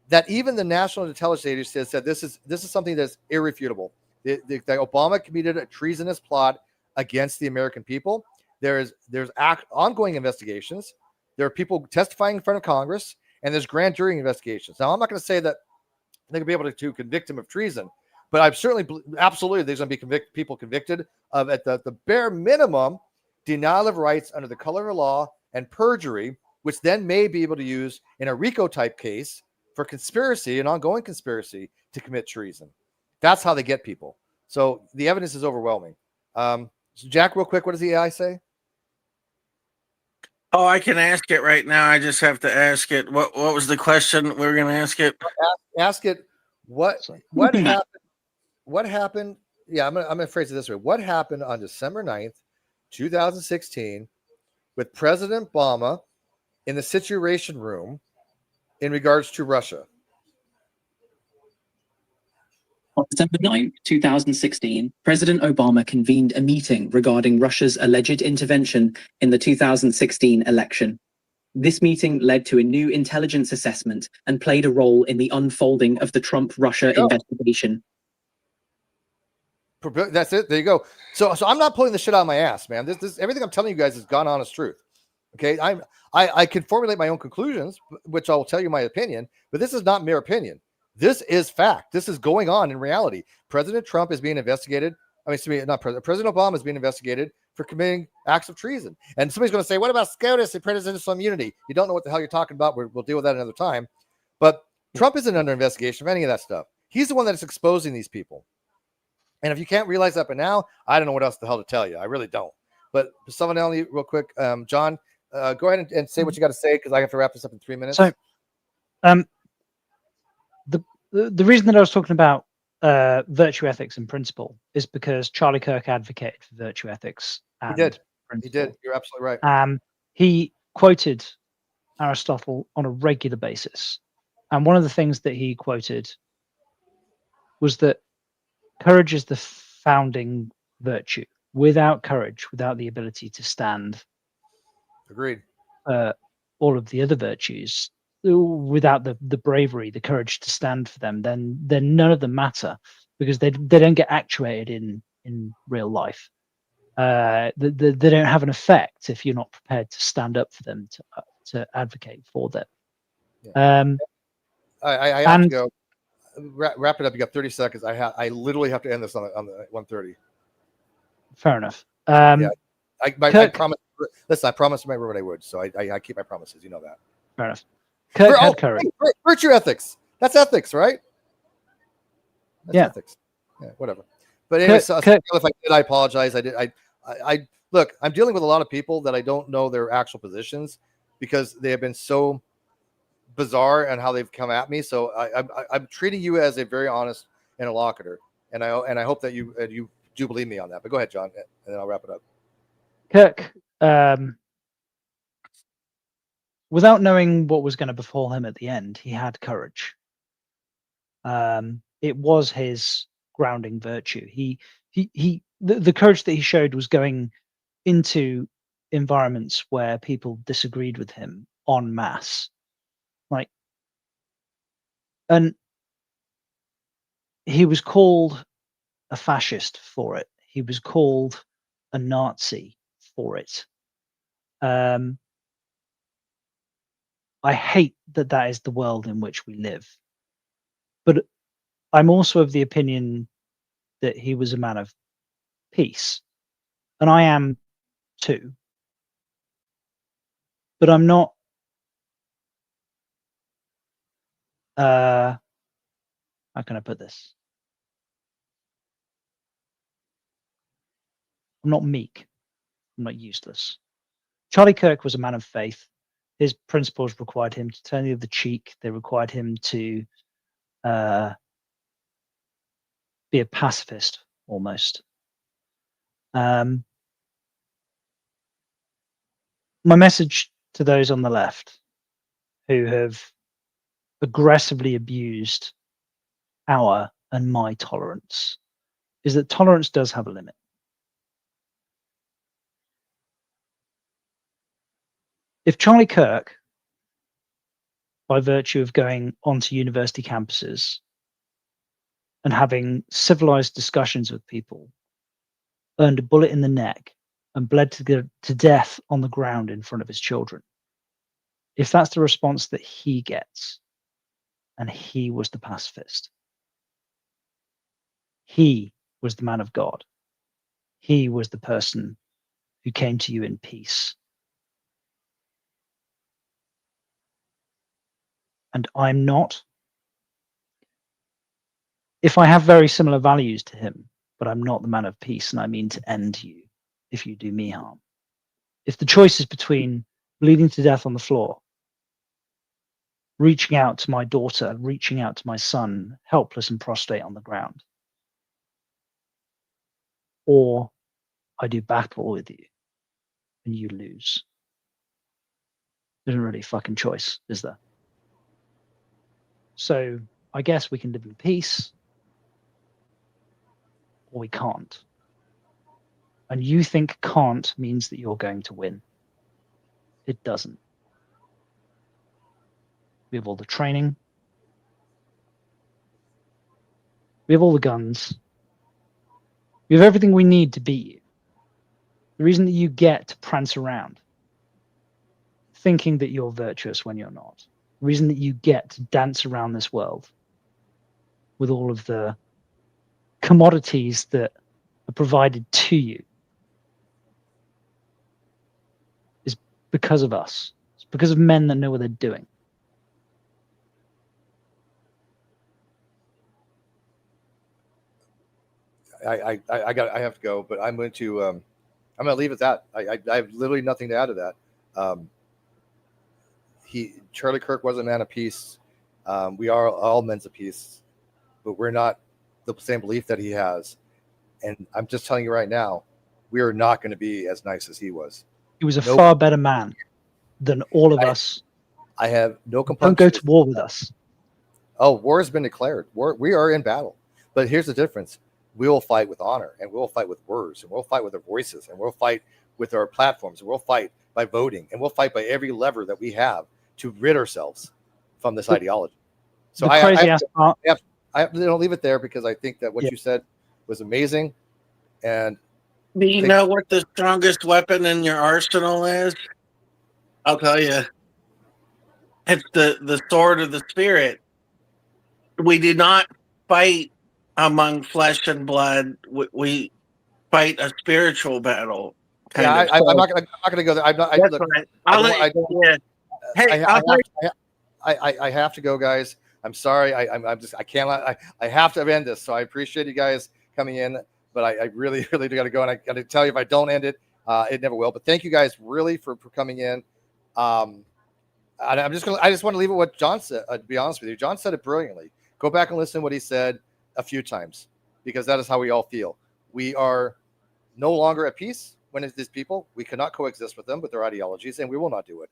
that even the National Intelligence Agency has said this is something that's irrefutable. That Obama committed a treasonous plot against the American people. There's ongoing investigations. There are people testifying in front of Congress, and there's grand jury investigations. Now, I'm not going to say that they're going to be able to convict him of treason, but I'm absolutely there's going to be people convicted of, at the bare minimum, denial of rights under the color of law and perjury, which then may be able to use in a RICO type case for conspiracy, an ongoing conspiracy to commit treason. That's how they get people. So the evidence is overwhelming. So Jack, real quick, what does the AI say? Oh, I can ask it right now. I just have to ask it. What was the question we were going to ask it? Ask it what happened. What happened? Yeah, I'm gonna phrase it this way. What happened on December 9th, 2016, with President Obama in the Situation Room in regards to Russia? On December 9th, 2016, President Obama convened a meeting regarding Russia's alleged intervention in the 2016 election. This meeting led to a new intelligence assessment and played a role in the unfolding of the Trump-Russia investigation. That's it. There you go. So I'm not pulling the shit out of my ass, man. This everything I'm telling you guys is God's honest truth. Okay, I can formulate my own conclusions, which I will tell you my opinion, but this is not mere opinion. This is fact. This is going on in reality. President Trump is being investigated. President Obama is being investigated for committing acts of treason. And somebody's going to say, what about SCOTUS and presidential immunity? You don't know what the hell you're talking about. We'll deal with that another time. But Trump isn't under investigation for any of that stuff. He's the one that's exposing these people. And if you can't realize that by now, I don't know what else the hell to tell you. I really don't. But someone else, real quick, John, go ahead and say what you got to say, because I have to wrap this up in 3 minutes. So, the reason that I was talking about virtue ethics and principle is because Charlie Kirk advocated for virtue ethics and principle. He did. You're absolutely right. He quoted Aristotle on a regular basis. And one of the things that he quoted was that courage is the founding virtue. Without courage, without the ability to stand, Agreed. all of the other virtues, without the bravery, the courage to stand for them, then none of them matter, because they don't get actuated in real life. They don't have an effect if you're not prepared to stand up for them, to advocate for them. Yeah. I have to go. Wrap it up. You got 30 seconds. I literally have to end this on the 1:30. Fair enough. Yeah, I promise. Listen, I promised my word I would, so I keep my promises. You know that. Fair enough. Kirk had courage. Virtue ethics. That's ethics, right? That's ethics. Yeah, whatever. But anyway, if I did, I apologize. I look. I'm dealing with a lot of people that I don't know their actual positions, because they have been so bizarre and how they've come at me. So I'm treating you as a very honest interlocutor, and I hope that you do believe me on that. But go ahead, John, and then I'll wrap it up. Kirk, without knowing what was going to befall him at the end, he had courage. It was his grounding virtue. The courage that he showed was going into environments where people disagreed with him en masse. And he was called a fascist for it. He was called a Nazi for it. I hate that is the world in which we live. But I'm also of the opinion that he was a man of peace. And I am too. But I'm not how can I put this? I'm not meek. I'm not useless. Charlie Kirk was a man of faith. His principles required him to turn the other cheek. They required him to be a pacifist, almost. My message to those on the left who have aggressively abused our and my tolerance is that tolerance does have a limit. If Charlie Kirk, by virtue of going onto university campuses and having civilized discussions with people, earned a bullet in the neck and bled to death on the ground in front of his children, if that's the response that he gets, and he was the pacifist, he was the man of God, he was the person who came to you in peace, and I'm not. If I have very similar values to him, but I'm not the man of peace, and I mean to end you if you do me harm. If the choice is between bleeding to death on the floor, reaching out to my daughter, reaching out to my son, helpless and prostrate on the ground, or I do battle with you and you lose, there isn't really a fucking choice, is there? So I guess we can live in peace, or we can't. And you think can't means that you're going to win. It doesn't. We have all the training. We have all the guns. We have everything we need to beat you. The reason that you get to prance around thinking that you're virtuous when you're not, the reason that you get to dance around this world with all of the commodities that are provided to you, is because of us. It's because of men that know what they're doing. I have to go, but I'm going to leave it at that. I have literally nothing to add to that. Charlie Kirk was a man of peace. We are all men of peace, but we're not the same belief that he has. And I'm just telling you right now, we are not going to be as nice as he was. He was a far better man than all of us. I have no Don't compunction. go to war with us. Oh, war has been declared. We are in battle. But here's the difference. We will fight with honor, and we'll fight with words, and we'll fight with our voices, and we'll fight with our platforms, and we'll fight by voting, and we'll fight by every lever that we have to rid ourselves from this ideology. So I have to leave it there because I think that what you said was amazing. And do you know what the strongest weapon in your arsenal is? I'll tell you. It's the sword of the spirit. We do not fight among flesh and blood. We fight a spiritual battle. Yeah, I'm not going to go there. I'm not. That's right. I have to go, guys. I'm sorry. I cannot. I have to end this. So I appreciate you guys coming in, but I really, really got to go. And I got to tell you, if I don't end it, it never will. But thank you guys really for coming in. And I just want to leave it what John said. To be honest with you, John said it brilliantly. Go back and listen to what he said a few times, because that is how we all feel. We are no longer at peace when it's these people. We cannot coexist with them, with their ideologies, and we will not do it.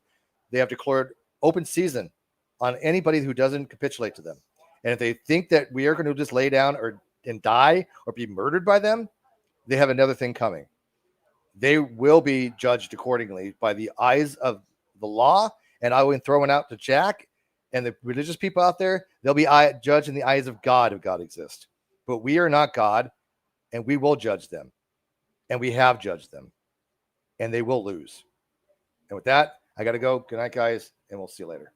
They have declared open season on anybody who doesn't capitulate to them. And if they think that we are going to just lay down and die or be murdered by them, they have another thing coming. They will be judged accordingly by the eyes of the law. And I will be throwing out to Jack and the religious people out there. They'll be judged in the eyes of God if God exists. But we are not God, and we will judge them. And we have judged them. And they will lose. And with that, I got to go. Good night, guys, and we'll see you later.